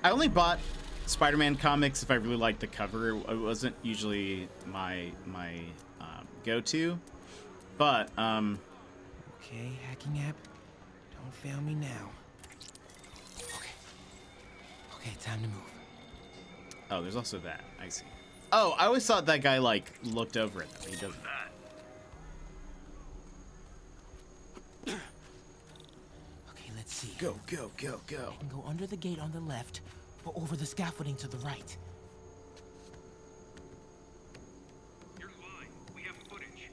only bought Spider-Man comics if I really liked the cover. It wasn't usually my go-to, but, Okay, hacking app. Don't fail me now. Okay, time to move. Oh, there's also that. I see. Oh, I always thought that guy, like, looked over it, though. He doesn't. Okay, let's see. Go. I can go under the gate on the left, or over the scaffolding to the right. You're lying. We have footage.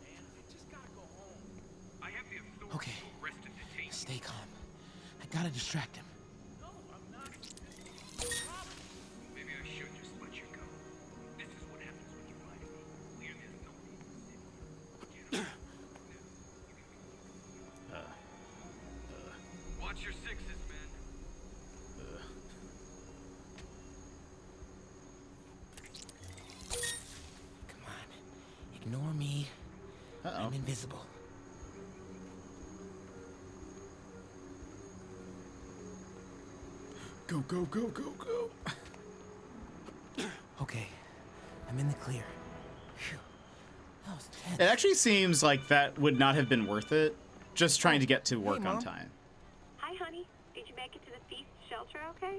Man, I just gotta go home. I have the authority Okay, to arrest and detain you. stay calm. I gotta distract him. No, I'm not. Maybe I should just let you go. This is what happens when you lie to me. Clear the authority in the city. Watch your sixes, man. Come on. Ignore me. I'm invisible. Go. Okay, I'm in the clear. Phew. That was tense. It actually seems like that would not have been worth it, just trying to get to work on Mom. time. Hi, honey. Did you make it to the feast shelter okay?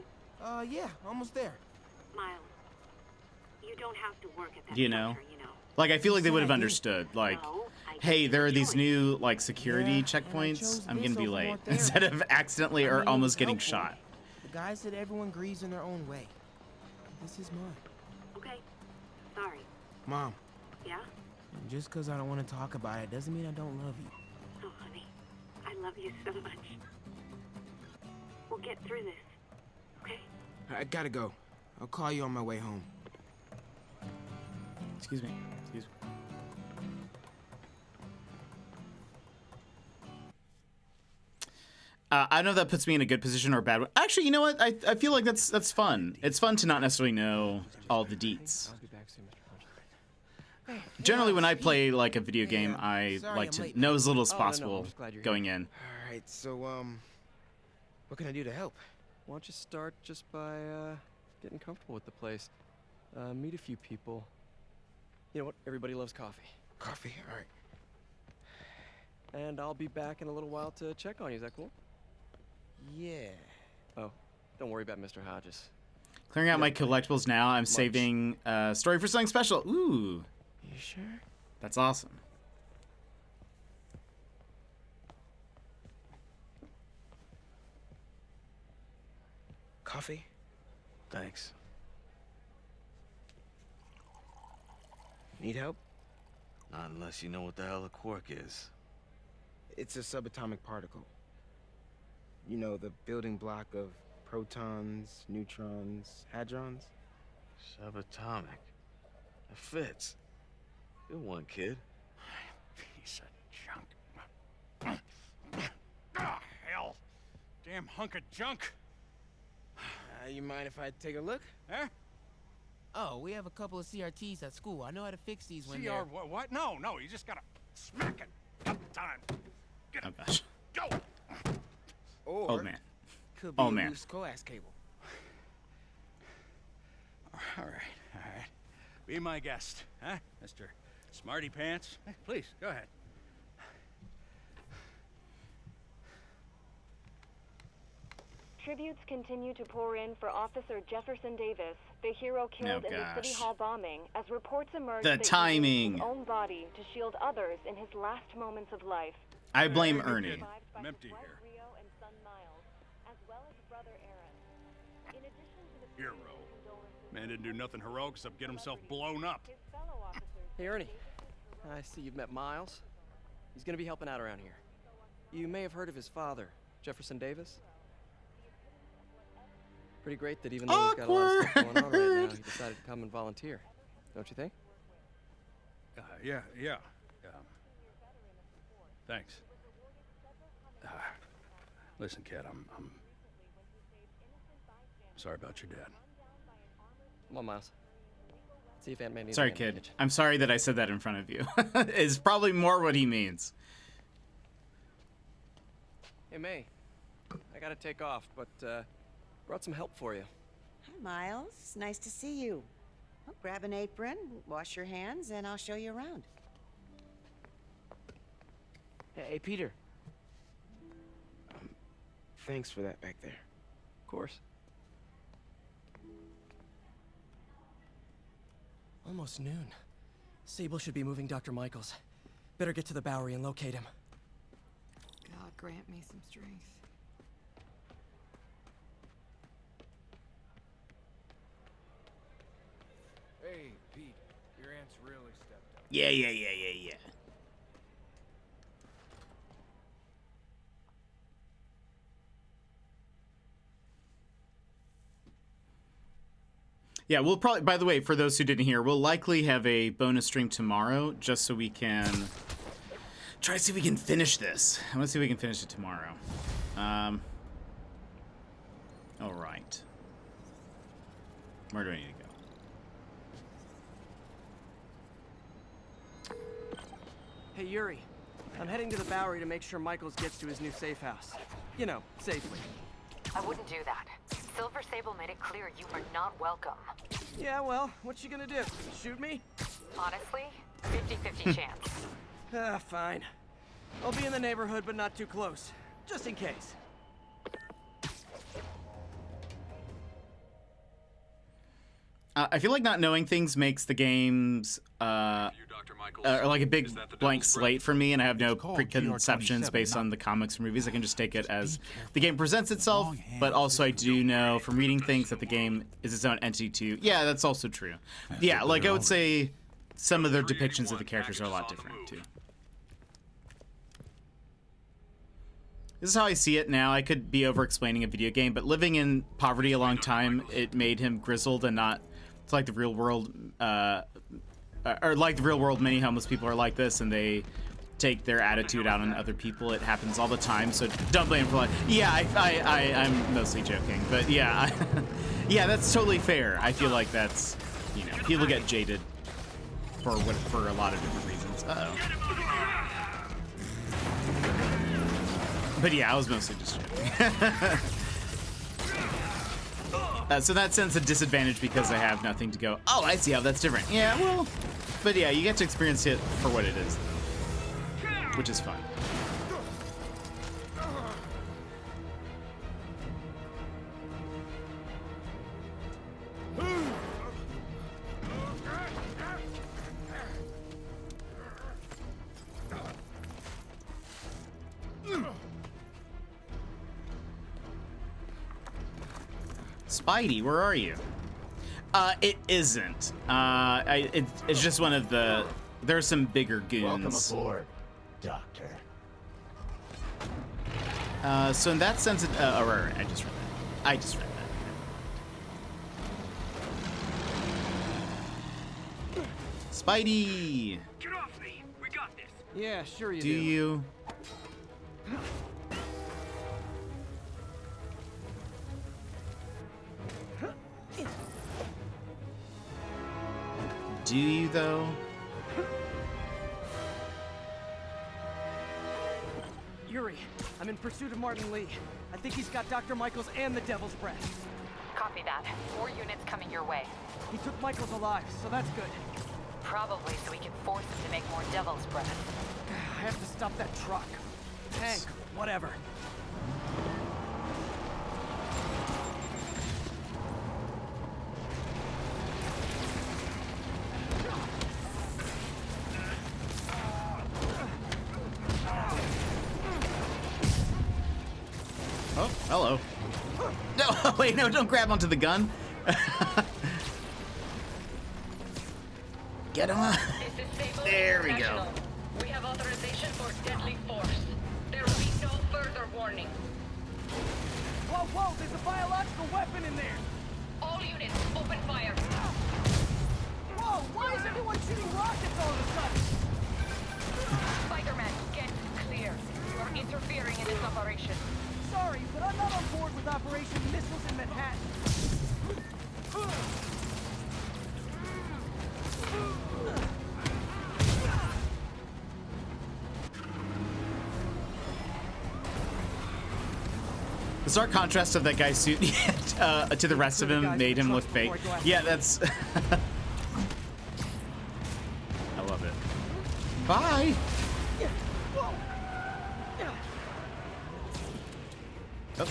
Yeah, almost there. Miles, you don't have to work at that You know? shelter, you know. Like, I feel like they would have Said I did. understood, like, No, I hey, there are didn't these enjoy it. new, like, security Yeah, and I checkpoints. chose I'm gonna this be over late. North Area. Instead of accidentally I or mean, it almost was getting helpful. shot. The guy said everyone grieves in their own way. This is mine. Okay. Sorry. Mom, Yeah? just because I don't want to talk about it doesn't mean I don't love you. Oh, honey. I love you so much. We'll get through this. Okay? I gotta go. I'll call you on my way home. Excuse me. I don't know if that puts me in a good position or a bad one. Actually, you know what? I feel like that's fun. It's fun to not necessarily know all the deets. I'll be back soon, Mr. Hunter. Generally, when I play like a video game, I sorry like I'm to late. know as little as Oh, no, no, I'm possible just glad you're going in. All right, so, what can I do to help? Why don't you start just by getting comfortable with the place? Meet a few people. You know what? Everybody loves coffee. Coffee? All right. And I'll be back in a little while to check on you. Is that cool? Yeah. Oh, don't worry about Mr. Hodges. Clearing out my collectibles now. I'm saving story for something special. Ooh. You sure? That's awesome. Coffee? Thanks. Need help? Not unless you know what the hell a quark is. It's a subatomic particle. You know, the building block of protons, neutrons, hadrons? Subatomic. It fits. Good one, kid. Piece of junk. Ah, hell. Damn hunk of junk. You mind if I take a look? Huh? Oh, we have a couple of CRTs at school. I know how to fix these when CR what? No, you just gotta smack it. Got the time. Get it. Oh gosh. Go. Or Old man. Could be Oh a man. loose coax cable. All right. Be my guest, huh, Mr. Smarty Pants? Hey, please, go ahead. Tributes continue to pour in for Officer Jefferson Davis, the hero killed in the City Hall bombing, as reports emerge The that timing. he used his own body to shield others in his last moments of life. I blame Ernie. I'm empty here. Hero. Man didn't do nothing heroic except get himself blown up. Hey, Ernie. I see you've met Miles. He's gonna be helping out around here. You may have heard of his father, Jefferson Davis. Pretty great that even though he's got a lot of stuff going on right now, he decided to come and volunteer. Don't you think? Yeah. Thanks. Listen, kid, I'm sorry about your dad. Come on, Miles. See if Aunt May needs Sorry, a kid. bandage. I'm sorry that I said that in front of you. Is probably more what he means. Hey, May. I gotta take off, but brought some help for you. Hi, Miles. Nice to see you. Well, grab an apron, wash your hands, and I'll show you around. Hey, Peter. Thanks for that back there. Of course. Almost noon. Sable should be moving Dr. Michaels. Better get to the Bowery and locate him. God grant me some strength. Hey, Pete. Your aunt's really stepped up. Yeah. Yeah, we'll probably, by the way, for those who didn't hear, we'll likely have a bonus stream tomorrow just so we can try to see if we can finish this. I want to see if we can finish it tomorrow. All right. Where do I need to go? Hey, Yuri. I'm heading to the Bowery to make sure Michaels gets to his new safe house. You know, safely. I wouldn't do that. Silver Sable made it clear you are not welcome. Yeah, well, what's she gonna do? Shoot me? Honestly, 50-50 chance. Fine. I'll be in the neighborhood, but not too close. Just in case. I feel like not knowing things makes the games like a big blank slate for me, and I have no preconceptions based on the comics or movies. I can just take it as the game presents itself, but also I do know from reading things that the game is its own entity too. Yeah, that's also true. Yeah, like I would say some of their depictions of the characters are a lot different too. This is how I see it now. I could be over-explaining a video game, but living in poverty a long time, it made him grizzled and not... It's like the real world, or like the real world, many homeless people are like this, and they take their attitude out on other people. It happens all the time, so don't blame him for like... Yeah, I'm mostly joking, but yeah. Yeah, that's totally fair. I feel like that's, you know, people get jaded for a lot of different reasons. Uh-oh. But yeah, I was mostly just joking. So in that sense, a disadvantage because I have nothing to go, oh, I see how that's different. Yeah, well, But yeah, you get to experience it for what it is, though, which is fun. Spidey, where are you? It isn't. It's just one of the. There's some bigger goons. Welcome aboard, Doctor. So in that sense, right, I just read that. Spidey. Get off me! We got this. Yeah, sure you do. Do you? Do you, though? Yuri, I'm in pursuit of Martin Lee. I think he's got Dr. Michaels and the Devil's Breath. Copy that. 4 units coming your way. He took Michaels alive, so that's good. Probably so we can force him to make more Devil's Breath. I have to stop that truck. Tank, whatever. Oh, hello. No, wait, no, don't grab onto the gun. Get on. There we go. We have authorization for deadly force. There will be no further warning. Whoa, whoa, there's a biological weapon in there. All units, open fire. Whoa, why is everyone shooting rockets all of a sudden? Spider-Man, get clear. You are interfering in this operation. Sorry, but I'm not on board with Operation Missiles in Manhattan. The stark contrast of that guy's suit to the rest of him made him look fake. Yeah, that's... I love it. Bye! Oh.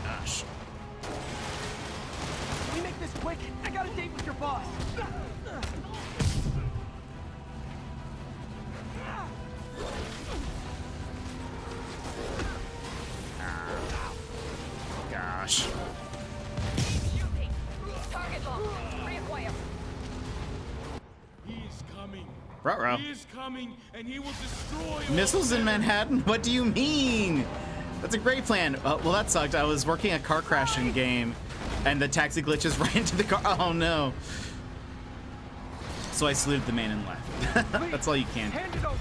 Gosh. Can we make this quick? I got a date with your boss. Gosh. Target locked. Reacquire. He is coming. Ruh-roh. He is coming, and he will destroy all Missiles in of them. Manhattan? What do you mean? That's a great plan. Well, that sucked. I was working a car crashing game, and the taxi glitches right into the car. Oh, no. So I saluted the man and left. That's all you can. Hand it over.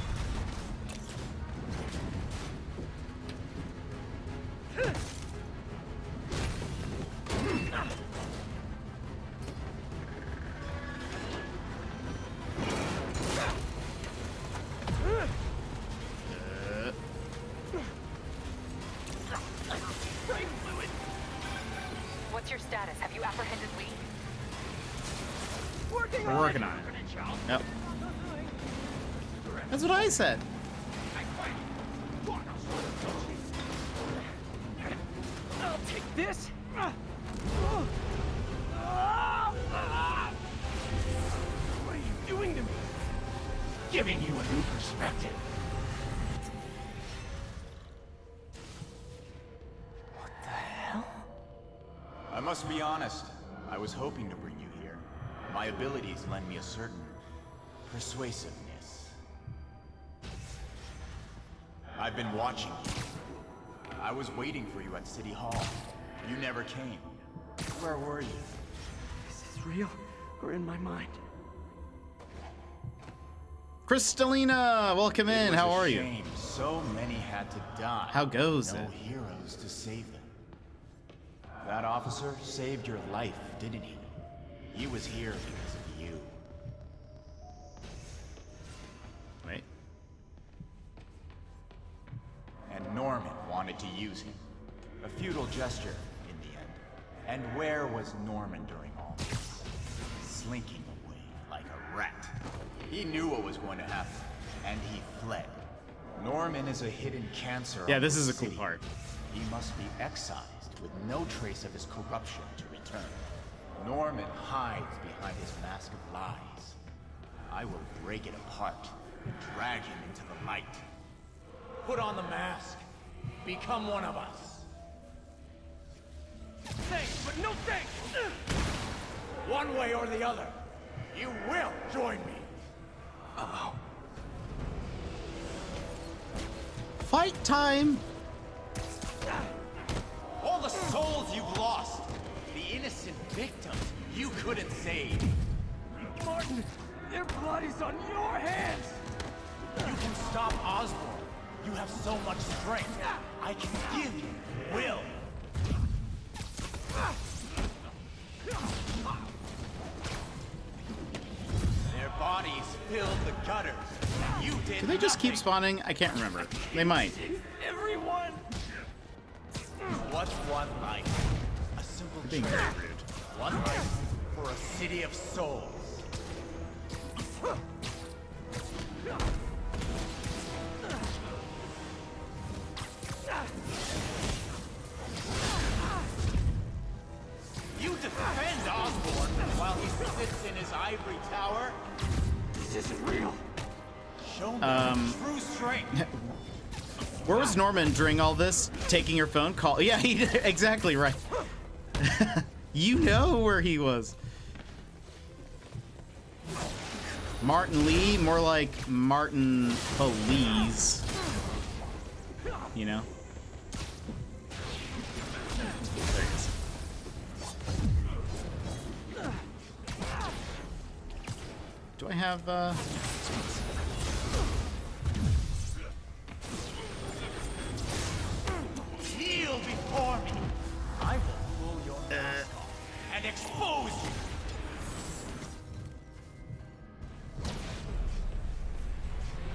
What's your status? Have you apprehended Lee? We're working on it. Yep. That's what I said. I'll take this. What are you doing to me? Giving you a new perspective. I must be honest. I was hoping to bring you here. My abilities lend me a certain persuasiveness. I've been watching you. I was waiting for you at City Hall. You never came. Where were you? Is this real or in my mind? Crystalina, welcome in. How are you? Shame. So many had to die. How goes no it? heroes to save them. That officer saved your life, didn't he? He was here because of you. Wait. Norman wanted to use him. A futile gesture, in the end. And where was Norman during all this? Slinking away like a rat. He knew what was going to happen, and he fled. Norman is a hidden cancer. Yeah, this is a cool part. He must be excised with no trace of his corruption to return. Norman hides behind his mask of lies. I will break it apart and drag him into the light. Put on the mask. Become one of us. Thanks, but no thanks! One way or the other, you will join me. Uh-oh. Fight time! All the souls you've lost, the innocent victims you couldn't save. Martin, their blood is on your hands! You can stop Osborn. You have so much strength. I can give you will. Their bodies filled the gutters. You did. Do they just keep spawning? I can't remember. They might. Everyone! What's one life? A simple Being truth. very rude. One life for a city of souls. You defend Osborn while he sits in his ivory tower? This isn't real. Show me true strength. Where was Norman during all this? Taking your phone call? Yeah, he exactly right. You know where he was. Martin Lee, more like Martin Police. You know? There he is. Do I have, Kneel before me. I will pull your mask off and expose you.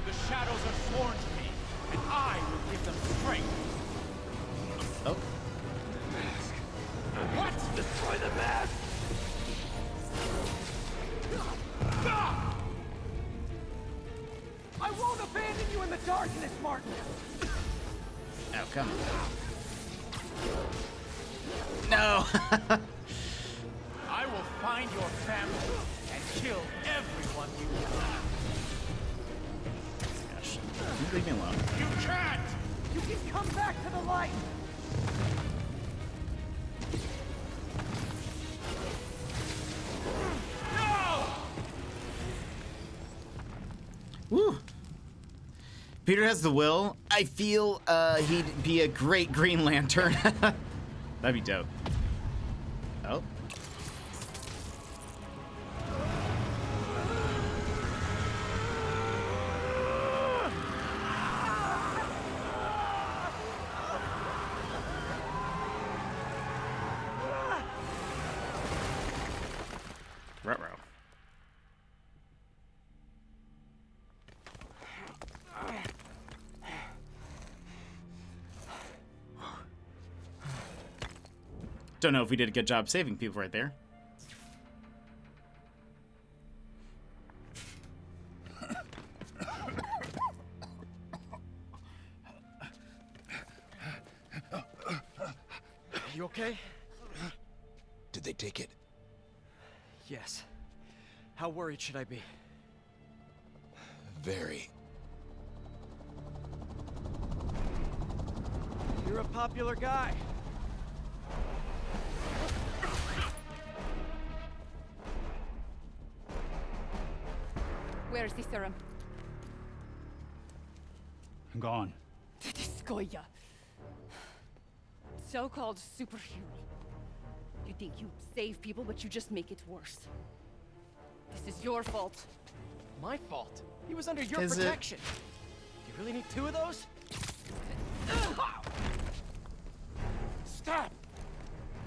The shadows are sworn to me, and I will give them strength. Oh. What? Destroy the mask! I won't abandon you in the darkness, Martin! Oh, come on. No! I will find your family and kill everyone you love. Gosh. Leave me alone. You can't! You can come back to the light! No! Woo! Peter has the will. I feel he'd be a great Green Lantern. That'd be dope. Oh. Ruh-roh. Don't know if we did a good job saving people right there. You okay? Did they take it? Yes. How worried should I be? Very. You're a popular guy. Where's the serum? Gone. This Goya. So-called superhero. You think you save people, but you just make it worse. This is your fault. My fault? He was under your Is it? protection. You really need two of those? Stop!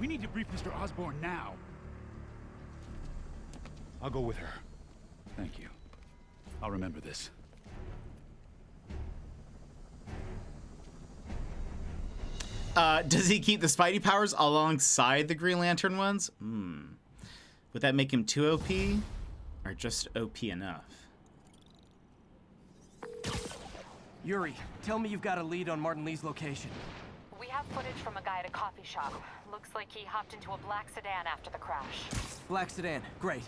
We need to brief Mr. Osborn now. I'll go with her. Thank you. I'll remember this. Does he keep the Spidey powers alongside the Green Lantern ones? Would that make him too OP? Or just OP enough? Yuri, tell me you've got a lead on Martin Lee's location. We have footage from a guy at a coffee shop. Looks like he hopped into a black sedan after the crash. Black sedan, great.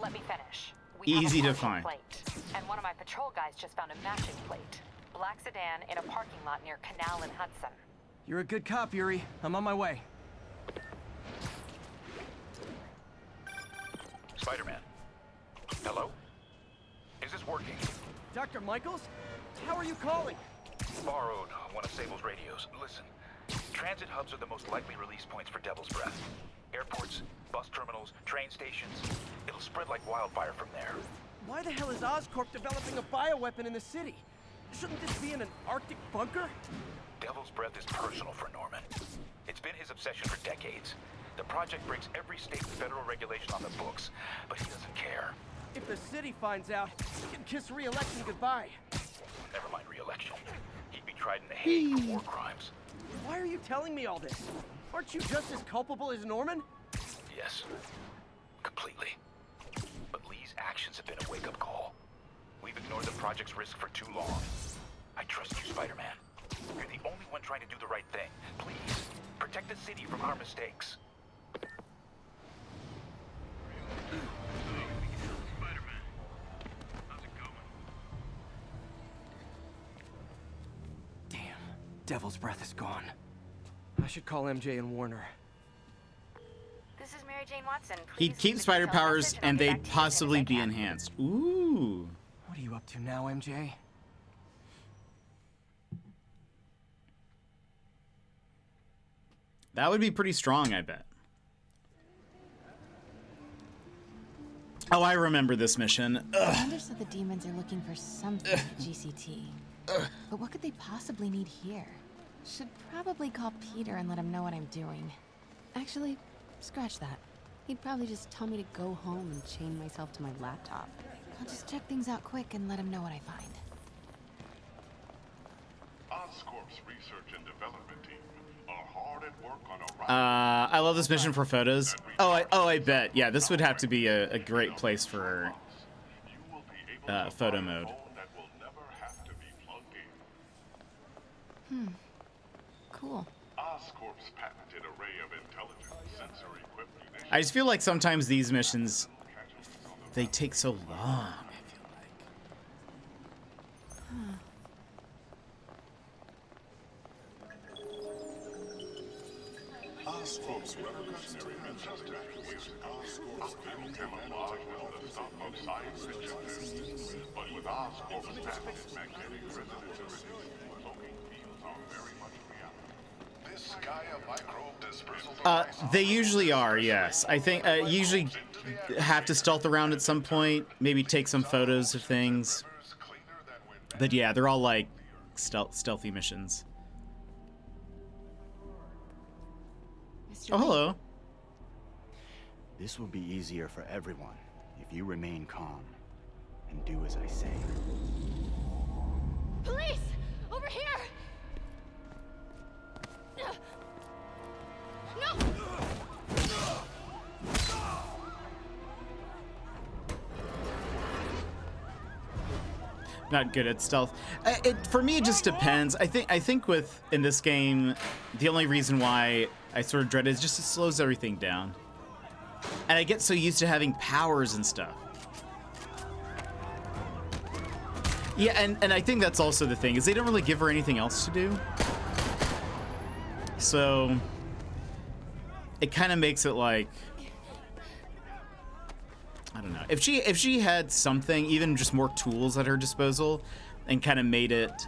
Let me finish. Easy to find. Plate, and one of my patrol guys just found a matching plate. Black sedan in a parking lot near Canal and Hudson. You're a good cop, Yuri. I'm on my way. Spider-Man. Hello? Is this working? Dr. Michaels? How are you calling? Borrowed one of Sable's radios. Listen, transit hubs are the most likely release points for Devil's Breath. Airports, bus terminals, train stations. It'll spread like wildfire from there. Why the hell is Oscorp developing a bioweapon in the city? Shouldn't this be in an Arctic bunker? Devil's Breath is personal for Norman. It's been his obsession for decades. The project breaks every state and federal regulation on the books, but he doesn't care. If the city finds out, he can kiss re-election goodbye. Never mind re-election. He'd be tried in The Hague for war crimes. Why are you telling me all this? Aren't you just as culpable as Norman? Yes, completely. But Lee's actions have been a wake-up call. We've ignored the project's risk for too long. I trust you, Spider-Man. You're the only one trying to do the right thing. Please, protect the city from our mistakes. Spider-Man, how's it going? Damn, Devil's Breath is gone. I should call MJ and Warner. This is Mary Jane Watson. He'd keep spider powers and they'd possibly be enhanced. Ooh. What are you up to now, MJ? That would be pretty strong, I bet. Oh, I remember this mission. Commander said the demons are looking for something at GCT. But what could they possibly need here? Should probably call Peter and let him know what I'm doing. Actually, scratch that. He'd probably just tell me to go home and chain myself to my laptop. I'll just check things out quick and let him know what I find. Oscorp's research and development team are hard at work on a I love this mission for photos. I bet. Yeah, this would have to be a great place for photo mode. Cool. Oscorp's patented array of intelligent sensory equipment. I just feel like sometimes these missions, they take so long. Oscorp's revolutionary method with Oscorp's camouflage will the stop of science fiction. But with Oscorp's patented magnetic resonance, cloaking fields are very much reality. This Gaia microbe dispersal device. They usually are, yes. I think usually have to stealth around at some point, maybe take some photos of things. But yeah, they're all like stealthy missions. Oh, hello. This will be easier for everyone if you remain calm and do as I say. Police! Over here! No! Not good at stealth. For me, it just depends. I think in this game, the only reason why I sort of dread it is just it slows everything down. And I get so used to having powers and stuff. Yeah, and I think that's also the thing, is they don't really give her anything else to do. So it kind of makes it like, I don't know. If she had something, even just more tools at her disposal, and kind of made it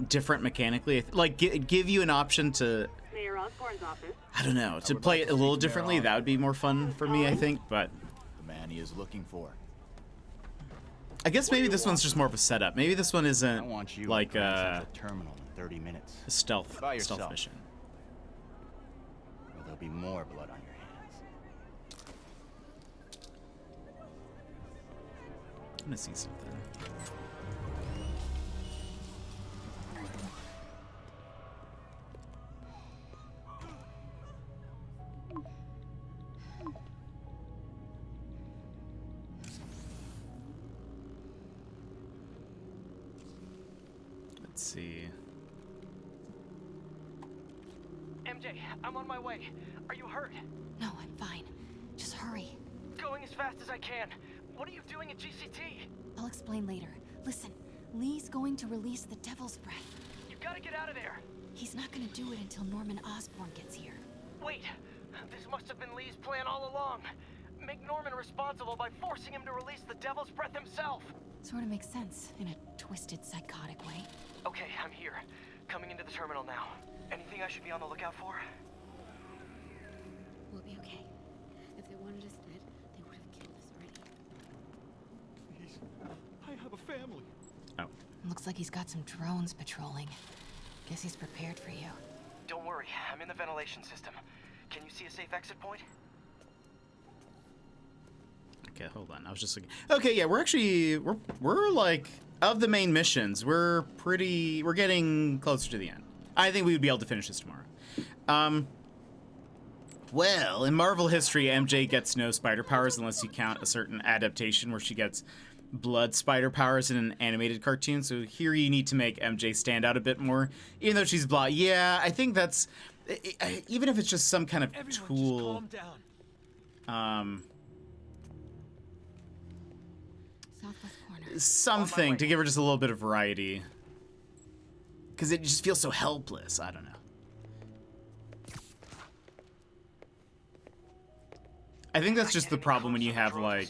different mechanically, like give you an option to, Mayor Osborn's office. I don't know, to play it a little differently, that would be more fun for me, I think. But the man he is looking for. I guess maybe this one's just more of a setup. Maybe this one isn't like a terminal in 30 minutes. A stealth mission. Or there'll be more blood on your hands. I'm gonna see something. see. MJ, I'm on my way. Are you hurt? No, I'm fine. Just hurry. Going as fast as I can. What are you doing at GCT? I'll explain later. Listen, Lee's going to release the Devil's Breath. You gotta get out of there. He's not gonna do it until Norman Osborn gets here. Wait, this must have been Lee's plan all along. Make Norman responsible by forcing him to release the Devil's Breath himself. Sort of makes sense, in a twisted, psychotic way. Okay, I'm here. Coming into the terminal now. Anything I should be on the lookout for? We'll be okay. If they wanted us dead, they would have killed us already. Please, I have a family. Oh. Looks like he's got some drones patrolling. Guess he's prepared for you. Don't worry, I'm in the ventilation system. Can you see a safe exit point? Okay, hold on. I was just looking. Okay, yeah, we're like, of the main missions, we're getting closer to the end. I think we would be able to finish this tomorrow. Well, in Marvel history, MJ gets no spider powers unless you count a certain adaptation where she gets blood spider powers in an animated cartoon. So here you need to make MJ stand out a bit more, even though she's blah. Yeah, I think that's, even if it's just some kind of tool. Just calm down. Southwest corner. Something to give her just a little bit of variety. Because it just feels so helpless. I don't know. I think that's just the problem when you have, like,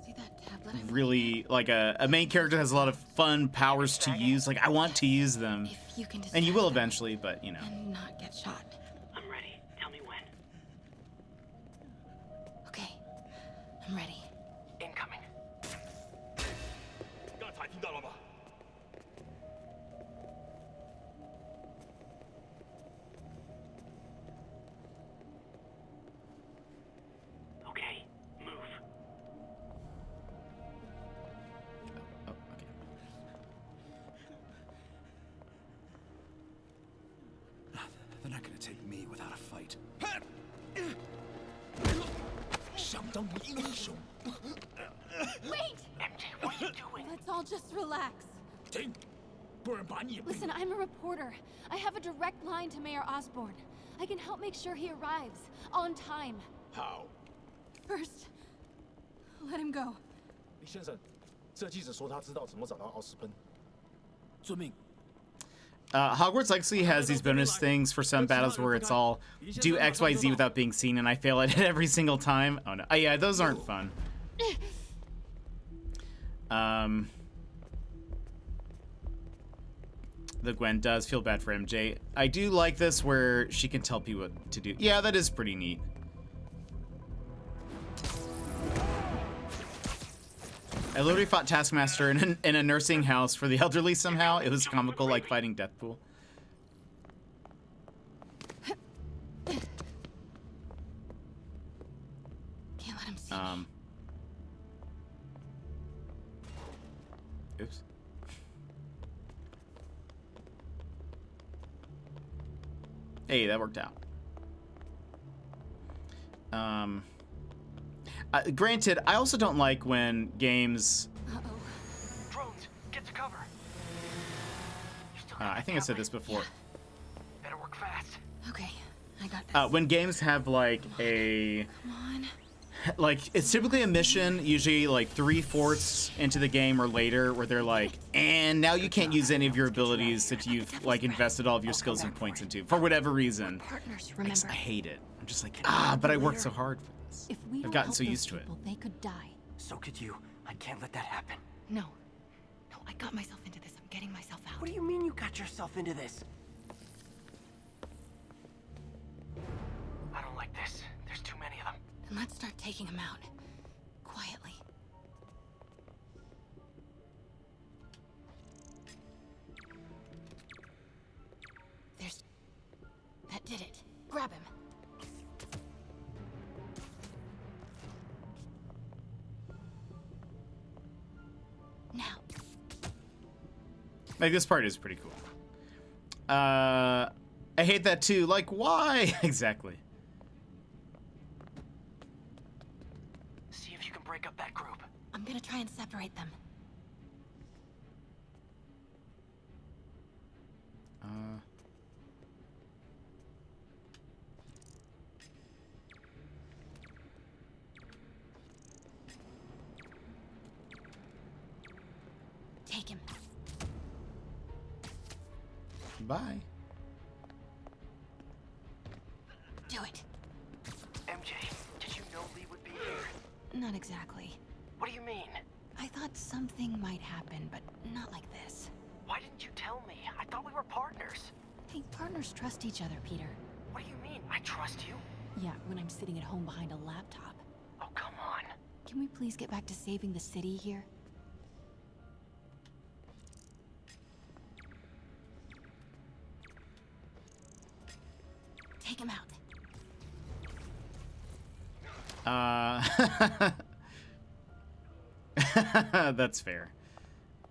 See that tablet I really, like, a main character has a lot of fun powers to use. Like, I want to use them. If you can And you will eventually, but, you know. and not get shot. I'm ready. Tell me when. Okay, I'm ready. Incoming. 刚才听到了吗？ Okay, move. Oh, okay. They're not gonna take me without a fight. 相当的英雄。 Wait! MJ, what are you doing? Let's all just relax. 停，不然把你也。 Listen, I'm a reporter. I have a direct line to Mayor Osborn. I can help make sure he arrives on time. How? First, let him go. 李先生，这记者说他知道怎么找到奥斯喷。遵命。 Hogwarts Legacy has these bonus things for some battles where it's all do X, Y, Z without being seen, and I fail at it every single time. Oh no. Oh yeah, those aren't fun. The Gwen does feel bad for MJ. I do like this where she can tell people what to do. Yeah, that is pretty neat. I literally fought Taskmaster in a nursing house for the elderly somehow. It was comical, like fighting Deathpool. Can't let him see me. Oops. Hey, that worked out. Granted, I also don't like when games. Drones, get to cover. I think I said this before. Better work fast. Okay, I got this. When games have like a. Come on. Like, it's typically a mission, usually like 3/4 into the game or later, where they're like, and now you can't use any of your abilities that you've like invested all of your skills and points into for whatever reason. Partners, I remember. hate it. I'm just like, but I worked so hard for this. If we I've don't gotten help so those used to it. people, they could die. So could you. I can't let that happen. No. No, I got myself into this. I'm getting myself out. What do you mean you got yourself into this? I don't like this. There's too many of them. Then let's start taking them out. Quietly. There's... That did it. Grab him. Now. Like, this part is pretty cool. I hate that too. Like, why? Exactly. See if you can break up that group. I'm gonna try and separate them. Take him. Bye. Do it. MJ, did you know Lee would be here? Not exactly. What do you mean? I thought something might happen, but not like this. Why didn't you tell me? I thought we were partners. Hey, partners trust each other, Peter. What do you mean? I trust you? Yeah, when I'm sitting at home behind a laptop. Oh, come on. Can we please get back to saving the city here? Take him out. That's fair.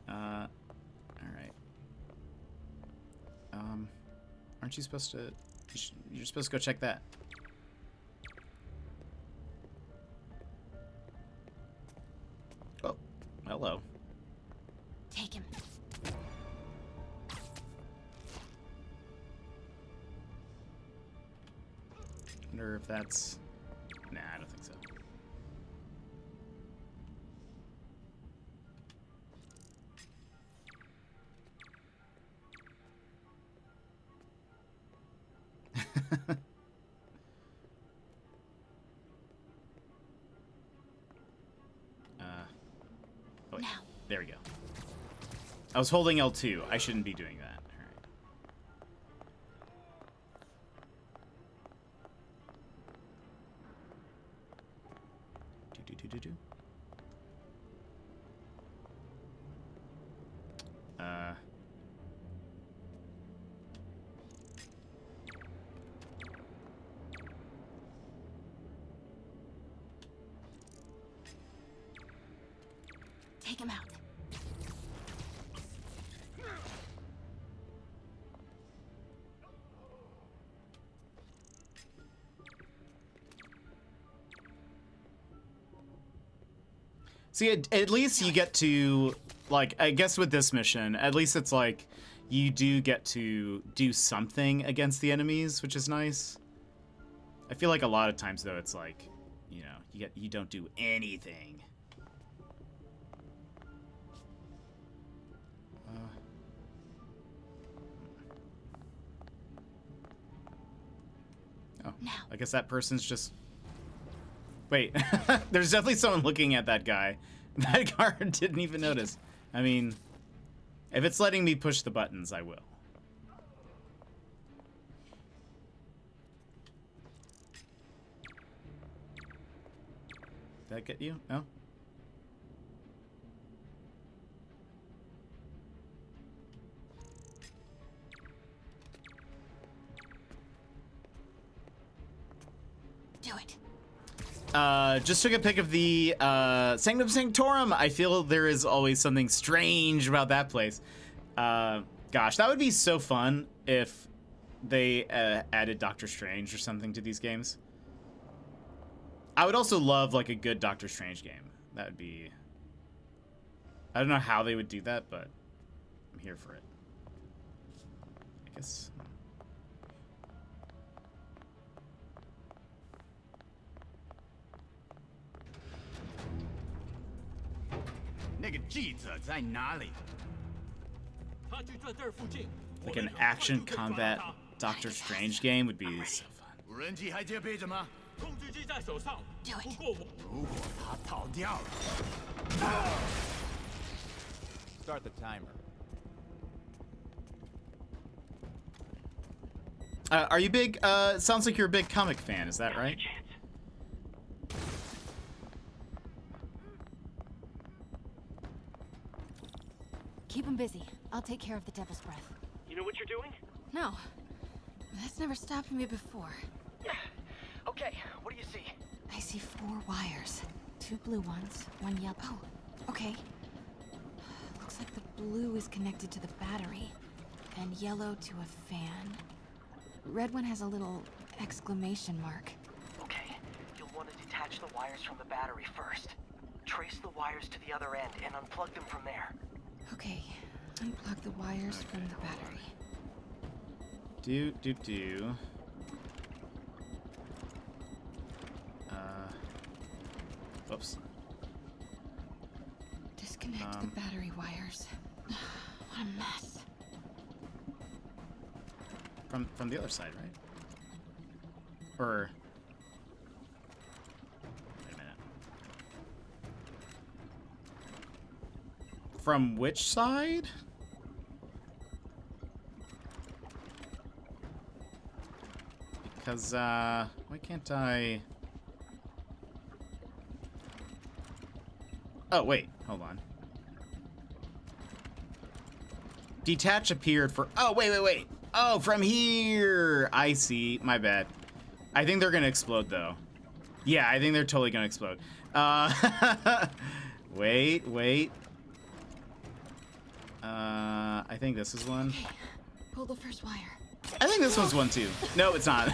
All right. Aren't you supposed to? You're supposed to go check that. Oh, hello. Take him. Wonder if that's. Nah, I don't think so. Oh wait. Now. There we go. I was holding L2. I shouldn't be doing that. Take him out. See, at least you get to, like, I guess with this mission, at least it's like you do get to do something against the enemies, which is nice. I feel like a lot of times though, it's like, you know, you don't do anything. Oh, I guess that person's just. Wait, there's definitely someone looking at that guy. That guard didn't even notice. I mean, if it's letting me push the buttons, I will. Did that get you? No? Do it. Just took a pic of the Sanctum Sanctorum. I feel there is always something strange about that place. Gosh, that would be so fun if they added Doctor Strange or something to these games. I would also love like a good Doctor Strange game. That would be. I don't know how they would do that, but I'm here for it. I guess. Like an action combat Doctor Strange game would be so fun. Do it. Start the timer. Are you big? Sounds like you're a big comic fan. Is that right? Keep him busy. I'll take care of the Devil's Breath. You know what you're doing? No. That's never stopped me before. Okay, what do you see? I see 4 wires. 2 blue ones, 1 yellow. Oh, okay. Looks like the blue is connected to the battery, and yellow to a fan. Red one has a little exclamation mark. Okay, you'll want to detach the wires from the battery first. Trace the wires to the other end and unplug them from there. Okay, unplug the wires from the battery. Do. Whoops. Disconnect the battery wires. What a mess. From the other side, right? Or wait a minute. From which side? Because why can't I? Oh wait, hold on. Detach appeared for. Oh wait. Oh, from here. I see. My bad. I think they're gonna explode though. Yeah, I think they're totally gonna explode. Wait. I think this is one. Okay, pull the first wire. I think this one's one too. No, it's not.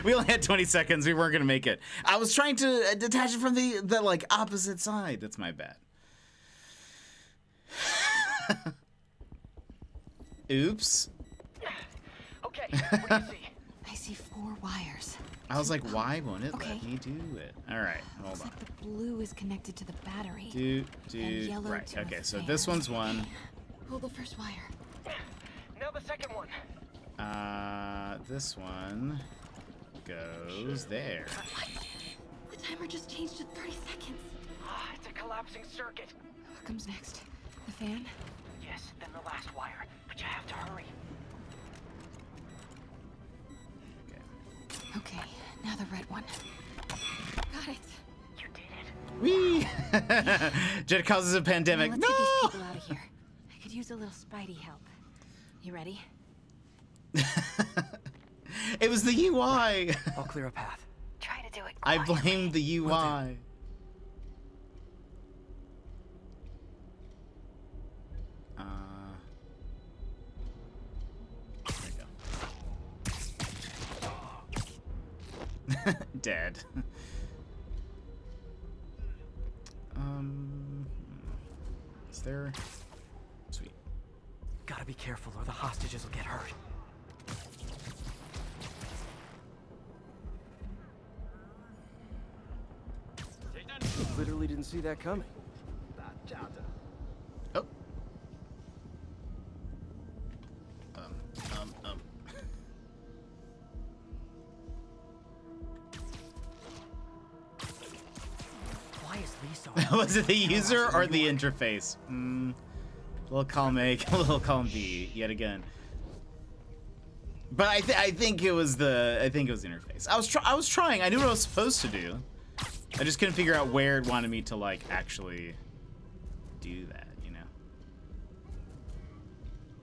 We only had 20 seconds. We weren't gonna make it. I was trying to detach it from the like opposite side. That's my bad. Oops. Okay, what do you see? I see 4 wires. I was like, why won't it let me do it? All right, hold on. Like the blue is connected to the battery. Do. And yellow Right. to Okay, a so fan. this one's one. Pull the first wire. Now the second one. This one goes there. The timer just changed to 30 seconds. It's a collapsing circuit. What comes next? The fan? Yes, then the last wire. But you have to hurry. Okay, now the red one. Got it. You did it. Whee! Jet causes a pandemic. Now No! let's get these people out of here. I could use a little Spidey help. You ready? It was the UI. I'll clear a path. Try to do it I quietly. blame the UI. There you go. Dead. Is there? Sweet. Gotta be careful or the hostages will get hurt. Literally didn't see that coming. Oh. Why is Lisa? Was it the user or the interface? Little column A, little column B, yet again. But I think it was the interface. I was trying. I knew what I was supposed to do. I just couldn't figure out where it wanted me to like actually do that, you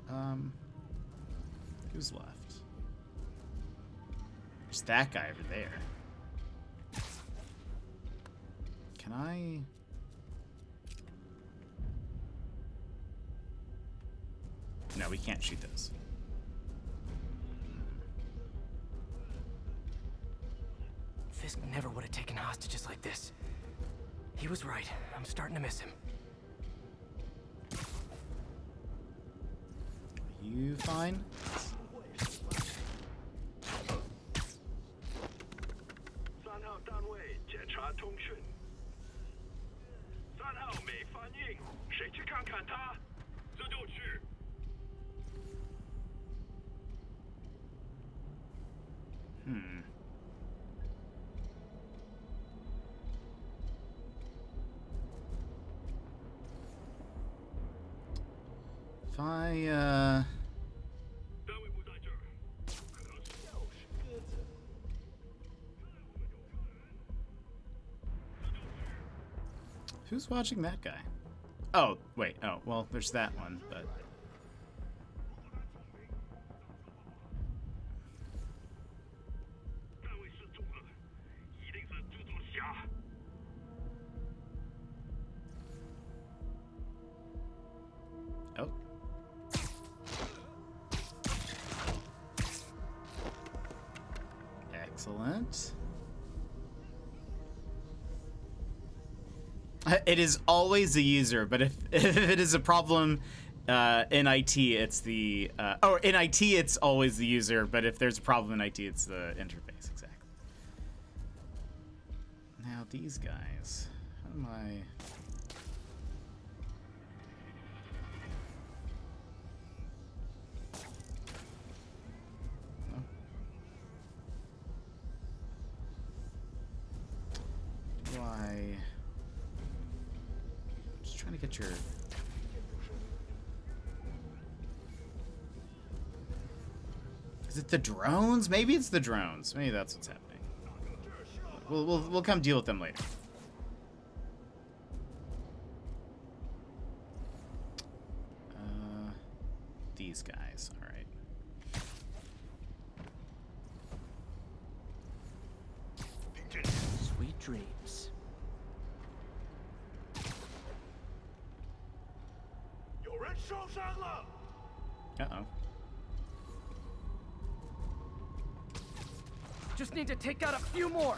know. Who's left? There's that guy over there. Can I? No, we can't shoot those. Fisk never would have taken hostages like this. He was right. I'm starting to miss him. You fine? If I, who's watching that guy? Oh, wait. Oh, well, there's that one, but... Oh. Excellent. It is always the user, but if it is a problem In IT, it's the in IT, it's always the user, but if there's a problem in IT, it's the interface. Exactly. Now these guys, how am I? No. Do I? Just trying to get your. Is it the drones? Maybe it's the drones. Maybe that's what's happening. We'll come deal with them later. These guys. All right. Sweet dreams. Uh-oh. Just need to take out a few more.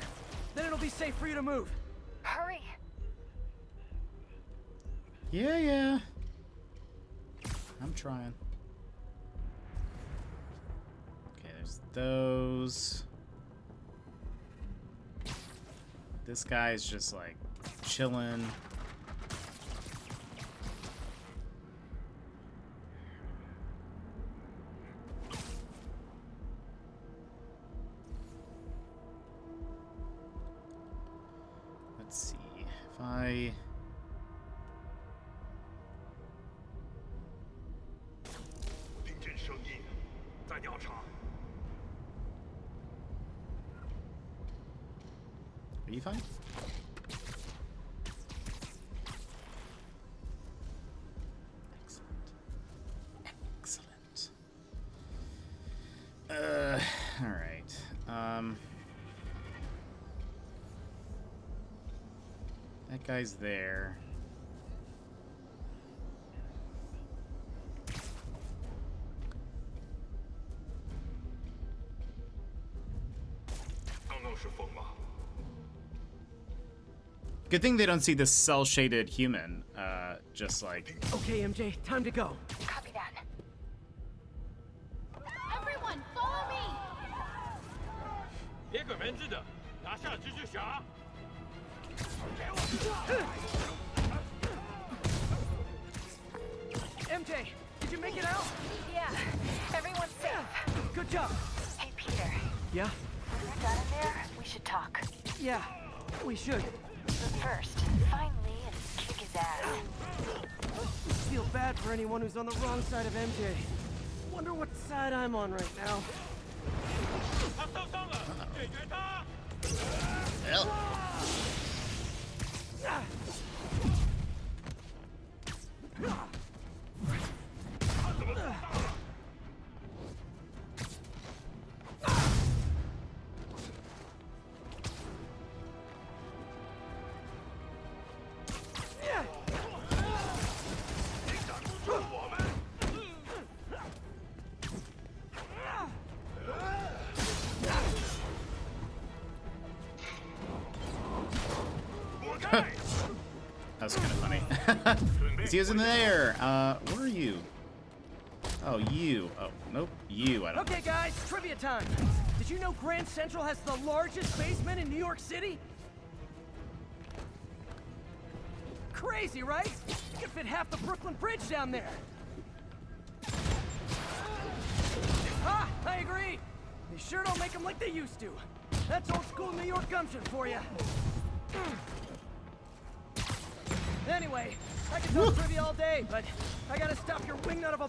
Then it'll be safe for you to move. Hurry. Yeah. I'm trying. Okay, there's those. This guy's just like chilling. Let's see if I. Are you fine? Excellent. All right. That guy's there. Good thing they don't see this cell-shaded human, just like... Okay, MJ, time to go. Copy that. Everyone, follow me! MJ, did you make it out? Yeah, everyone's safe. Good job. Hey, Peter. Yeah? When you're done in there, we should talk. Yeah, we should. But first, find Lee and kick his ass. Feel bad for anyone who's on the wrong side of MJ. Wonder what side I'm on right now. Hell. That was kind of funny. He was in there. Where are you? Oh, you. Oh, nope. You. I don't. Okay, guys. Trivia time. Did you know Grand Central has the largest basement in New York City? Crazy, right? You could fit half the Brooklyn Bridge down there. Ah, I agree. They sure don't make them like they used to. That's old school New York gumption for you. Anyway, I could talk trivia all day, but I gotta stop your wingnut of a...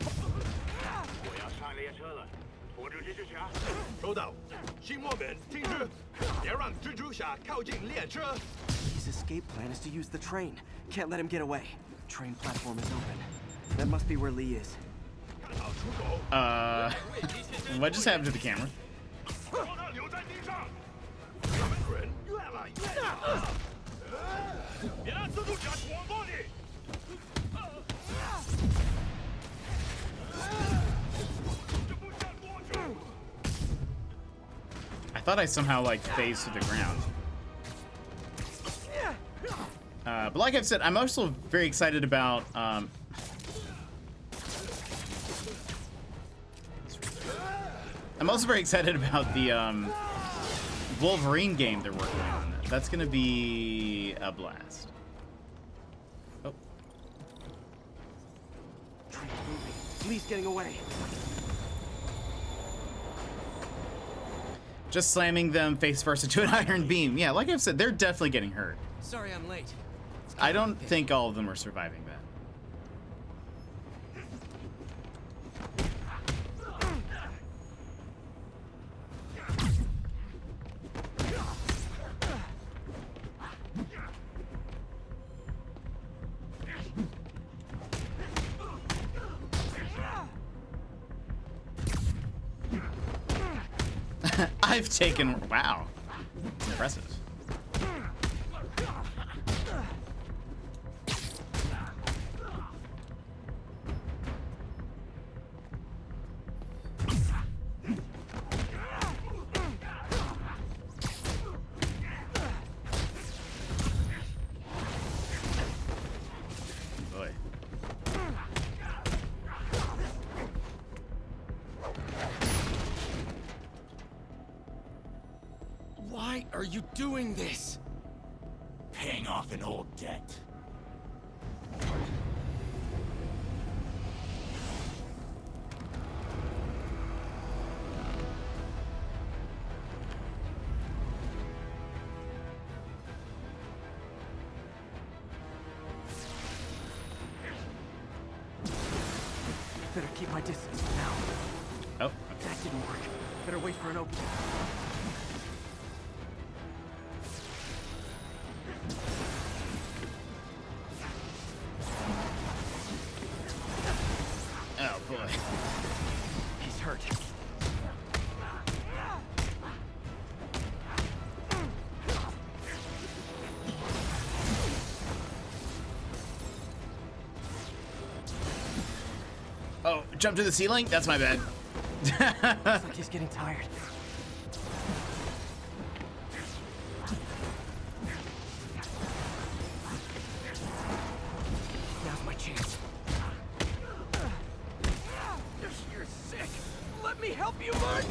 His escape plan is to use the train. Can't let him get away. Train platform is open. That must be where Lee is. What just happened to the camera? I thought I somehow like phased to the ground. But like I've said, I'm also very excited about I'm also very excited about the Wolverine game they're working on. That's gonna be a blast. Oh. Lee's getting away. Just slamming them face first into an iron beam. Yeah, like I've said, they're definitely getting hurt. Sorry I'm late. I don't think all of them are surviving that. I've taken... Wow. Impressive. Boy. Why are you doing this? Paying off an old debt. Better keep my distance for now. Oh. That didn't work. Better wait for an opening. Oh boy. He's hurt. Oh, jump to the ceiling? That's my bad. Looks like he's getting tired. Now's my chance. You're sick. Let me help you, Martin.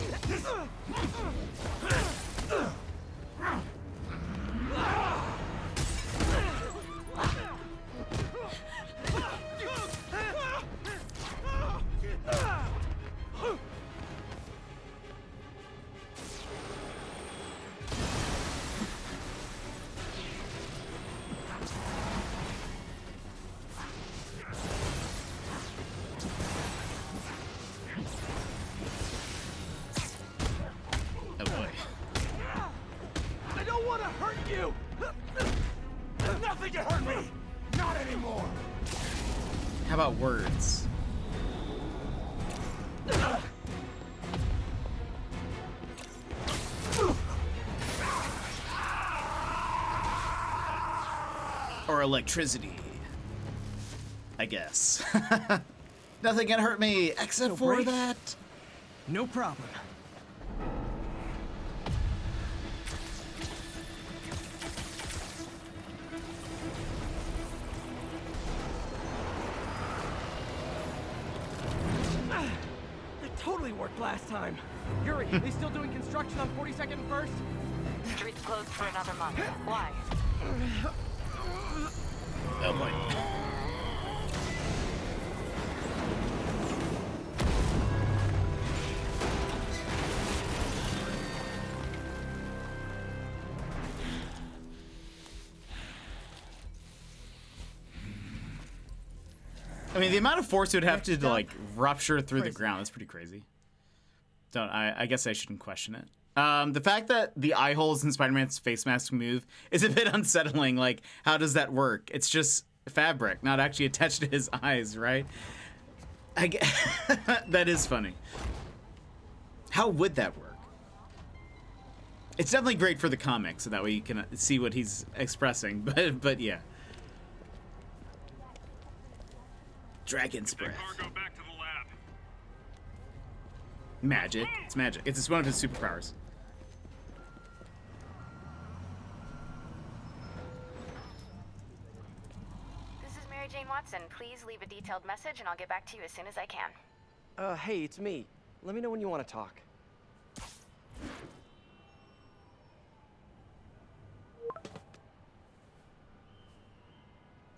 Oh boy. I don't want to hurt you. Nothing can hurt me. Not anymore. How about words? Or electricity. I guess. Nothing can hurt me except for break? that. No problem. That totally worked last time. Yuri, they still doing construction on 42nd and 1st? Street's closed for another month. Why? Oh boy. I mean, the amount of force it would have to like rupture through the ground, that's pretty crazy. I guess I shouldn't question it. The fact that the eye holes in Spider-Man's face mask move is a bit unsettling. Like, how does that work? It's just fabric, not actually attached to his eyes, right? That is funny. How would that work? It's definitely great for the comics, so that way you can see what he's expressing. But yeah. Dragon's breath. Magic. It's magic. It's one of his superpowers. This is Mary Jane Watson. Please leave a detailed message and I'll get back to you as soon as I can. Hey, it's me. Let me know when you want to talk.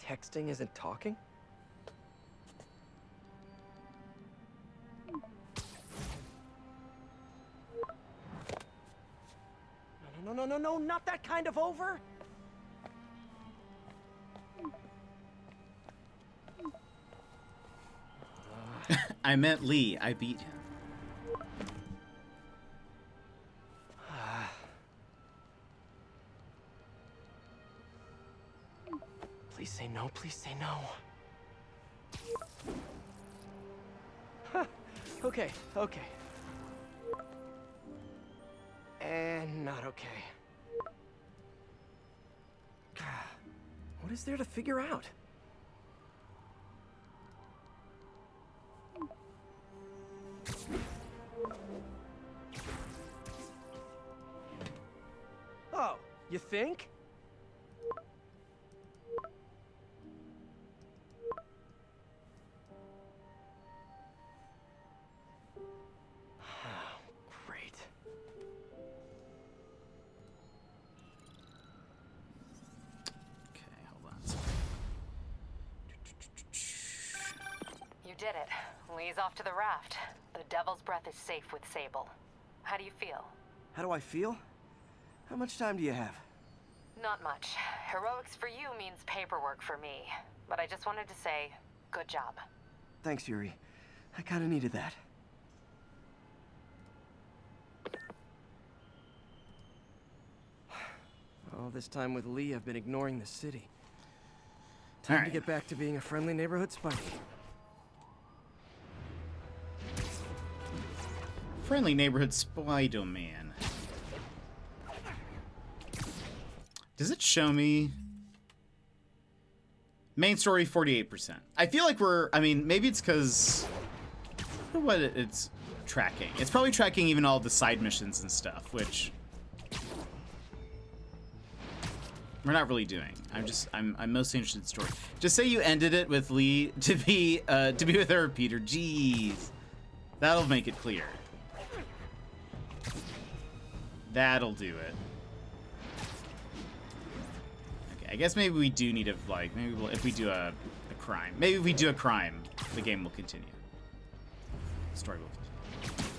texting isn't talking? No, not that kind of over! I meant Lee. I beat him. Please say no, please say no. Okay. And not okay. What is there to figure out? Oh, you think? Great. Okay, hold on a second. You did it. Lee's off to the raft. The Devil's Breath is safe with Sable. How do you feel? How do I feel? How much time do you have? Not much. Heroics for you means paperwork for me. But I just wanted to say, good job. Thanks, Yuri. I kinda needed that. All this time with Lee, I've been ignoring the city. Time to get back to being a friendly neighborhood Spidey. Friendly neighborhood Spider-Man. Does it show me? Main story, 48%. I feel like I mean, maybe it's because what it's tracking. It's probably tracking even all the side missions and stuff, which we're not really doing. I'm mostly interested in story. Just say you ended it with Lee to be with her, Peter. Jeez, that'll make it clear. That'll do it. Okay, I guess maybe we do need to, like, maybe if we do a crime. Maybe if we do a crime, the game will continue. The story will continue.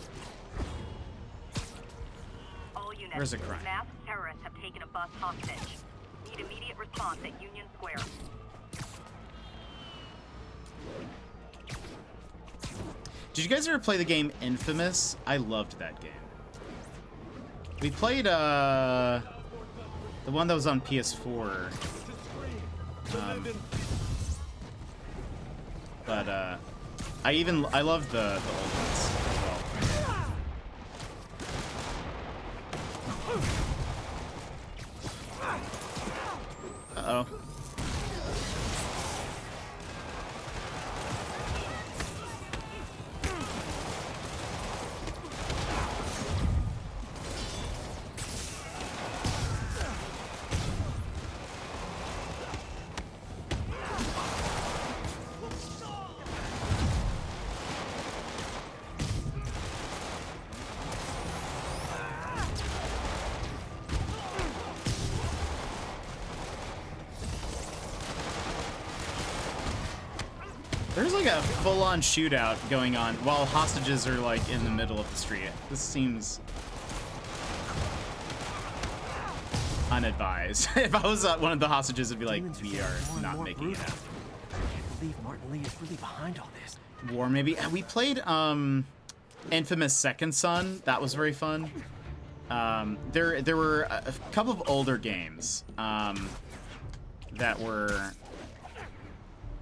All units. Where's the crime? Masked terrorists have taken a bus hostage. Need immediate response at Union Square. Did you guys ever play the game Infamous? I loved that game. We played the one that was on PS4. But I loved the old ones as well. Uh-oh. There's like a full-on shootout going on while hostages are like in the middle of the street. This seems unadvised. If I was one of the hostages, it'd be like, we are not making it happen. I can't believe Martin Lee is really behind all this. War, maybe. We played Infamous Second Son. That was very fun. There were a couple of older games that were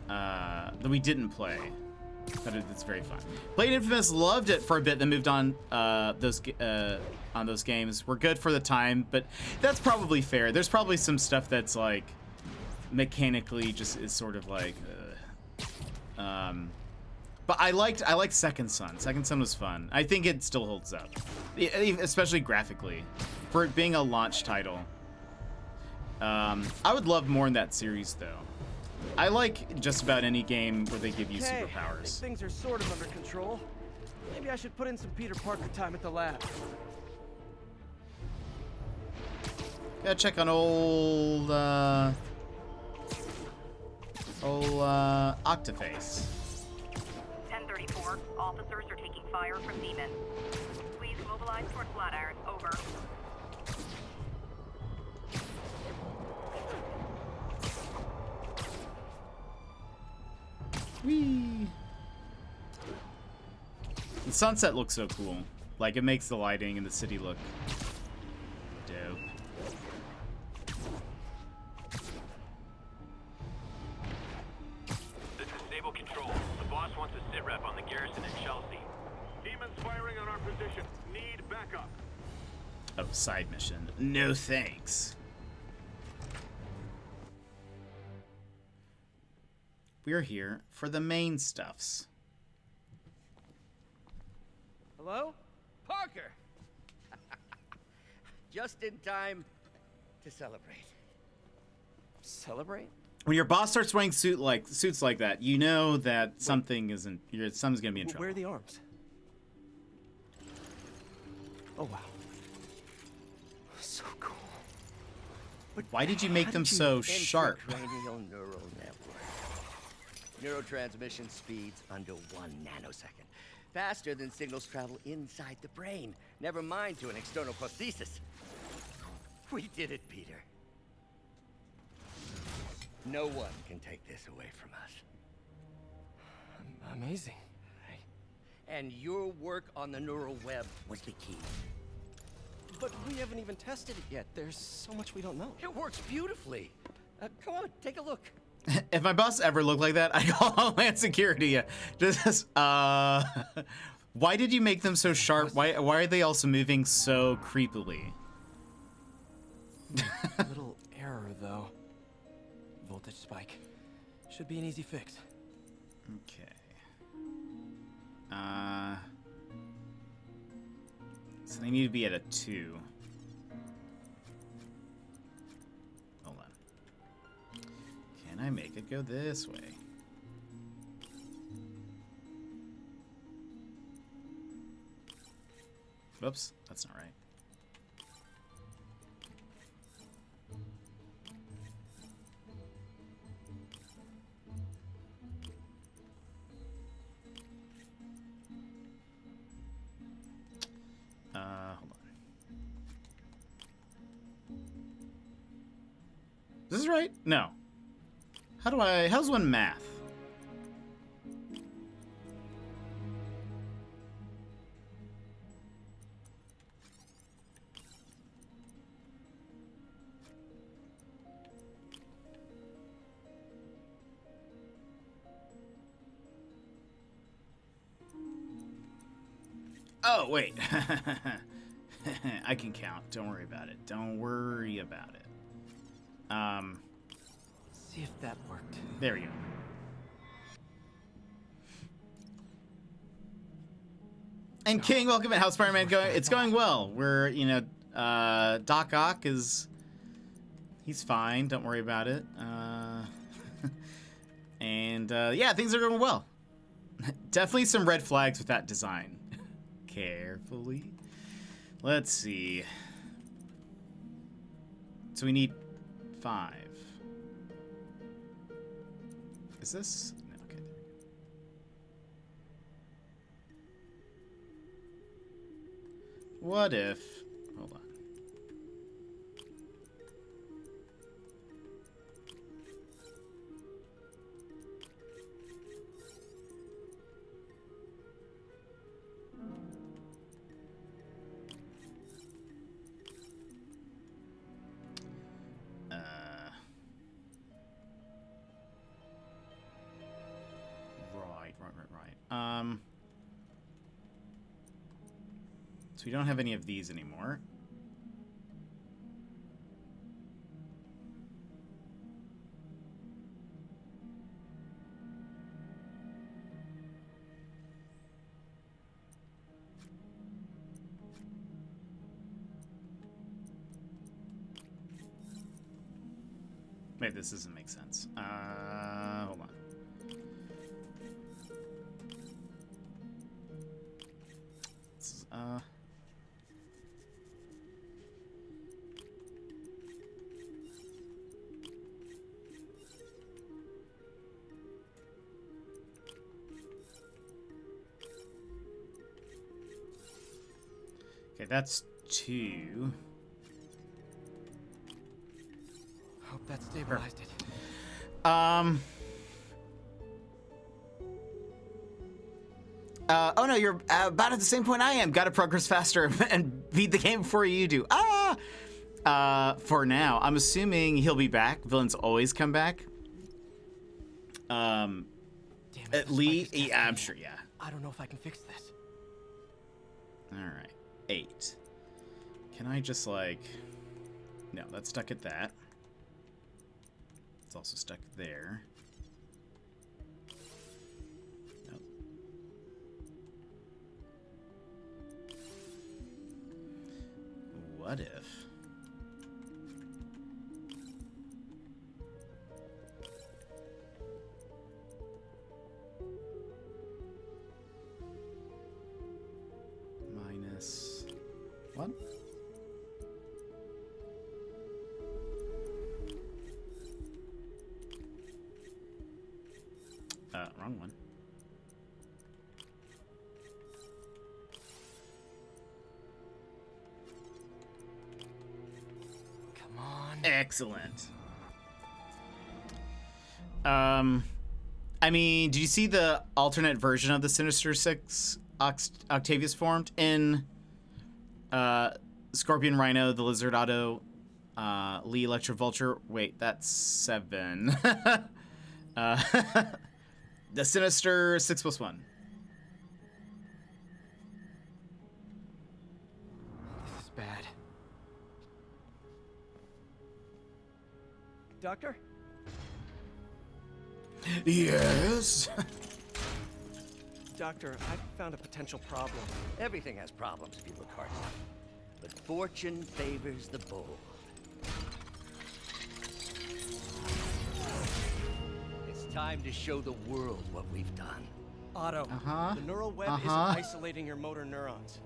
that we didn't play, but it's very fun. Played Infamous, loved it for a bit, then moved on those games. Were good for the time, but that's probably fair. There's probably some stuff that's like mechanically just is sort of like but I liked Second Son. Second Son was fun. I think it still holds up, especially graphically, for it being a launch title. I would love more in that series though. I like just about any game where they give you superpowers. I think things are sort of under control. Maybe I should put in some Peter Parker time at the lab. Gotta check on old Oh, Octoface. 1034. Officers are taking fire from demons. Please mobilize toward Flatiron. Over. Whee! The sunset looks so cool. Like, it makes the lighting in the city look dope. This is Stable Control. The boss wants a sit rep on the garrison in Chelsea. Demons firing on our position. Need backup. Oh, side mission. No thanks. We're here for the main stuffs. Hello? Parker! Just in time to celebrate. Celebrate? When your boss starts wearing suits like that, you know that something isn't. Something's gonna be in trouble. Where are the arms? Oh wow. So cool. But why did you make them so sharp? Intracranial neural network. Neurotransmission speeds under 1 nanosecond. Faster than signals travel inside the brain. Never mind to an external prosthesis. We did it, Peter. No one can take this away from us. Amazing. And your work on the neural web was the key. But we haven't even tested it yet. There's so much we don't know. It works beautifully. Come on, take a look. If my boss ever looked like that, I call Homeland Security. Just, why did you make them so sharp? Why are they also moving so creepily? Little error, though. Voltage spike. Should be an easy fix. Okay. So they need to be at a 2. Hold on. Can I make it go this way? Whoops, that's not right. Hold on. Is this right? No. How's one math? Oh, wait. I can count. Don't worry about it. Don't worry about it. See if that worked. There we go. And King, welcome in. How's Spider-Man going? It's going well. We're, Doc Ock is... He's fine. Don't worry about it. Yeah, things are going well. Definitely some red flags with that design. Carefully. Let's see. So we need 5. Is this? No, okay, there we go. What if... Hold on. Right. So we don't have any of these anymore. Wait, this doesn't make sense. Hold on. Okay, that's 2. Hope that stabilized it. Oh no, you're about at the same point I am. Gotta progress faster and beat the game before you do. For now, I'm assuming he'll be back. Villains always come back. Damn it, Lee, yeah, I'm sure, yeah. I don't know if I can fix this. All right, 8. Can I just like? No, that's stuck at that. It's also stuck there. Nope. What if? Minus 1? Wrong one. Come on. Excellent. I mean, did you see the alternate version of the Sinister Six Octavius formed in Scorpion, Rhino, the Lizard Auto, Lee, Electro Vulture? Wait, that's 7. The Sinister 6+1. This is bad. Doctor? Yes? Doctor, I found a potential problem. Everything has problems if you look hard enough. But fortune favors the bold. It's time to show the world what we've done. Otto, the neural web isn't isolating your motor neurons.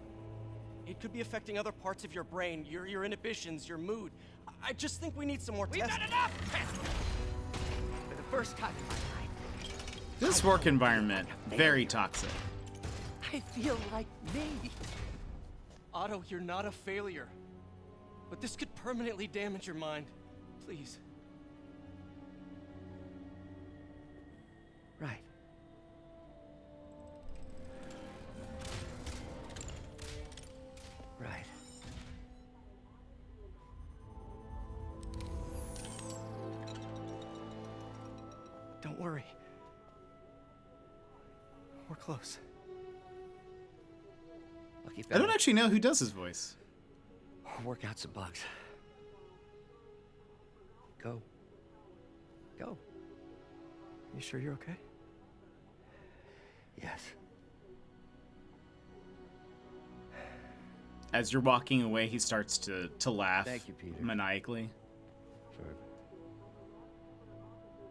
It could be affecting other parts of your brain, your inhibitions, your mood. I just think we need some more testing. We've done enough! For the first time in my life, This work environment, very toxic. I feel like me. Otto, you're not a failure. But this could permanently damage your mind. Please. Right. Right. Don't worry. We're close. Lucky I don't actually know who does his voice. Work out some bugs. Go. Go. You sure you're okay? Yes. As you're walking away, he starts to laugh. Thank you, Peter. Maniacally.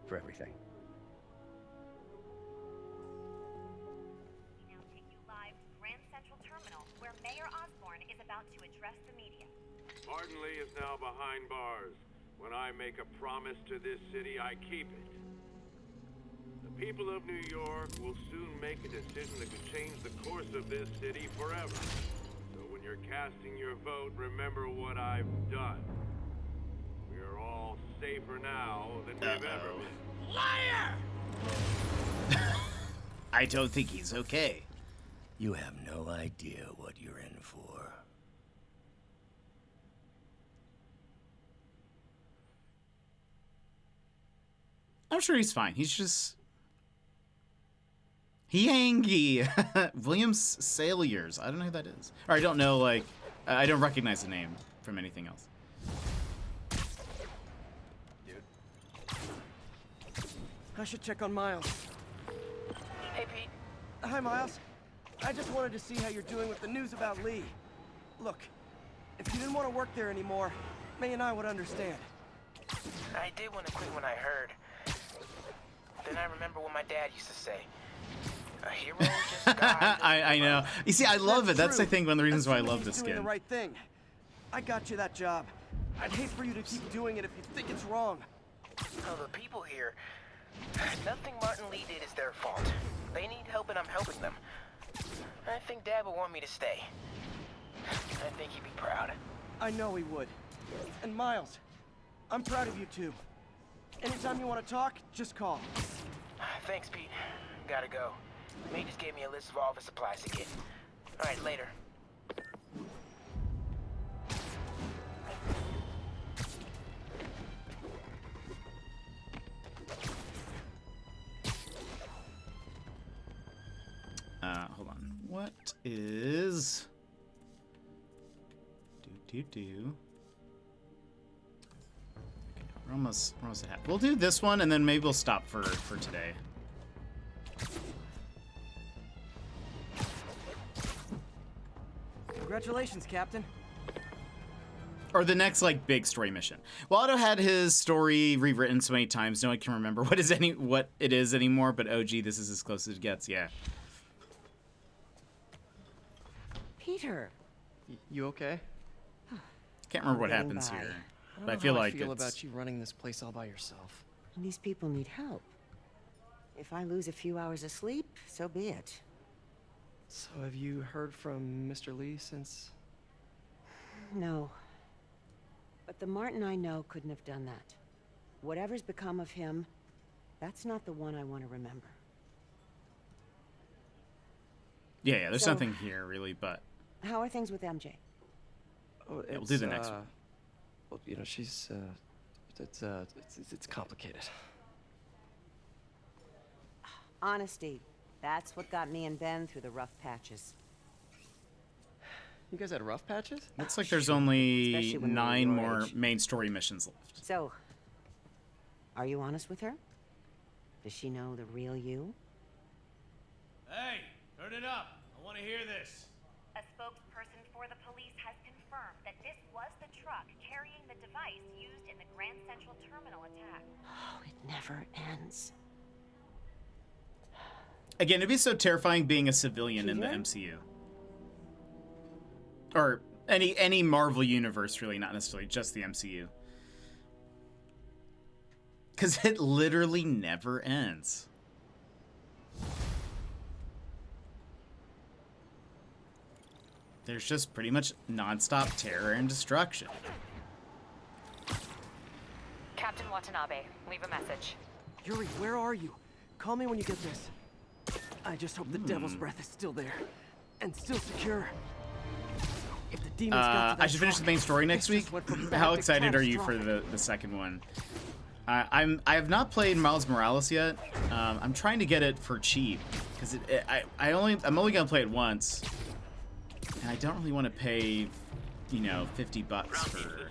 For everything. Martin Lee is now behind bars. When I make a promise to this city, I keep it. The people of New York will soon make a decision that could change the course of this city forever. So when you're casting your vote, remember what I've done. We are all safer now than we've ever been. Liar! I don't think he's okay. You have no idea what you're in for. I'm sure he's fine. He's just... He Williams Salyers. I don't know who that is. Or I don't know, like... I don't recognize the name from anything else. I should check on Miles. Hey, Pete. Hi, Miles. I just wanted to see how you're doing with the news about Lee. Look, if you didn't want to work there anymore, May and I would understand. I did want to quit when I heard. Then I remember what my dad used to say. A hero just dies. I know. You see, I love it. That's I think one of the reasons why I love this doing game. The right thing. I got you that job. I'd hate for you to keep doing it if you think it's wrong. Oh, the people here. Nothing Martin Lee did is their fault. They need help and I'm helping them. I think Dad will want me to stay. I think he'd be proud. I know he would. And Miles, I'm proud of you too. Anytime you want to talk, just call. Thanks, Pete. Gotta go. May just gave me a list of all the supplies to get. Alright, later. Hold on. What is... Okay, we're almost at half. We'll do this one, and then maybe we'll stop for today. Congratulations, Captain. Or the next, like, big story mission. Well, Otto had his story rewritten so many times, no one can remember what it is anymore, but oh gee, this is as close as it gets, yeah. Peter. You okay? Can't remember what happens here, but I feel like I feel it's... about you running this place all by yourself. And these people need help. If I lose a few hours of sleep, so be it. So have you heard from Mr. Lee since? No. But the Martin I know couldn't have done that. Whatever's become of him, that's not the one I want to remember. Yeah, there's So- nothing here, really, but... How are things with MJ? Oh, Yeah, we'll do the next one. Well, you know, she's it's complicated. Honesty. That's what got me and Ben through the rough patches. You guys had rough patches? Looks like there's only Especially when we were 9 your more age. main story missions left. So, are you honest with her? Does she know the real you? Hey, turn it up. I want to hear this. A spokesperson for the police has confirmed that this was the truck carrying the device used in the Grand Central Terminal attack. Oh, it never ends. Again, it'd be so terrifying being a civilian in the Peter? MCU. Or any Marvel universe, really, not necessarily just the MCU. Because it literally never ends. There's just pretty much nonstop terror and destruction. Captain Watanabe, leave a message. Yuri, where are you? Call me when you get this. I just hope the Devil's Breath is still there. And still secure. If the demons got to that I should finish the main story next week. How excited are you for the second one? I have not played Miles Morales yet. I'm trying to get it for cheap because I'm only gonna play it once, and I don't really want to pay, you know, $50 for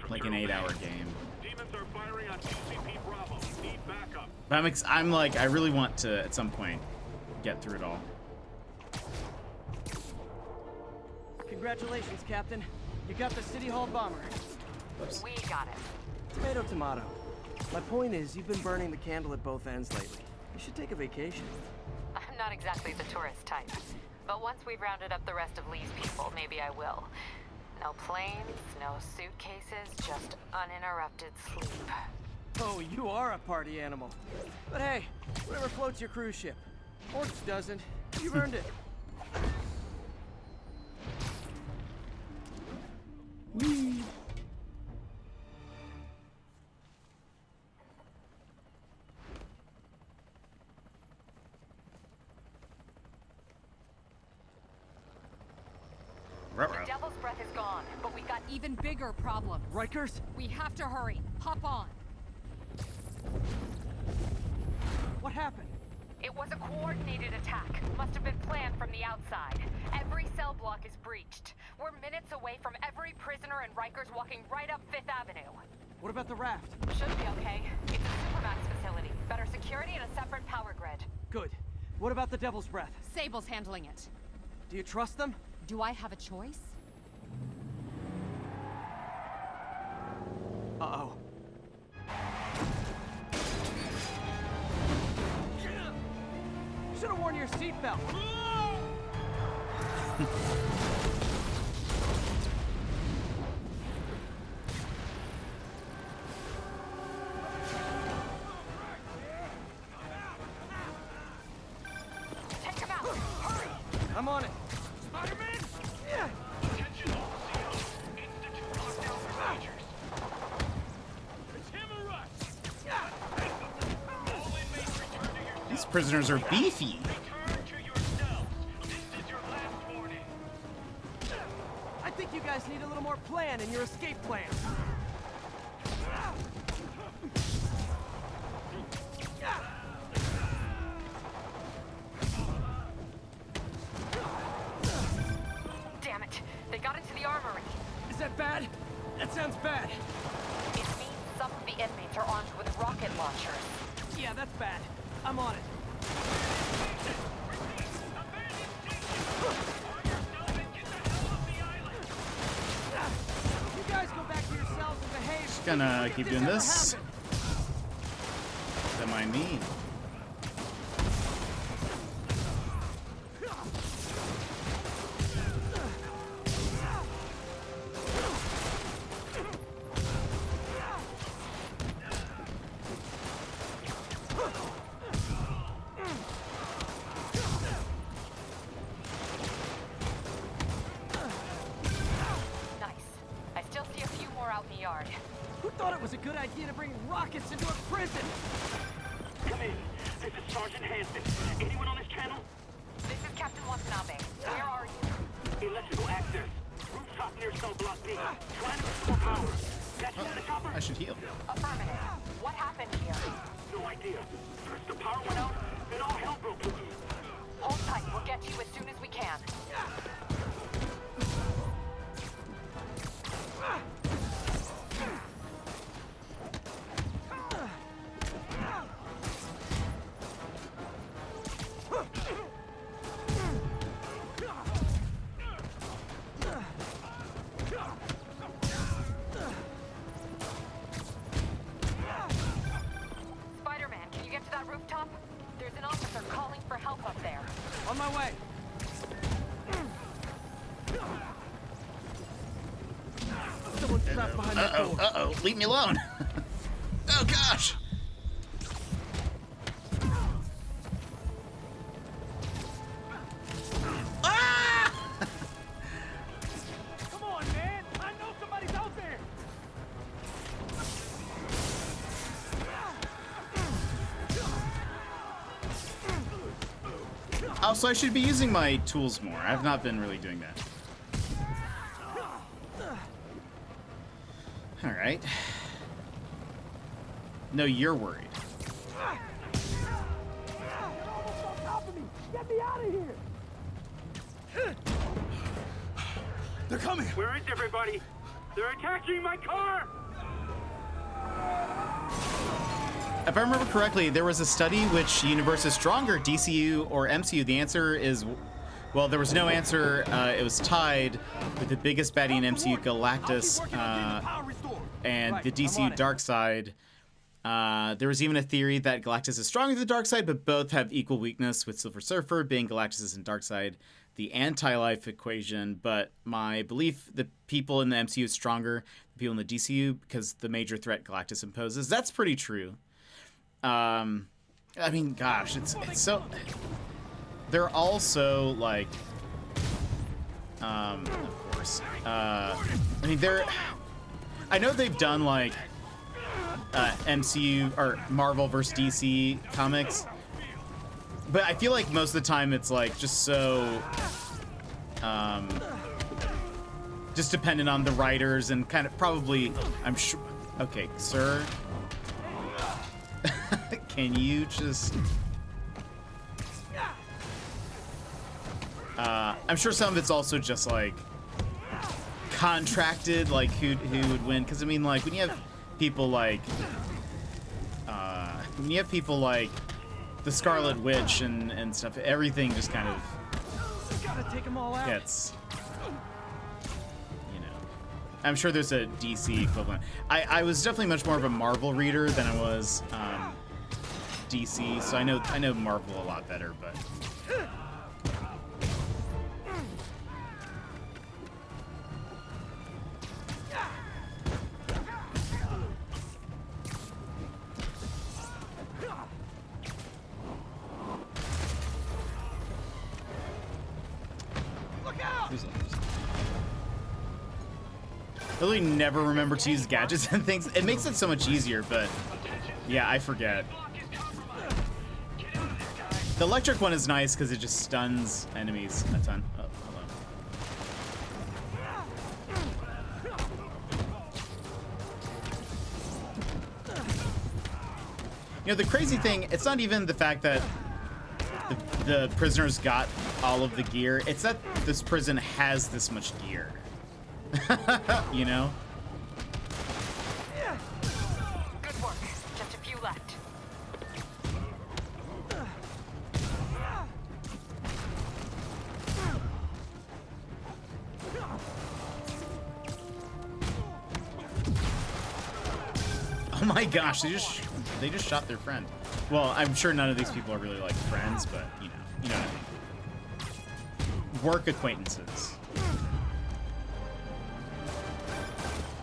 like an 8-hour game. Demons are firing on GCP Bravo. Need backup. But I'm like, I really want to at some point get through it all. Congratulations, Captain. You got the City Hall bomber. We got it. Tomato, tomato. My point is, you've been burning the candle at both ends lately. You should take a vacation. I'm not exactly the tourist type, but once we've rounded up the rest of Lee's people, maybe I will. No planes, no suitcases, just uninterrupted sleep. Oh, you are a party animal. But hey, whatever floats your cruise ship. Or doesn't. You've earned it. Whee! The Devil's Breath is gone, but we've got even bigger problems. Rikers? We have to hurry. Hop on. What happened? It was a coordinated attack. Must have been planned from the outside. Every cell block is breached. We're minutes away from every prisoner and Rikers walking right up 5th Avenue. What about the raft? Should be okay. It's a Supermax facility. Better security and a separate power grid. Good. What about the Devil's Breath? Sable's handling it. Do you trust them? Do I have a choice? Uh-oh. Should have worn your seatbelt. Take him out! Hurry! I'm on it. Spider-Man! prisoners are beefy. I think you guys need a little more plan in your escape plan. Damn it! They got into the armory. Is that bad? That sounds bad. It means some of the inmates are armed with rocket launchers. Yeah, that's bad. I'm on it. You guys go back to your cells and behave. Just gonna keep doing this. Don't mind me. Who thought it was a good idea to bring rockets into a prison? Come in. This is Sergeant Hansen. Anyone on this channel? This is Captain Watanabe. Where are you? Electrical access. Rooftop near cell block B. Trying to restore power. That's the chopper? I should heal. Affirmative. What happened here? No idea. First the power went out, then all hell broke loose. Hold tight. We'll get you as soon as we can. Spider-Man, can you get to that rooftop? There's an officer calling for help up there. On my way. Someone's trapped behind that door. Uh-oh, leave me alone. Oh gosh. Ah! Come on, man. I know somebody's out there. Also, I should be using my tools more. I've not been really doing that. All right. No, you're worried. Get me out of here! They're coming! Where is everybody? They're attacking my car! If I remember correctly, there was a study which universe is stronger, DCU or MCU. The answer is, well, there was no answer. It was tied with the biggest baddie in MCU, Galactus, and the DCU Darkseid. There was even a theory that Galactus is stronger than the Darkseid, but both have equal weakness, with Silver Surfer being Galactus and Darkseid the anti-life equation. But my belief, the people in the MCU is stronger than people in the DCU because the major threat Galactus imposes. That's pretty true. I mean, gosh, it's so. They're also like, of course. I mean, they're. I know they've done like MCU or Marvel versus DC comics, but I feel like most of the time it's like just so. Just dependent on the writers and kind of probably. I'm sure. Okay, sir. Can you just... I'm sure some of it's also just, like, contracted, like, who would win. Because, I mean, like, when you have people like... the Scarlet Witch and stuff, everything just kind of Gotta take them all out. gets... I'm sure there's a DC equivalent. I was definitely much more of a Marvel reader than I was DC, so I know Marvel a lot better, but Look out! I really never remember to use gadgets and things. It makes it so much easier, but yeah, I forget. The electric one is nice because it just stuns enemies a ton. Oh, hello. You know, the crazy thing, it's not even the fact that the prisoners got all of the gear. It's that this prison has this much gear. You know? Good work. Just a few left. Oh my gosh, they just shot their friend. Well, I'm sure none of these people are really like friends, but you know what I mean. Work acquaintances.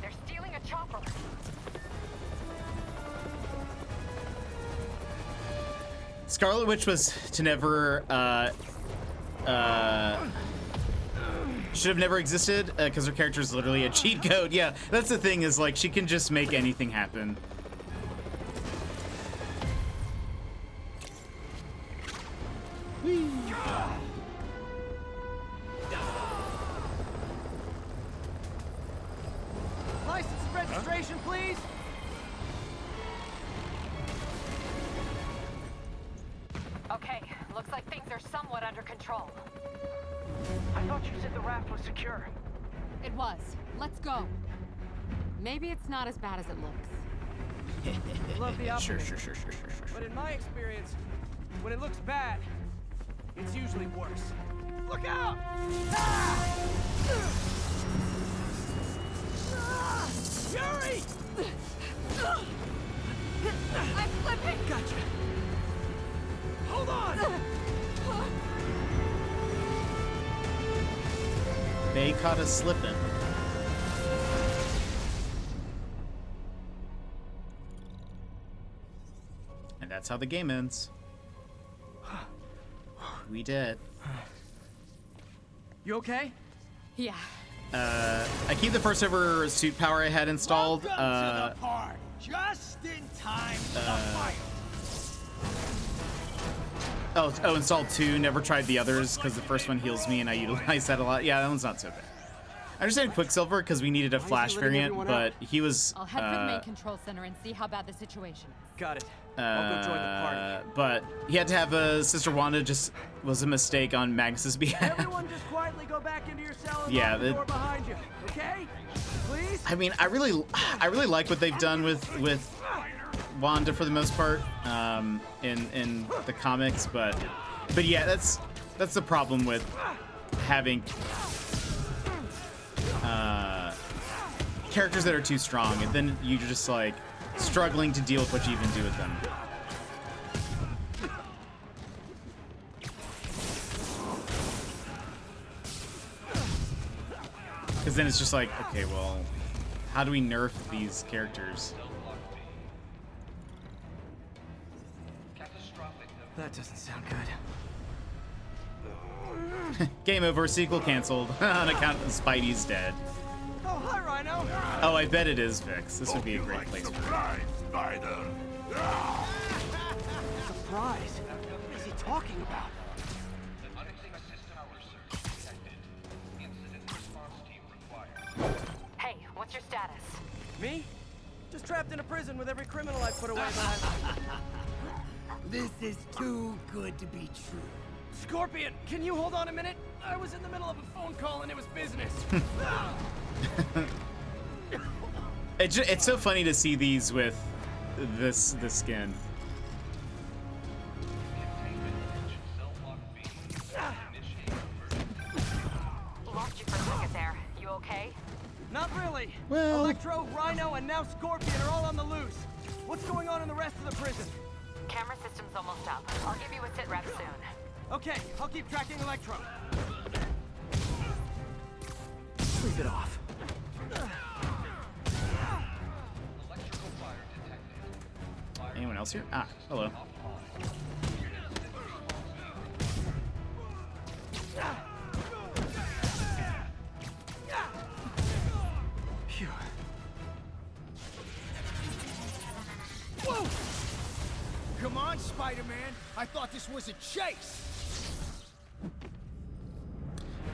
They're stealing a chopper. Scarlet Witch was to never should have never existed because her character is literally a cheat code. Yeah, that's the thing, is like she can just make anything happen. License and registration, please. Okay, looks like things are somewhat under control. I thought you said the raft was secure. It was. Let's go. Maybe it's not as bad as it looks. Love the Sure. optimism. But in my experience, when it looks bad, it's usually worse. Look out! Ah! Yuri! I'm flipping! Gotcha. Hold on! They caught us slipping. And that's how the game ends. We did. You okay? Yeah. I keep the first ever suit power I had installed. Welcome to the part. Just in time for the fight. Oh, installed 2. Never tried the others because the first one heals me and I utilize that a lot. Yeah, that one's not so bad. I understand Quicksilver because we needed a Flash variant, but he was. I'll head for the main control center and see how bad the situation is. Got it. I'll go join the party. But he had to have a Sister Wanda. Just was a mistake on Magnus's behalf. Everyone just quietly go back into your cell and Yeah, lock the door behind you, okay? Please? I mean, I really like what they've done with Wanda for the most part in the comics, but yeah, that's the problem with having characters that are too strong, and then you're just like struggling to deal with what you even do with them. Because then it's just like, okay, well, how do we nerf these characters? That doesn't sound good. Game over, sequel canceled on account of Spidey's dead. Oh, hi, Rhino. Oh, I bet it is Vix. This would be a great place for it. Surprise? What is he talking about? Hey, what's your status? Me? Just trapped in a prison with every criminal I put away behind me. This is too good to be true. Scorpion, can you hold on a minute? I was in the middle of a phone call and it was business. It's so funny to see these with this skin. Lost you for a second there. You okay? Not really. Well- Electro, Rhino, and now Scorpion are all on the loose. What's going on in the rest of the prison? Camera system's almost up. I'll give you a sit rep soon. Okay, I'll keep tracking Electro. Leave it off. Anyone else here? Ah, hello. Phew. Whoa! Come on, Spidey. Spider-Man. I thought this was a chase.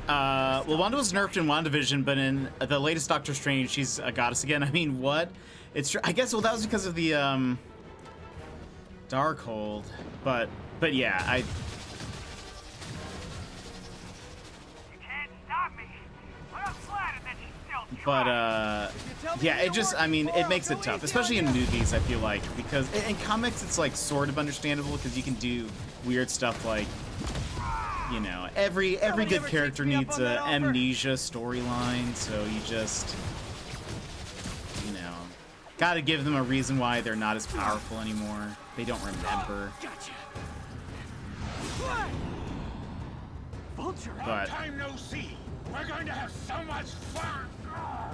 Well, Wanda was nerfed in WandaVision, but in the latest Doctor Strange, she's a goddess again. I mean, what? It's I guess, well, that was because of the, Darkhold. But yeah, You can't stop me. But I'm flattered that you still try. But, yeah, it just, I mean, it makes it tough, especially in movies, I feel like, because in comics, it's, like, sort of understandable, because you can do weird stuff like, you know, every good character needs a amnesia storyline, so you just, you know, gotta give them a reason why they're not as powerful anymore. They don't remember. But Time no see. We're going to have so much fun.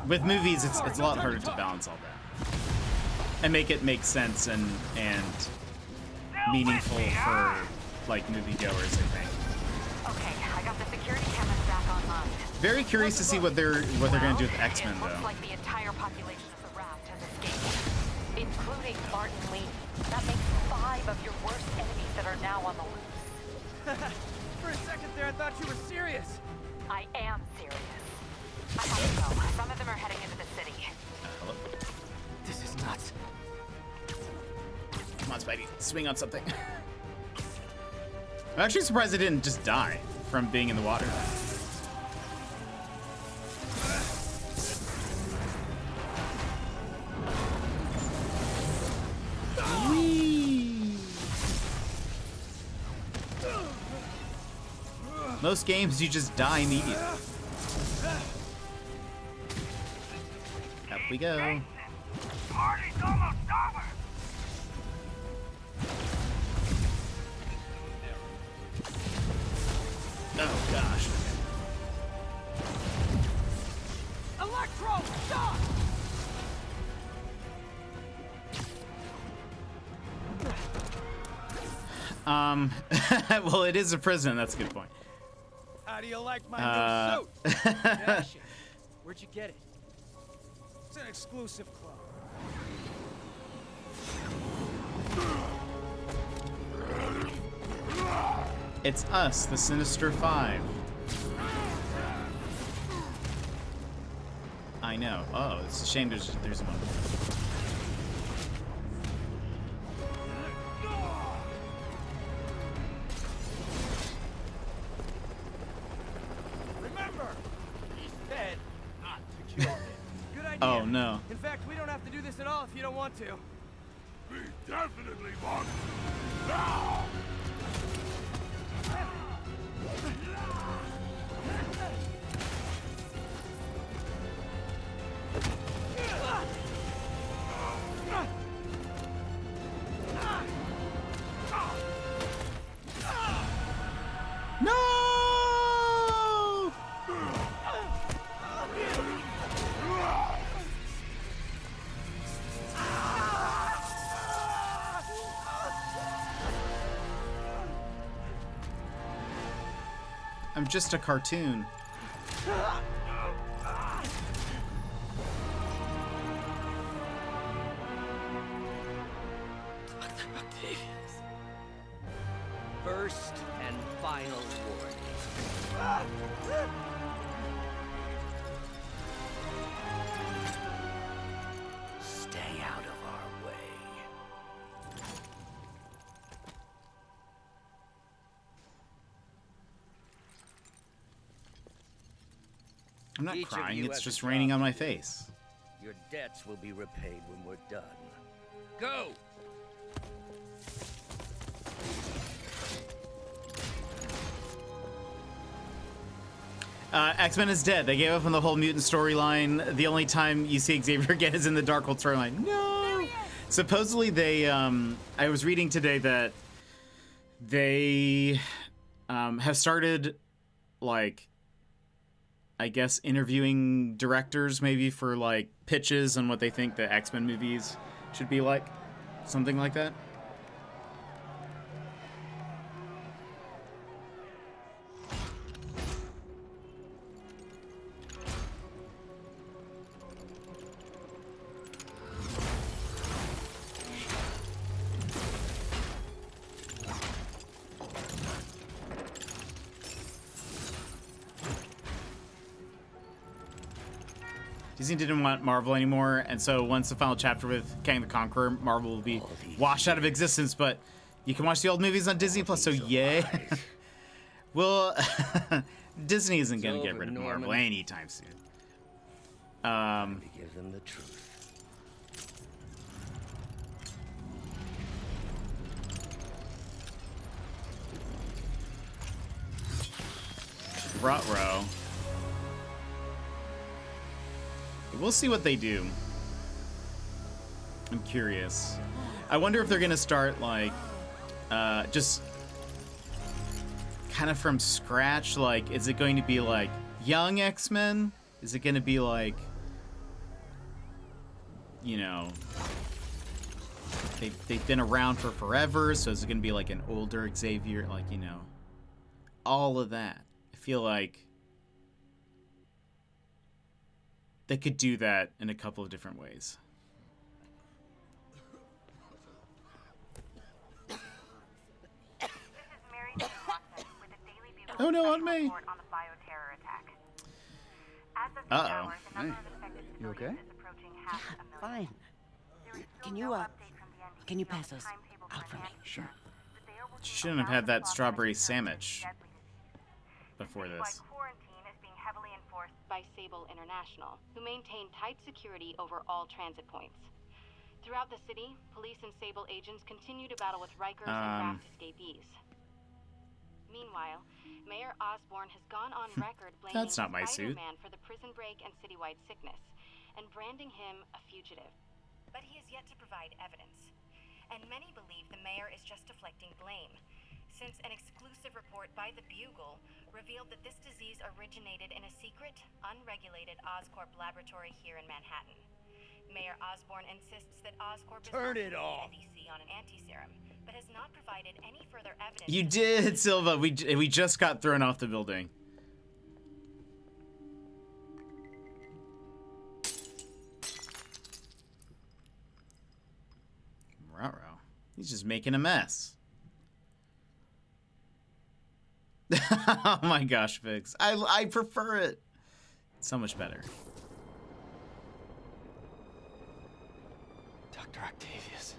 with movies, it's a lot harder to balance all that and make it make sense and meaningful for like moviegoers, I think. Okay, I got the security cameras back online. Very curious to see what they're gonna do with X-Men It looks though. like the entire population of the raft has escaped, including Martin Lee. That makes 5 of your worst enemies that are now on the loose. For a second there, I thought you were serious. I am serious. I have to go. Some of them are heading into the city. This is nuts. Come on, Spidey, swing on something. I'm actually surprised it didn't just die from being in the water. Whee! Most games, you just die immediately. Up we go. Party's almost over. Oh gosh. Electro, stop! Well, it is a prison. That's a good point. How do you like my new suit? Dashing. Where'd you get it? It's an exclusive club. It's us, the Sinister Five. I know. Oh, it's a shame there's one. Remember, he said not to kill him. Good idea. Oh no. In fact, we don't have to do this at all if you don't want to. We definitely want now. No! I'm just a cartoon. First and final warning. Stay out of our way. I'm not Each of crying, you it's has a just raining on job my to do. face. Your debts will be repaid when we're done. Go! X-Men is dead. They gave up on the whole mutant storyline. The only time you see Xavier again is in the Darkhold storyline. No! Supposedly they, I was reading today that they have started, like, I guess, interviewing directors maybe for, like, pitches on what they think the X-Men movies should be like. Something like that. Disney didn't want Marvel anymore, and so once the final chapter with Kang the Conqueror, Marvel will be washed out of existence, but you can watch the old movies on Disney Plus, so yay. Well, Disney isn't going to get rid of Marvel anytime soon. Give them the truth. Ruh-roh. We'll see what they do. I'm curious. I wonder if they're gonna start like just kind of from scratch. Like, is it going to be like young X-Men? Is it gonna be like, you know, they've been around for forever, so is it gonna be like an older Xavier? Like, you know, all of that. I feel like they could do that in a couple of different ways. Oh no, on me. Uh-oh. Hey, you okay? Fine. Can you pass those out for me? Sure. She shouldn't have had that strawberry sandwich before this. Quarantine is being heavily enforced by Sable International, who maintain tight security over all transit points. Throughout the city, police and Sable agents continue to battle with Rikers and Raft escapees. Meanwhile, Mayor Osborn has gone on record blaming That's not my suit. Spider-Man for the prison break and citywide sickness, and branding him a fugitive. But he has yet to provide evidence. And many believe the mayor is just deflecting blame, since an exclusive report by the Bugle revealed that this disease originated in a secret, unregulated Oscorp laboratory here in Manhattan. Mayor Osborn insists that Oscorp is Turn it working with off. NBC on an anti-serum, but has not provided any further evidence. You did, Silva. We just got thrown off the building. Ruh-roh. He's just making a mess. Oh my gosh, Vix. I prefer it. It's so much better. Dr. Octavius,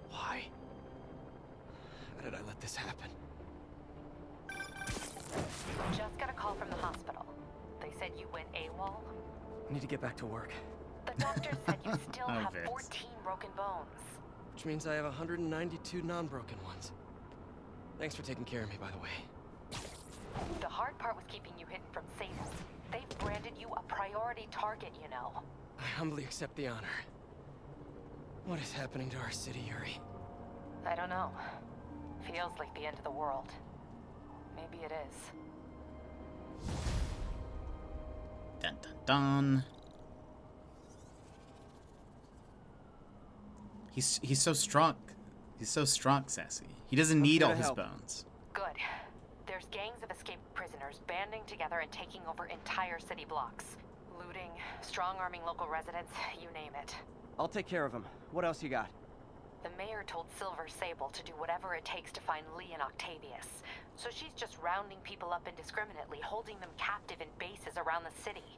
why? How did I let this happen? Just got a call from the hospital. They said you went AWOL. I need to get back to work. The doctor said you still Oh, have Vince. 14 broken bones. Which means I have 192 non-broken ones. Thanks for taking care of me, by the way. The hard part was keeping you hidden from Sable. They've branded you a priority target, you know. I humbly accept the honor. What is happening to our city, Yuri? I don't know. Feels like the end of the world. Maybe it is. Dun dun dun. He's so strong. He's so strong, Sassy. He doesn't need all his bones. Good. There's gangs of escaped prisoners banding together and taking over entire city blocks. Looting, strong-arming local residents, you name it. I'll take care of him. What else you got? The mayor told Silver Sable to do whatever it takes to find Lee and Octavius. So she's just rounding people up indiscriminately, holding them captive in bases around the city.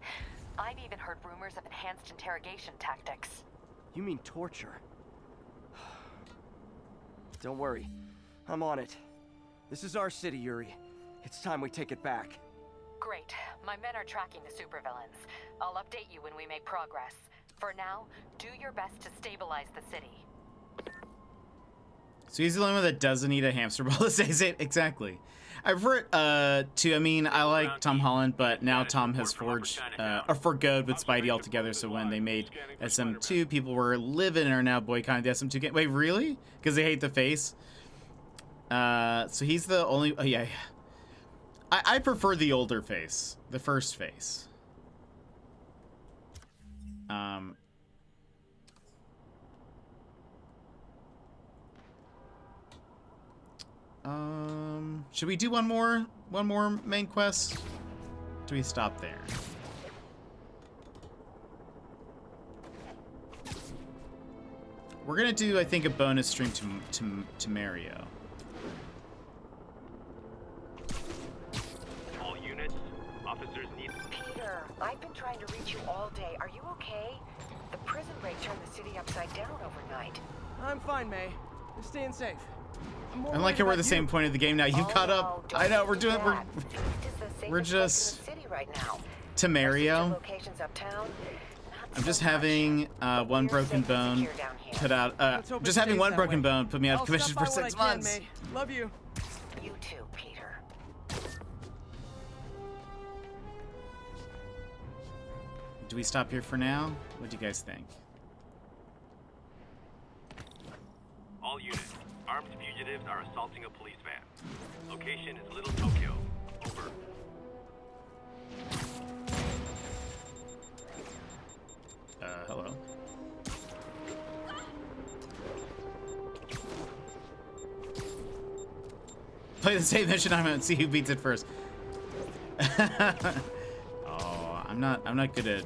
I've even heard rumors of enhanced interrogation tactics. You mean torture? Don't worry. I'm on it. This is our city, Yuri. It's time we take it back. Great. My men are tracking the supervillains. I'll update you when we make progress. For now, do your best to stabilize the city. So he's the only one that doesn't need a hamster ball to say it. Exactly. I prefer it to, I mean, I like Tom Holland, but now Tom has forgoed with Spidey altogether, so when they made SM2, people were livid and are now boycotting the SM2 game. Wait, really? Because they hate the face? So he's the only, oh yeah. I prefer the older face, the first face. Should we do one more main quest? Do we stop there? We're gonna do, I think, a bonus stream to Mario. All units, officers need... Peter, I've been trying to reach you all day. Are you okay? okay? The prison break turned the city upside down overnight. I'm fine, May. I'm staying safe. I like how we're at the same point of the game now. You've caught up. I know we're doing. We're just. Tamario. I'm just having one broken bone put out. Just having one broken bone put me out of commission for 6 months. Love you. You too, Peter. Do we stop here for now? What do you guys think? All units. Armed fugitives are assaulting a police van. Location is Little Tokyo. Over. Hello. Play the same mission. I'm gonna see who beats it first. Oh, I'm not good at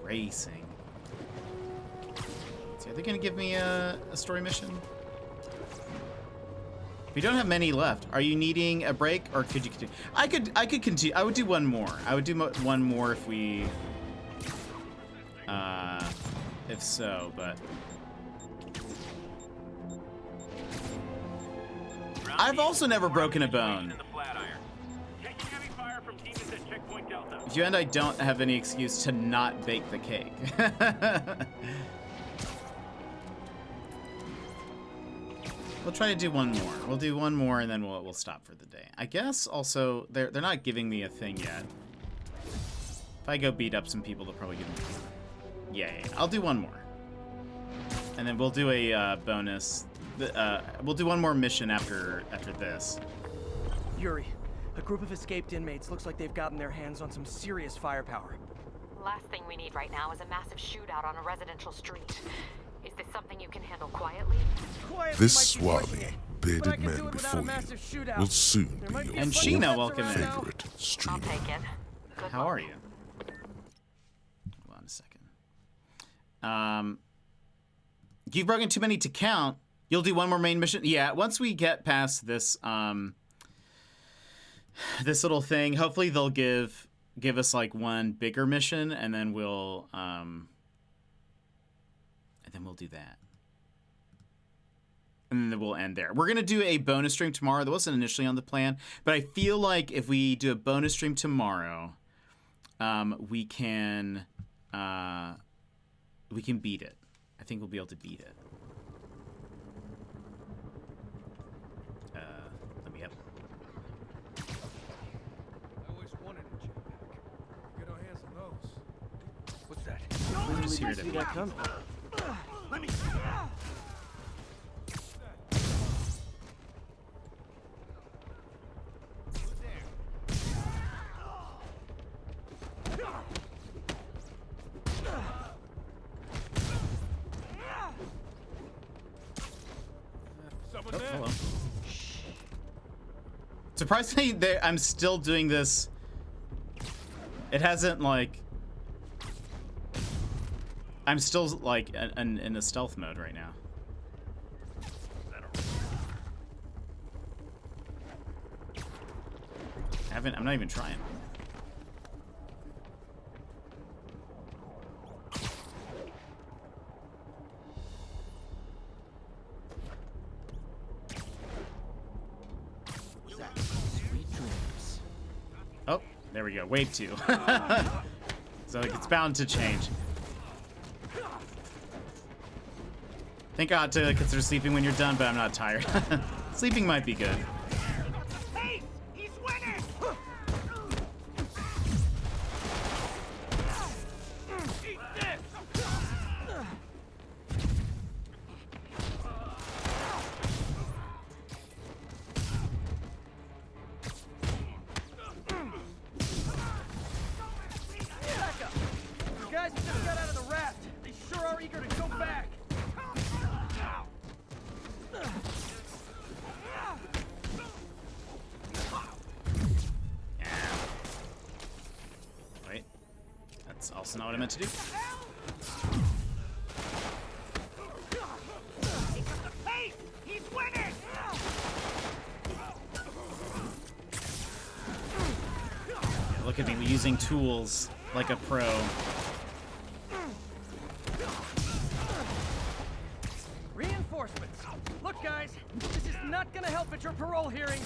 racing. So are they gonna give me a story mission? We don't have many left. Are you needing a break, or could you continue? I could continue. I would do one more. I would do one more if we. If so, but I've also never broken a bone. You and I don't have any excuse to not bake the cake. We'll try to do one more. We'll do one more and then we'll stop for the day. I guess also they're not giving me a thing yet. If I go beat up some people, they'll probably give me. Yeah. I'll do one more, and then we'll do a bonus. We'll do one more mission after this. Yuri, a group of escaped inmates looks like they've gotten their hands on some serious firepower. Last thing we need right now is a massive shootout on a residential street. Is this something you can handle quietly? This swarthy, bearded man before you will soon be your and Sheena, welcome in. favorite streamer. I'll take it. How are you? Hold on a second. You've broken too many to count. You'll do one more main mission. Yeah, once we get past this this little thing, hopefully they'll give us like one bigger mission, and then we'll do that. And then we'll end there. We're gonna do a bonus stream tomorrow. That wasn't initially on the plan, but I feel like if we do a bonus stream tomorrow, we can beat it. I think we'll be able to beat it. Let me up. I always wanted a jetpack. Get our hands on those. What's that? I'm just here to. Let me. Oh, hello. Surprisingly, I'm still doing this. It hasn't like. I'm still like in a stealth mode right now. I'm not even trying. Oh, there we go. Wave 2. So it's bound to change. Think I ought to consider sleeping when you're done, but I'm not tired. Sleeping might be good. Hey, he's winning. Eat this. Back up. The guys who just got out of the raft. They sure are eager to go back. Wait. That's also not what I meant to do. Hey, he's winning. Yeah, look at me using tools like a pro. not gonna help at your parole hearing.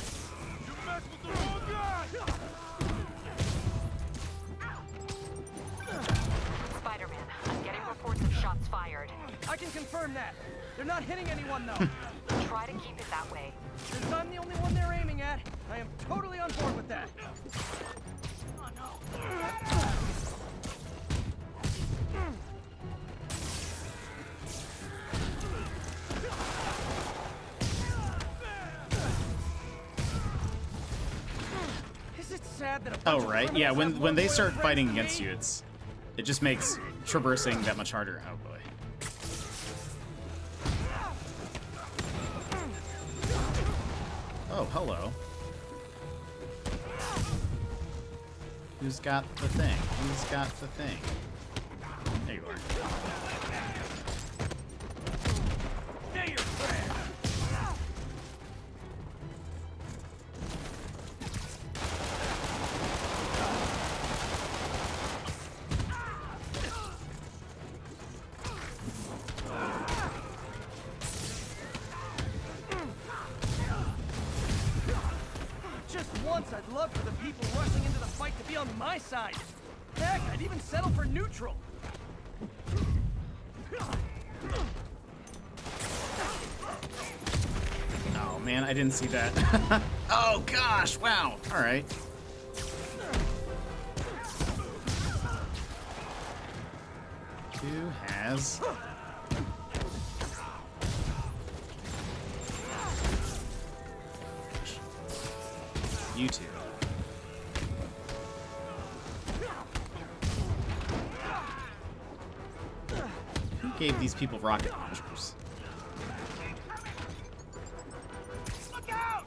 You messed with the wrong guy! Spider-Man, I'm getting reports of shots fired. I can confirm that. They're not hitting anyone, though. Try to keep it that way. Since I'm the only one they're aiming at, I am totally on board with that. Oh, no. Is it sad that Oh right, yeah. When they start fighting against you, it just makes traversing that much harder. Oh boy. Oh, hello. Who's got the thing? Who's got the thing? There you are. I'd love for the people rushing into the fight to be on my side. Heck, I'd even settle for neutral. Oh man, I didn't see that. Oh gosh, wow. All right. Who has... You two. Who gave these people rocket launchers? Look out!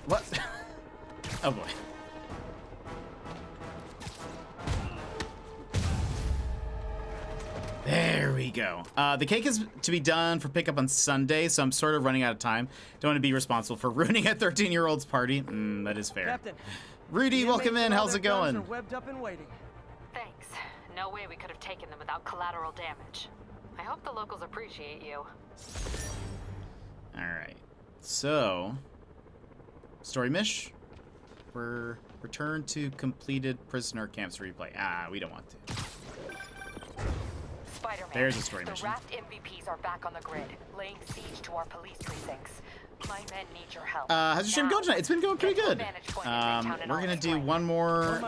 What? Oh boy. There we go. The cake is to be done for pickup on Sunday, so I'm sort of running out of time. Don't want to be responsible for ruining a 13-year-old's party. That is fair. Captain, Rudy, welcome in. How's it going? Are webbed up and waiting. Thanks. No way we could have taken them without collateral damage. I hope the locals appreciate you. All right. So, story mish. We're returned to completed prisoner camps replay. We don't want to. Spider-Man, There's a story the mission. Raft MVPs are back on the grid, laying siege to our police precincts. My men need your help. How's your stream going tonight? It's been going pretty good. We're gonna do one more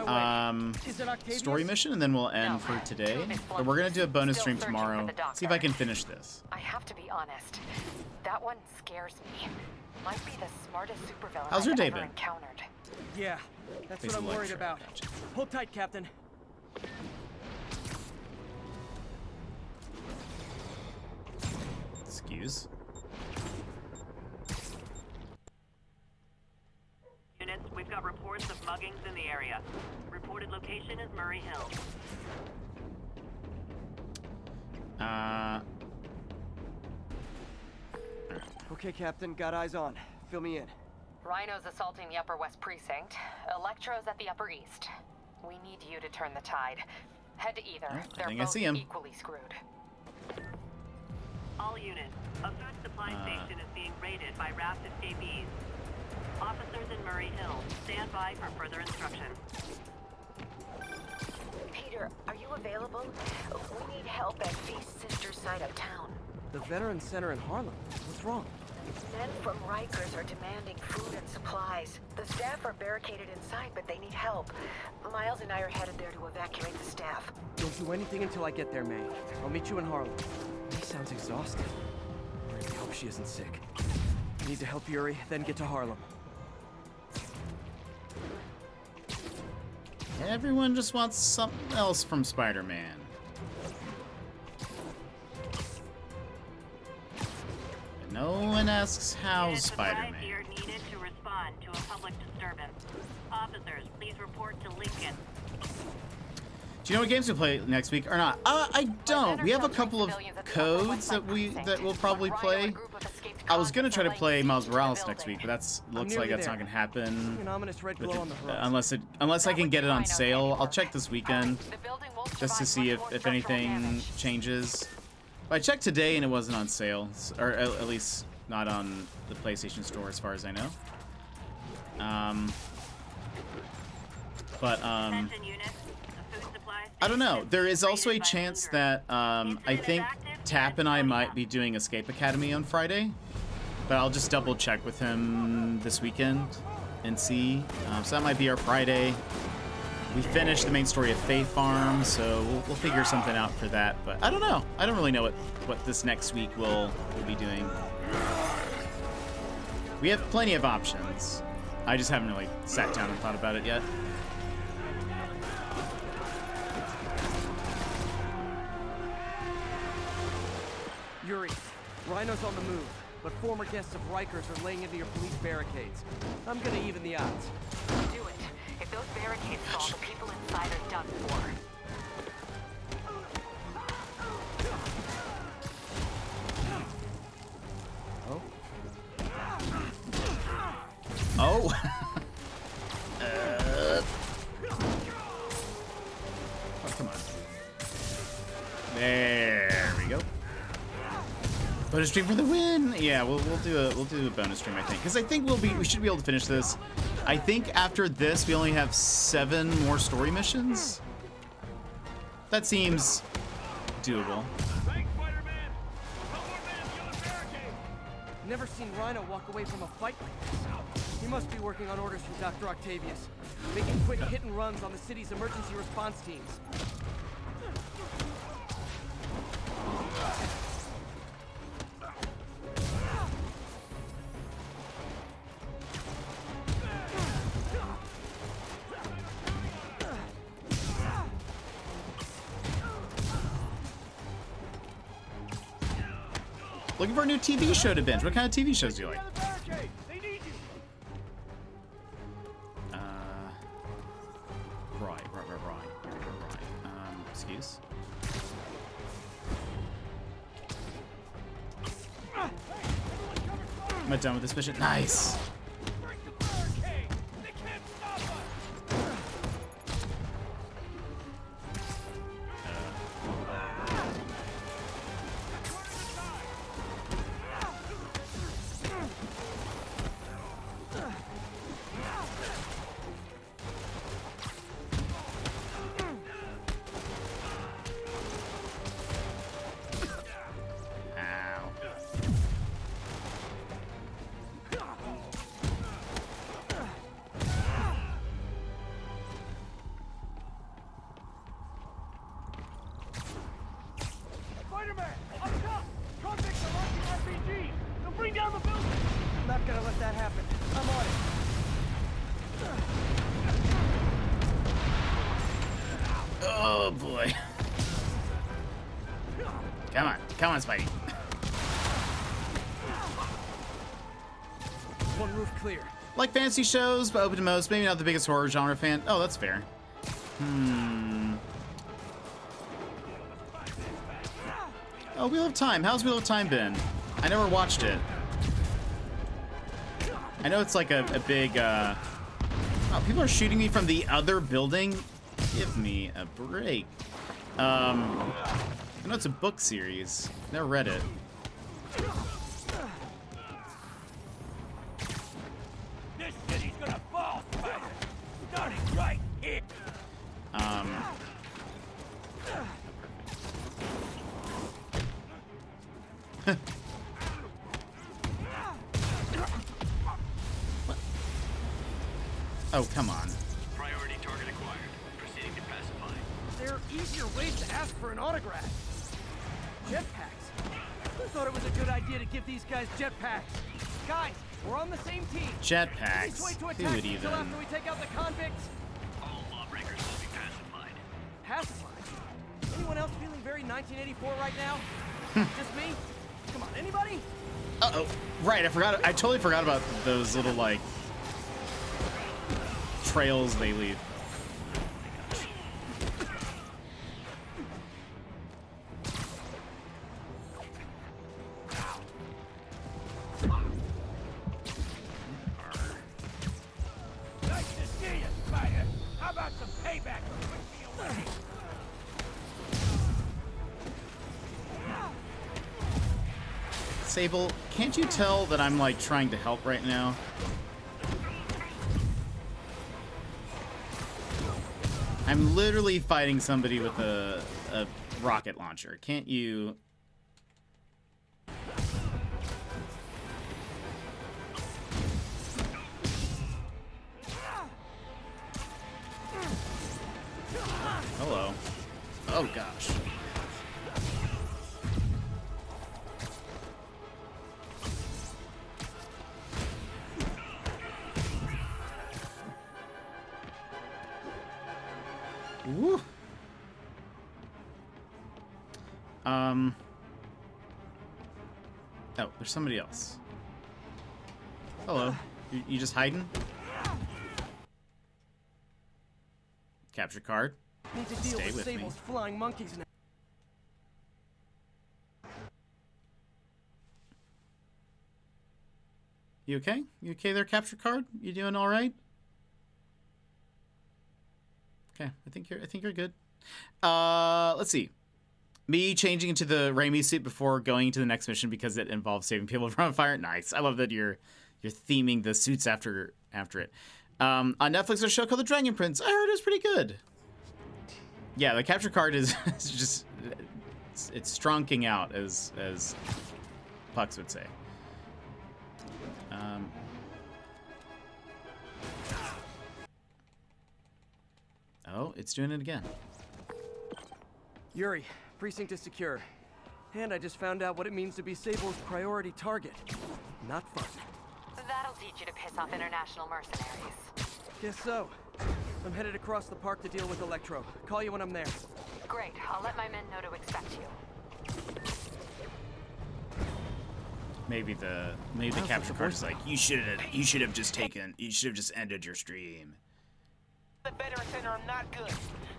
story mission, and then we'll end for today. But we're gonna do a bonus stream tomorrow. See if I can finish this. I have to be honest. That one scares me. Might be the smartest supervillain How's your I've day ever been? encountered. Yeah, that's Please what I'm worried lecture. about. Gotcha. Hold tight, Captain. Excuse. Units, we've got reports of muggings in the area. Reported location is Murray Hill. Okay, Captain, got eyes on. Fill me in. Rhino's assaulting the Upper West Precinct. Electro's at the Upper East. We need you to turn the tide. Head to either. I They're think I both see him. equally screwed. All units, a food supply station is being raided by Raft escapees. Officers in Murray Hill, stand by for further instruction. Peter, are you available? We need help at Feast Sister's side of town. The Veterans Center in Harlem. What's wrong? Men from Rikers are demanding food and supplies. The staff are barricaded inside, but they need help. Miles and I are headed there to evacuate the staff. Don't do anything until I get there, May. I'll meet you in Harlem. May sounds exhausted. I really hope she isn't sick. I need to help Yuri, then get to Harlem. Everyone just wants something else from Spider-Man. But no one asks how Units arrived Spider-Man. here needed to respond to a public disturbance. Officers, please report to Lincoln. Do you know what games we play next week or not? I don't. We have a couple of codes that we'll probably play. I was gonna try to play Miles Morales next week, but looks like that's not gonna happen. Unless I can get it on sale. I'll check this weekend just to see if anything changes. But I checked today and it wasn't on sale, or at least not on the PlayStation Store as far as I know. I don't know. There is also a chance that I think Tap and I might be doing Escape Academy on Friday, but I'll just double check with him this weekend and see. So that might be our Friday. We finished the main story of Faith Farm, so we'll figure something out for that. But I don't know. I don't really know what this next week we'll be doing. We have plenty of options. I just haven't really sat down and thought about it yet. Yuri, Rhino's on the move, but former guests of Rikers are laying into your police barricades. I'm gonna even the odds. Do it. If those barricades fall, the people inside are done for. Oh. Oh, come on. There we go. Bonus stream for the win. Yeah, we'll do a bonus stream, I think, because I think we should be able to finish this. I think after this we only have 7 more story missions. That seems doable. Never seen Rhino walk away from a fight like this. He must be working on orders from Dr. Octavius, making quick hit and runs on the city's emergency response teams. Looking for a new TV show to binge. What kind of TV shows do you like? Right. Excuse. Am I done with this mission? Nice. Oh boy. Come on, Spidey. One roof clear. Like fantasy shows, but open to most. Maybe not the biggest horror genre fan. Oh, that's fair. Oh, Wheel of Time. How's Wheel of Time been? I never watched it. I know it's like a big, oh, people are shooting me from the other building? Give me a break. I know it's a book series. Never read it. This city's gonna fall, Spider. Starting right here. Oh, come on. Priority target acquired. Proceeding to pacify. There are easier ways to ask for an autograph. Jetpacks. Who thought it was a good idea to give these guys jetpacks? Guys, we're on the same team. Jetpacks. Who would even? Until after we take out the convicts. All lawbreakers will be pacified. Pacified? Anyone else feeling very 1984 right now? Just me? Come on, anybody? Uh-oh. Right, I totally forgot about those little, like, trails they leave. Sable, can't you tell that I'm like trying to help right now? I'm literally fighting somebody with a rocket launcher. Can't you? Hello. Oh gosh. Woo. Oh, there's somebody else. Hello. You just hiding? Capture card. Need to deal Stay with with me. Sable's flying monkeys now. You okay? You okay there, capture card? You doing all right? Okay, I think you're good. Let's see. Me changing into the Raimi suit before going to the next mission because it involves saving people from a fire. Nice. I love that you're theming the suits after it. On Netflix, there's a show called The Dragon Prince. I heard it was pretty good. Yeah, the capture card is just it's strunking out, as Pucks would say. Oh, it's doing it again. Yuri, precinct is secure. And I just found out what it means to be Sable's priority target. Not fun. That'll teach you to piss off international mercenaries. Guess so. I'm headed across the park to deal with Electro. Call you when I'm there. Great. I'll let my men know to expect you. Maybe the capture card is like, you should have just ended your stream. The Veteran Center are not good.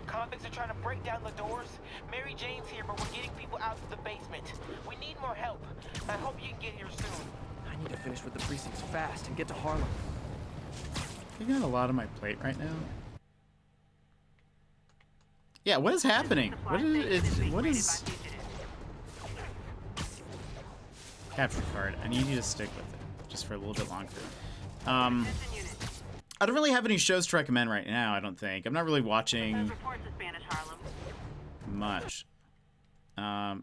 Convicts are trying to break down the doors. Mary Jane's here, but we're getting people out of the basement. We need more help. I hope you can get here soon. I need to finish with the precincts fast and get to Harlem. I got a lot on my plate right now. Yeah, what is happening? What is capture card? I need you to stick with it just for a little bit longer. I don't really have any shows to recommend right now, I don't think. I'm not really watching much. Hold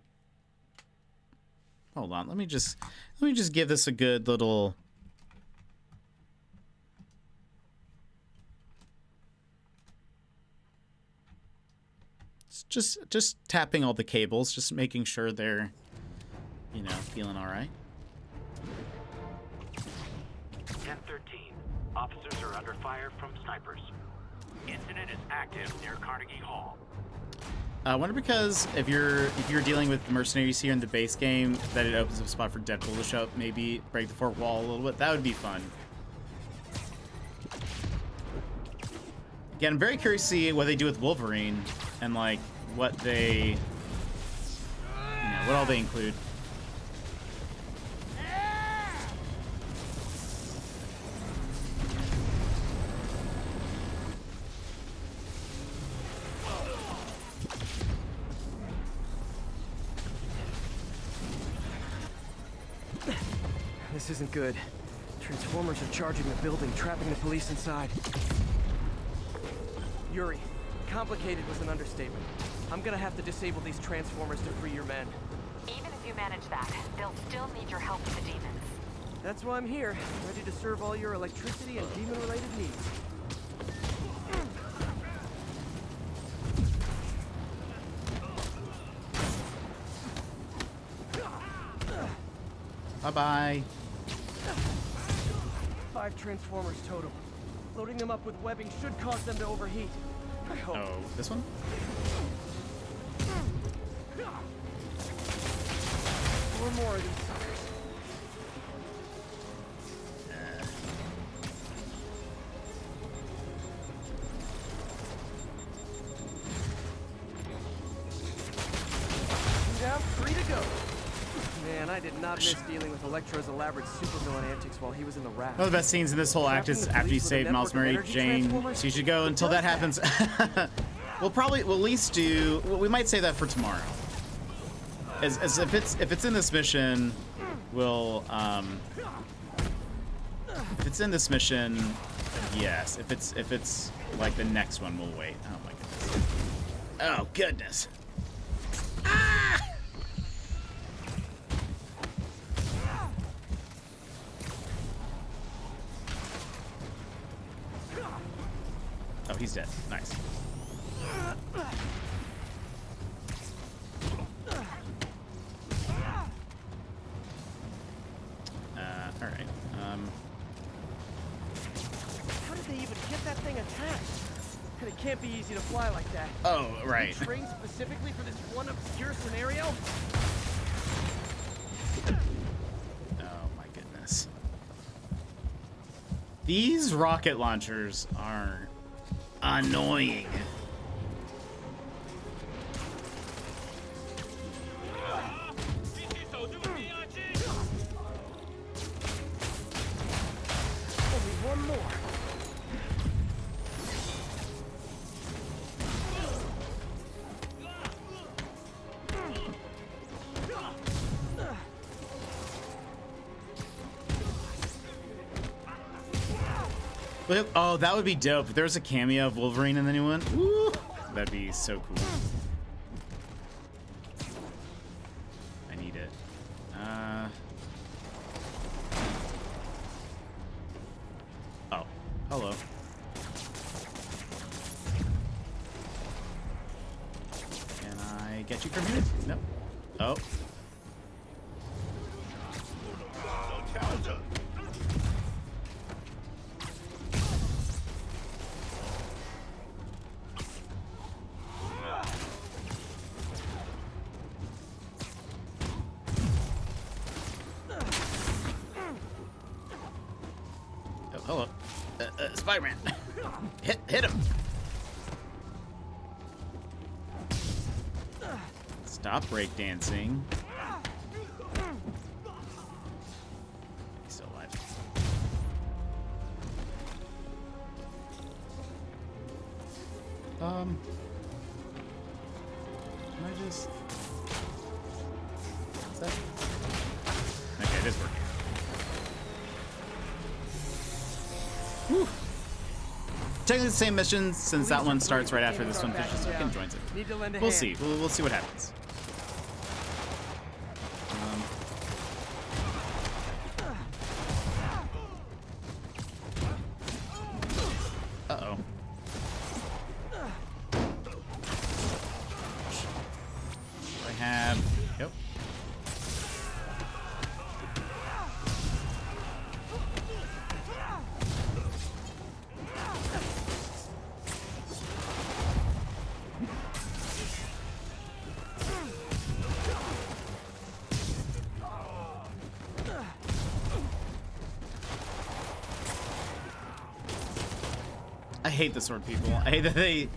on, let me just give this a good little just tapping all the cables, just making sure they're, you know, feeling all right. 1013. Officers are under fire from snipers. Incident is active near Carnegie Hall. I wonder because if you're dealing with mercenaries here in the base game, that it opens up a spot for Deadpool to show up, maybe break the fourth wall a little bit. That would be fun. Again, I'm very curious to see what they do with Wolverine and like what they, you know, what all they include. This isn't good. Transformers are charging the building, trapping the police inside. Yuri, complicated was an understatement. I'm gonna have to disable these transformers to free your men. Even if you manage that, they'll still need your help with the demons. That's why I'm here, ready to serve all your electricity and demon-related needs. Bye-bye. 5 transformers total. Loading them up with webbing should cause them to overheat. I hope. Oh, this one? Four more of these suckers. Down, 3 to go. Man, I did not miss dealing with Electro's elaborate supervillain antics while he was in the raft. One of the best scenes in this whole act is after you save Miles Murray Jane. So you should go until that happens. we'll at least do. Well, we might say that for tomorrow. As if it's in this mission, we'll if it's in this mission, yes. If it's like the next one, we'll wait. Oh my goodness. Oh goodness. Ah! Oh, he's dead. Nice. All right. How did they even get that thing attached? And it can't be easy to fly like that. Oh, right. Did you train specifically for this one obscure scenario? Oh my goodness. These rocket launchers are annoying. Only one more. Oh, that would be dope. If there was a cameo of Wolverine in the new one, woo, that'd be so cool. I need it. Oh, hello. Can I get you from here? No. Oh. Hello. Spider-Man. Hit him. Stop breakdancing. He's still alive. Can I just... What's that? Okay, it is working. Whew. Technically the same mission since that one starts right after this one finishes, so Kim joins it. We'll see. We'll see what happens. Uh-oh. I have... Yep. I hate the sword people. I hate that they...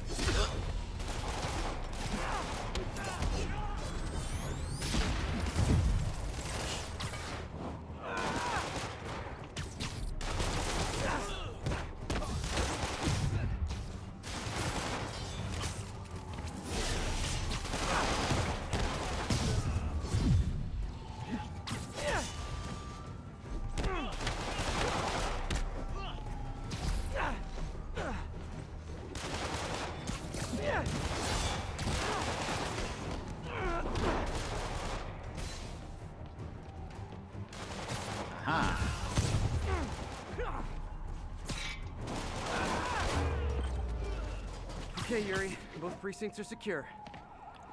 Okay, Yuri. Both precincts are secure.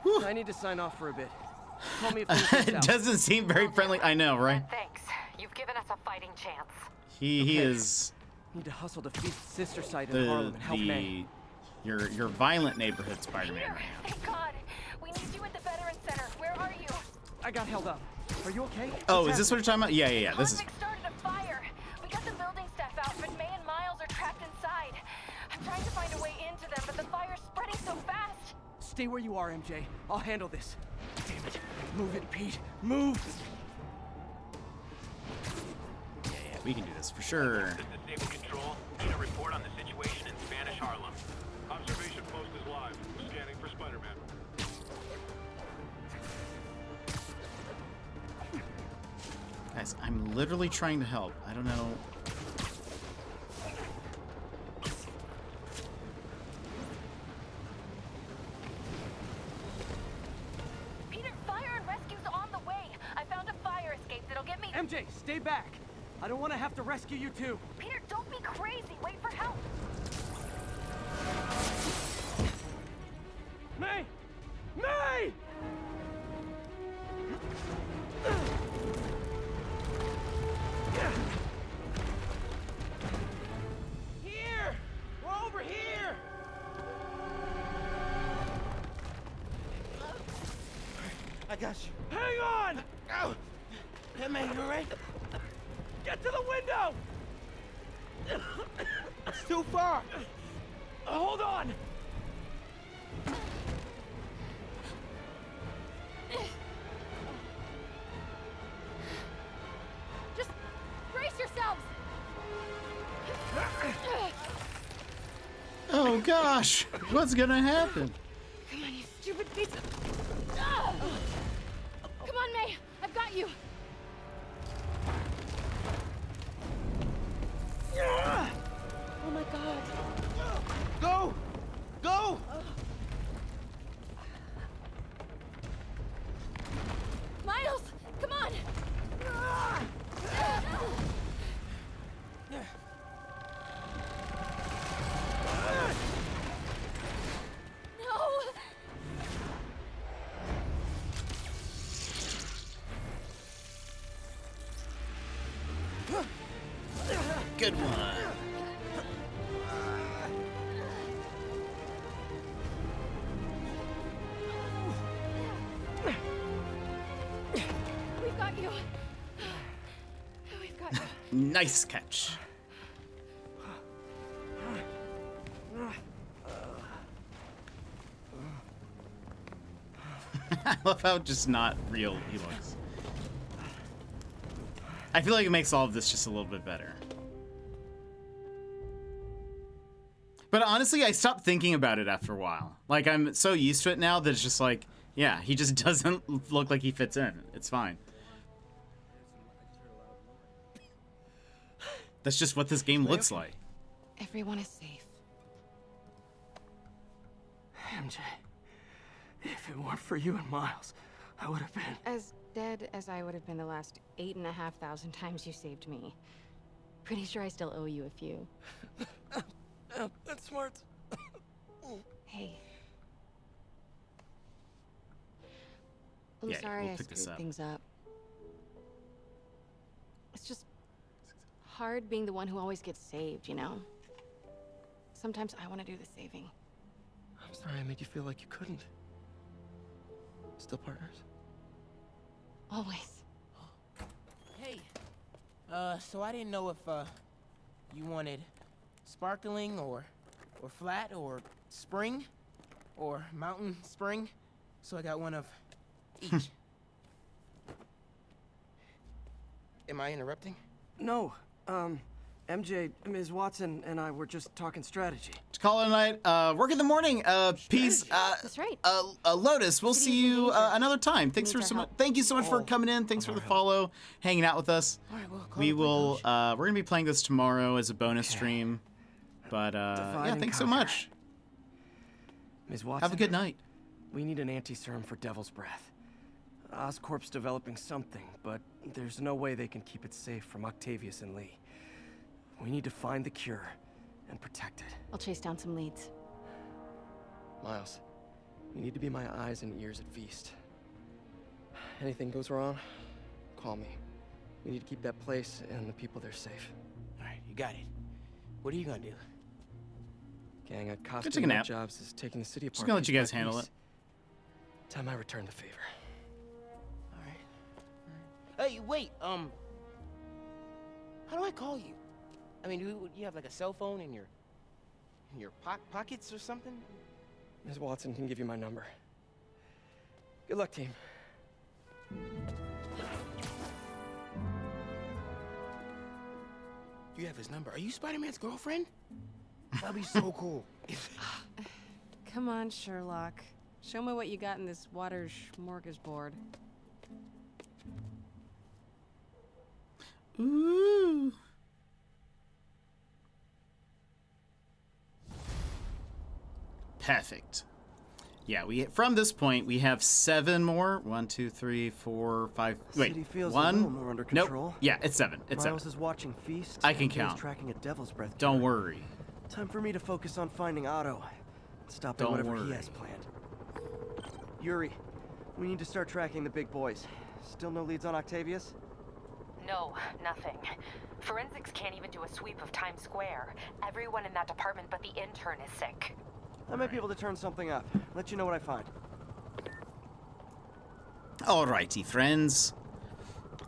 I need to sign off for a bit. Call me if things It doesn't seem very friendly. I know, right? Thanks. You've given us a fighting chance. He is... Need to hustle to feed the sister site in Harlem and help May. Your violent neighborhood Spider-Man right now. Thank God. We need you at the Veteran Center. Where are you? I got held up. Are you okay? Oh, is this what you're talking about? Yeah. This is... Convict started a fire. We got the building staff out, but May and Miles are trapped inside. I'm trying to find a way into them, but the fire's spreading so fast. Stay where you are, MJ. I'll handle this. Damn it. Move it, Pete. Move! Yeah, we can do this for sure. This is Naval Control. Need a report on the situation in Spanish Harlem. Observation post is live. We're scanning for Spider-Man. Guys, I'm literally trying to help. I don't know. Peter, fire and rescue's on the way. I found a fire escape that'll get me. MJ, stay back. I don't want to have to rescue you too. Peter, don't be crazy. Wait for help. May! May! Here! We're over here! I got you. Hang on! Oh! Hey, man, you alright? Get to the window! It's too far! Hold on! Just brace yourselves! Oh gosh, what's gonna happen? Come on, you stupid piece of... Ah! Come on, May! I've got you! Oh my god. Go! Go! Miles! Come on! No! Good one. We've got you. We've got you. Nice catch. I love how just not real he looks. I feel like it makes all of this just a little bit better. But honestly, I stopped thinking about it after a while. Like, I'm so used to it now that it's just like, yeah, he just doesn't look like he fits in. It's fine. That's just what this game looks like. Everyone is safe. MJ, if it weren't for you and Miles, I would have been... As dead as I would have been the last 8,500 times you saved me. Pretty sure I still owe you a few. That's smart. Hey. I'm Yeah, sorry we'll I pick this screwed up. things up. It's just hard being the one who always gets saved, you know? Sometimes I want to do the saving. I'm sorry I made you feel like you couldn't. Still partners? Always. Hey. So I didn't know if, you wanted sparkling or flat or spring or mountain spring. So I got one of each. Am I interrupting? No. MJ, Ms. Watson, and I were just talking strategy. Just call it a night. Work in the morning. Peace. That's right. Lotus, we'll see you another time. Thanks for thank you so much for coming in. Thanks for the follow, hanging out with us. All right, well, We will. We're gonna be playing this tomorrow as a bonus stream. But yeah, thanks so much. Ms. Watson, have a good night. We need an anti-serum for Devil's Breath. Oscorp's developing something, but there's no way they can keep it safe from Octavius and Lee. We need to find the cure and protect it. I'll chase down some leads. Miles, you need to be my eyes and ears at Feast. Anything goes wrong, call me. We need to keep that place and the people there safe. All right, you got it. What are you gonna do? Gang at take a Costa nap. Jobs is taking the city apart. Just gonna let you piece guys by handle piece. it. Time I return the favor. All right. Hey, wait. How do I call you? I mean, do you have like a cell phone in your pockets or something? Ms. Watson can give you my number. Good luck, team. You have his number. Are you Spider-Man's girlfriend? That'd be so cool. Come on, Sherlock. Show me what you got in this water smorgasbord. Ooh. Perfect. Yeah, from this point we have 7 more. 1, 2, 3, 4, 5. Wait, City feels 1. a little more under control. Nope. Yeah, it's 7. It's Miles 7. is watching Feast. I can and Jay's count. tracking a Devil's Breath. Don't killer. worry. Time for me to focus on finding Otto. Stopping Don't whatever he worry. has planned. Yuri, we need to start tracking the big boys. Still no leads on Octavius? No, nothing. Forensics can't even do a sweep of Times Square. Everyone in that department but the intern is sick. I might be able to turn something up. Let you know what I find. Alrighty, friends.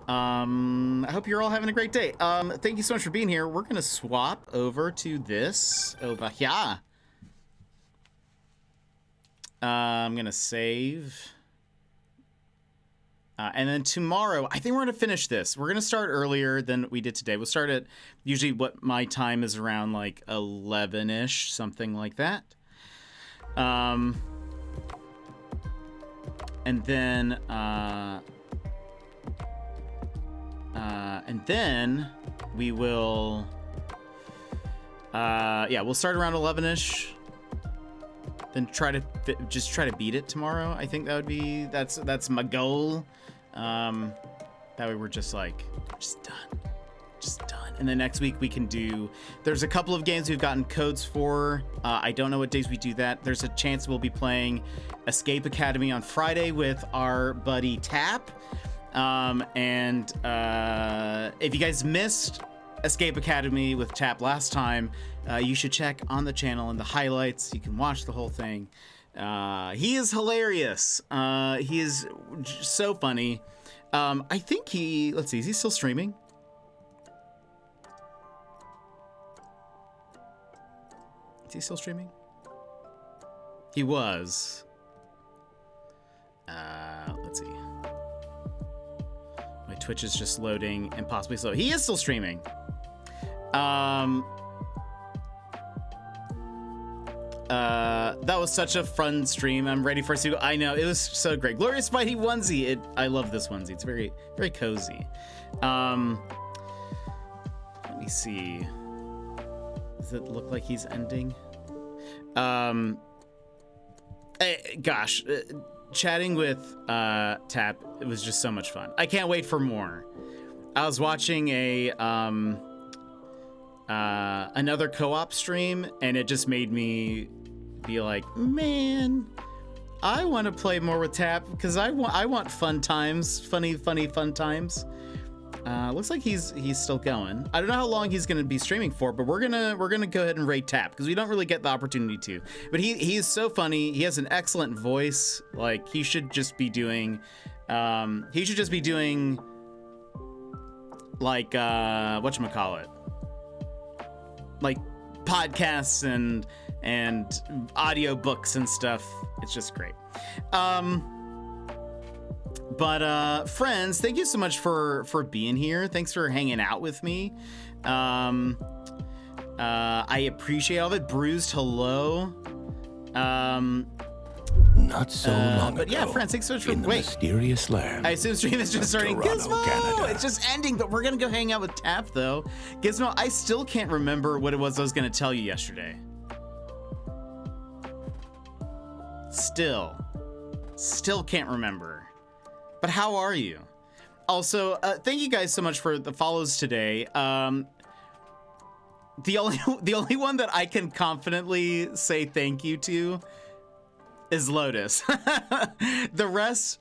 I hope you're all having a great day. Thank you so much for being here. We're gonna swap over to this over here. I'm gonna save. And then tomorrow, I think we're gonna finish this. We're gonna start earlier than we did today. We'll start at usually what my time is around like 11-ish, something like that. And then we will, yeah, we'll start around 11-ish. Then try to beat it tomorrow. I think that would be, that's my goal. That way we're just done. And then next week we can do, there's a couple of games we've gotten codes for. I don't know what days we do that. There's a chance we'll be playing Escape Academy on Friday with our buddy Tap. If you guys missed Escape Academy with Tap last time, you should check on the channel in the highlights. You can watch the whole thing. He is hilarious. He is so funny. I think let's see, is he still streaming? Is he still streaming? He was. Let's see. My Twitch is just loading and possibly slow. He is still streaming. That was such a fun stream. I'm ready for a sequel. I know, it was so great. Glorious Mighty onesie. I love this onesie. It's very, very cozy. Let me see. Does it look like he's ending? Gosh, chatting with Tap, it was just so much fun. I can't wait for more. I was watching another co-op stream, and it just made me be like, man, I want to play more with Tap because I want fun times, fun times. Looks like he's still going. I don't know how long he's gonna be streaming for, but we're gonna go ahead and raid Tap because we don't really get the opportunity to. But he's so funny. He has an excellent voice. Like he should just be doing like whatchamacallit, like podcasts and audio books and stuff. It's just great. But friends, thank you so much for being here. Thanks for hanging out with me. I appreciate all of it. Bruised, hello. Not so long but ago, yeah, friends, thanks so much for mysterious land. I assume stream is just starting. Toronto, Gizmo, Canada. it's just ending, but we're gonna go hang out with Tap though. Gizmo, I still can't remember what it was I was gonna tell you yesterday. Still can't remember. But how are you? Also, thank you guys so much for the follows today. The only one that I can confidently say thank you to is Lotus. The rest,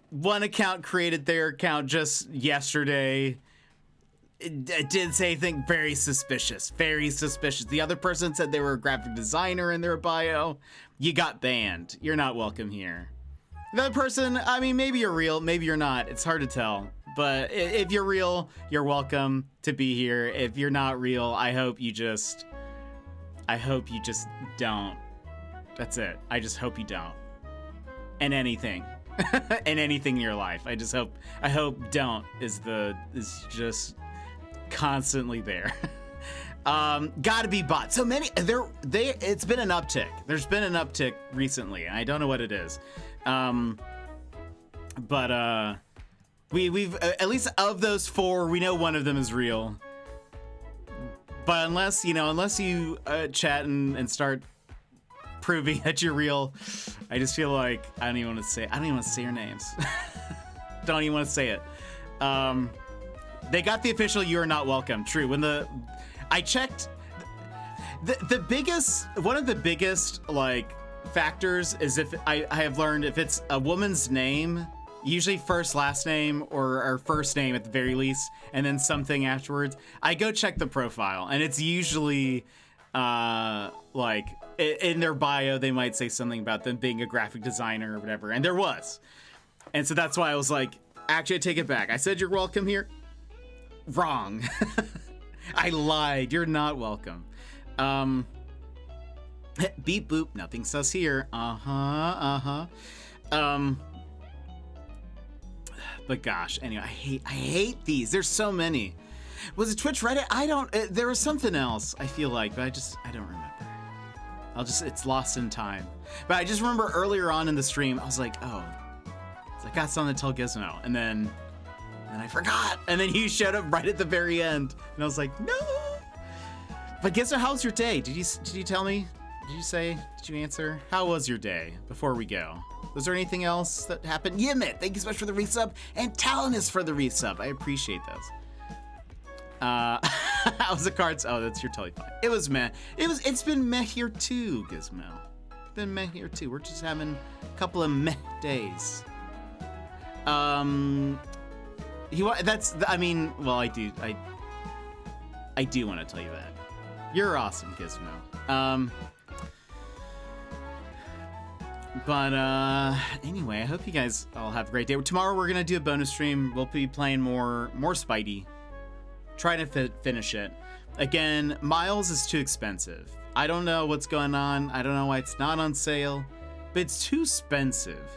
one account created their account just yesterday. It did say anything very suspicious, very suspicious. The other person said they were a graphic designer in their bio. You got banned. You're not welcome here. The other person, I mean, maybe you're real, maybe you're not. It's hard to tell. But if you're real, you're welcome to be here. If you're not real, I hope you just don't. That's it. I just hope you don't. And anything. And anything in your life. I hope don't is just constantly there. Gotta be bought. So many it's been an uptick. There's been an uptick recently. I don't know what it is. But We've at least of those 4, we know one of them is real. But unless you chat and start proving that you're real, I just feel like I don't even want to say your names. Don't even want to say it. They got the official "You are not welcome." True. I checked, one of the biggest like factors is if I have learned if it's a woman's name, usually first last name or first name at the very least, and then something afterwards. I go check the profile, and it's usually like in their bio they might say something about them being a graphic designer or whatever, and there was. And so that's why I was like, actually I take it back. I said you're welcome here. Wrong. I lied. You're not welcome. Beep boop. Nothing sus here. But gosh, anyway, I hate these. There's so many. Was it Twitch, Reddit? There was something else, I feel like, but I don't remember. It's lost in time. But I just remember earlier on in the stream, I was like, oh, I got something to tell Gizmo. And then I forgot. And then you showed up right at the very end. And I was like, no. But Gizmo, how was your day? Did you tell me? Did you answer? How was your day before we go? Was there anything else that happened? Yimit, thank you so much for the resub. And Talinus for the resub. I appreciate those. How's the cards? Oh, you're totally fine. It was meh. It's been meh here too, Gizmo. It's been meh here too. We're just having a couple of meh days. I do want to tell you that. You're awesome, Gizmo. But anyway, I hope you guys all have a great day. Tomorrow we're gonna do a bonus stream. We'll be playing more Spidey. Trying to finish it. Again, Miles is too expensive. I don't know what's going on. I don't know why it's not on sale, but it's too expensive.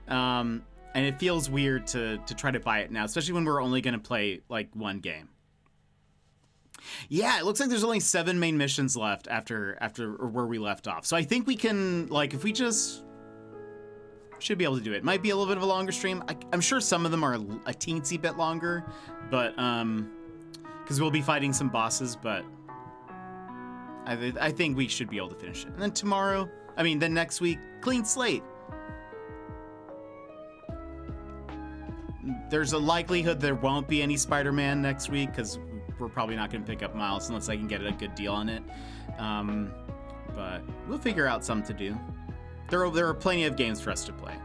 And it feels weird to try to buy it now, especially when we're only gonna play like one game. Yeah, it looks like there's only 7 main missions left after where we left off. So I think we can, like, if we just should be able to do it. Might be a little bit of a longer stream. I'm sure some of them are a teensy bit longer, but because we'll be fighting some bosses, but I think we should be able to finish it. And then then next week, clean slate. There's a likelihood there won't be any Spider-Man next week because we're probably not going to pick up Miles unless I can get a good deal on it. But we'll figure out something to do. There are plenty of games for us to play.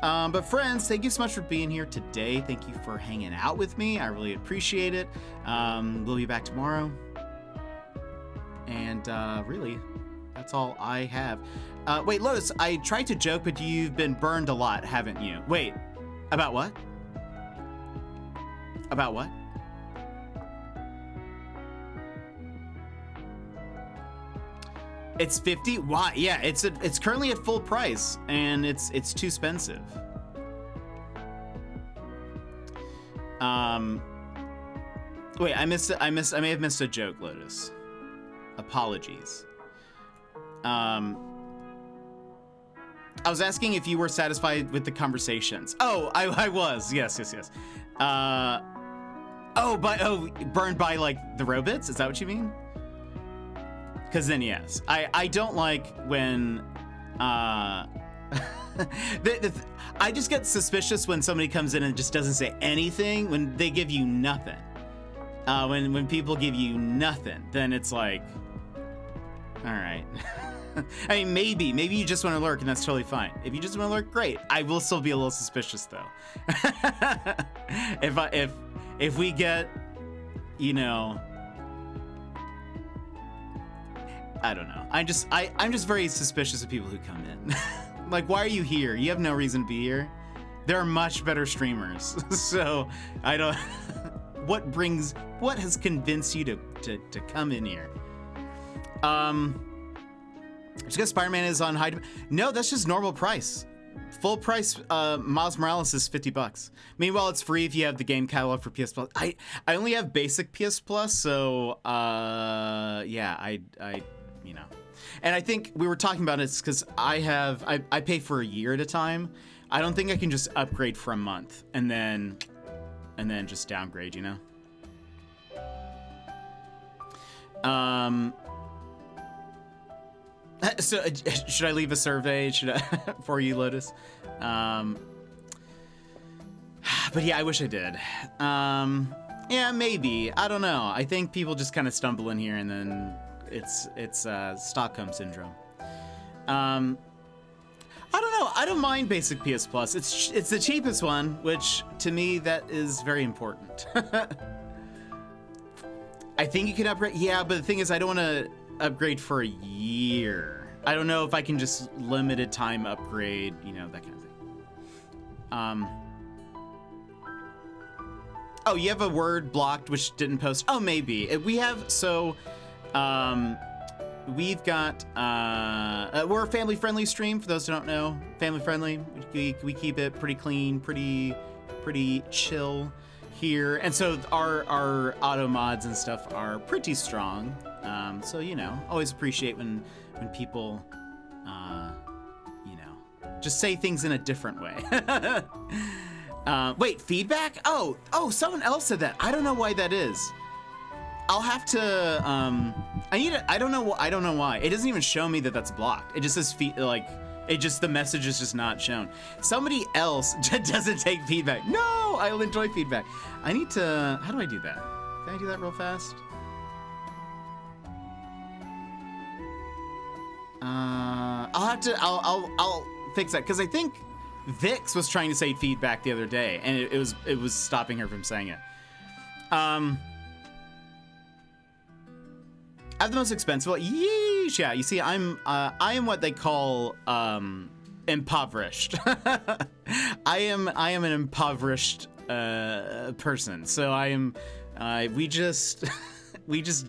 But friends, thank you so much for being here today. Thank you for hanging out with me. I really appreciate it. We'll be back tomorrow. And really, that's all I have. Wait, Lotus, I tried to joke, but you've been burned a lot, haven't you? Wait, about what? About what? It's 50. Why? Yeah, it's currently at full price, and it's too expensive. Wait, I may have missed a joke, Lotus. Apologies. I was asking if you were satisfied with the conversations. Oh, I was. Yes. Burned by like the robots? Is that what you mean? Because then yes, I don't like when I just get suspicious when somebody comes in and just doesn't say anything, when they give you nothing. When people give you nothing, then it's like, all right. I mean, maybe you just want to lurk, and that's totally fine. If you just want to lurk, great. I will still be a little suspicious though. If we get, I don't know. I'm just very suspicious of people who come in. Like, why are you here? You have no reason to be here. There are much better streamers. So I don't. What has convinced you to come in here? Just because Spider-Man is on high. No, that's just normal price. Full price. Miles Morales is $50. Meanwhile, it's free if you have the game catalog for PS Plus. I only have basic PS Plus, so yeah, I and I think we were talking about it because I pay for a year at a time. I don't think I can just upgrade for a month and then and then just downgrade, you know? So should I leave a survey? Should I for you, Lotus? But yeah, I wish I did. Yeah, maybe. I don't know. I think people just kind of stumble in here, and then it's Stockholm syndrome. I don't know. I don't mind basic PS Plus. It's the cheapest one, which to me that is very important. I think you can upgrade. Yeah, but the thing is, I don't want to upgrade for a year. I don't know if I can just limited time upgrade, you know, that kind of thing. Oh, you have a word blocked which didn't post. Oh, maybe. We have, so, we've got, we're a family-friendly stream, for those who don't know. Family-friendly. We keep it pretty clean, pretty chill here. And so our auto mods and stuff are pretty strong. So, you know, always appreciate when people, you know, just say things in a different way. Wait, feedback? Oh, someone else said that. I don't know why that is. I'll have to, I don't know why. It doesn't even show me that that's blocked. It just says the message is just not shown. Somebody else doesn't take feedback. No, I'll enjoy feedback. I need to, how do I do that? Can I do that real fast? I'll fix that, because I think Vix was trying to say feedback the other day, and it was stopping her from saying it. I have the most expensive. Yeesh, yeah. You see, I am what they call impoverished. I am an impoverished person. So I am. We just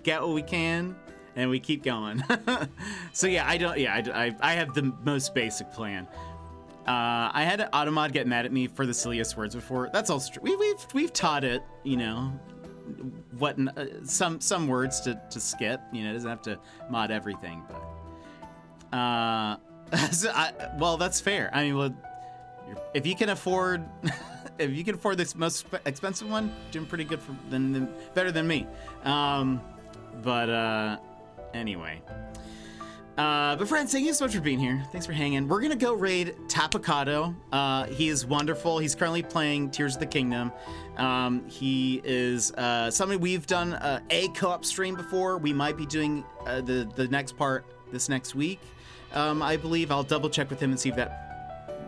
get what we can, and we keep going. So yeah, I have the most basic plan. I had an Automod get mad at me for the silliest words before. That's all true. We've taught it, you know, what some words to skip. You know, it doesn't have to mod everything, but well, that's fair. I mean, well, if you can afford this most expensive one, doing pretty good better than me. But anyway. But friends, thank you so much for being here. Thanks for hanging. We're gonna go raid Tapicado. He is wonderful. He's currently playing Tears of the Kingdom. He is somebody we've done a co-op stream before. We might be doing the next part this next week. I believe I'll double check with him and see if that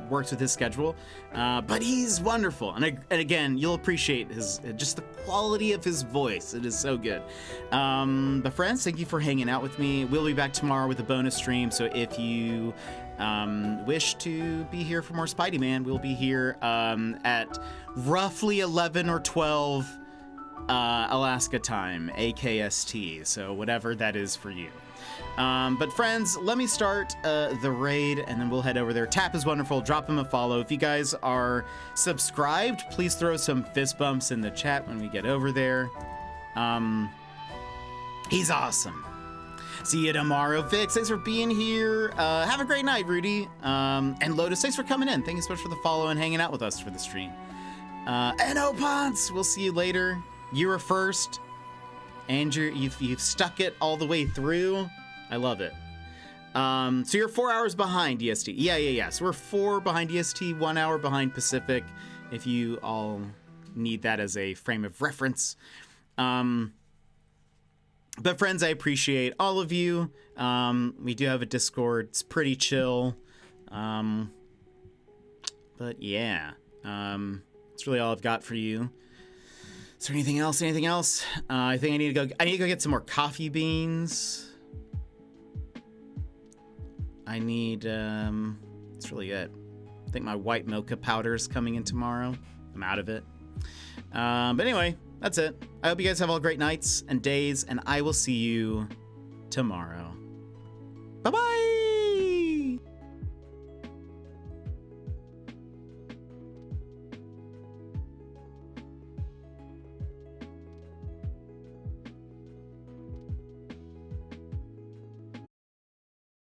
works with his schedule. But he's wonderful, and again, you'll appreciate just the quality of his voice. It is so good. But friends, thank you for hanging out with me. We'll be back tomorrow with a bonus stream, so if you wish to be here for more Spidey Man, we'll be here at roughly 11 or 12 Alaska time, AKST, so whatever that is for you. But friends, let me start the raid, and then we'll head over there. Tap is wonderful. Drop him a follow. If you guys are subscribed, please throw some fist bumps in the chat when we get over there. He's awesome. See you tomorrow, Vix. Thanks for being here. Have a great night, Rudy. And Lotus, thanks for coming in. Thank you so much for the follow and hanging out with us for the stream. And Ponce, we'll see you later. You were first. And you've stuck it all the way through. I love it. So you're 4 hours behind EST. Yeah. So we're 4 behind EST, 1 hour behind Pacific, if you all need that as a frame of reference. But friends, I appreciate all of you. We do have a Discord. It's pretty chill. But yeah, that's really all I've got for you. Is there anything else? I think I need to go get some more coffee beans. I need, that's really it. I think my white mocha powder is coming in tomorrow. I'm out of it. But anyway, that's it. I hope you guys have all great nights and days, and I will see you tomorrow. Bye-bye!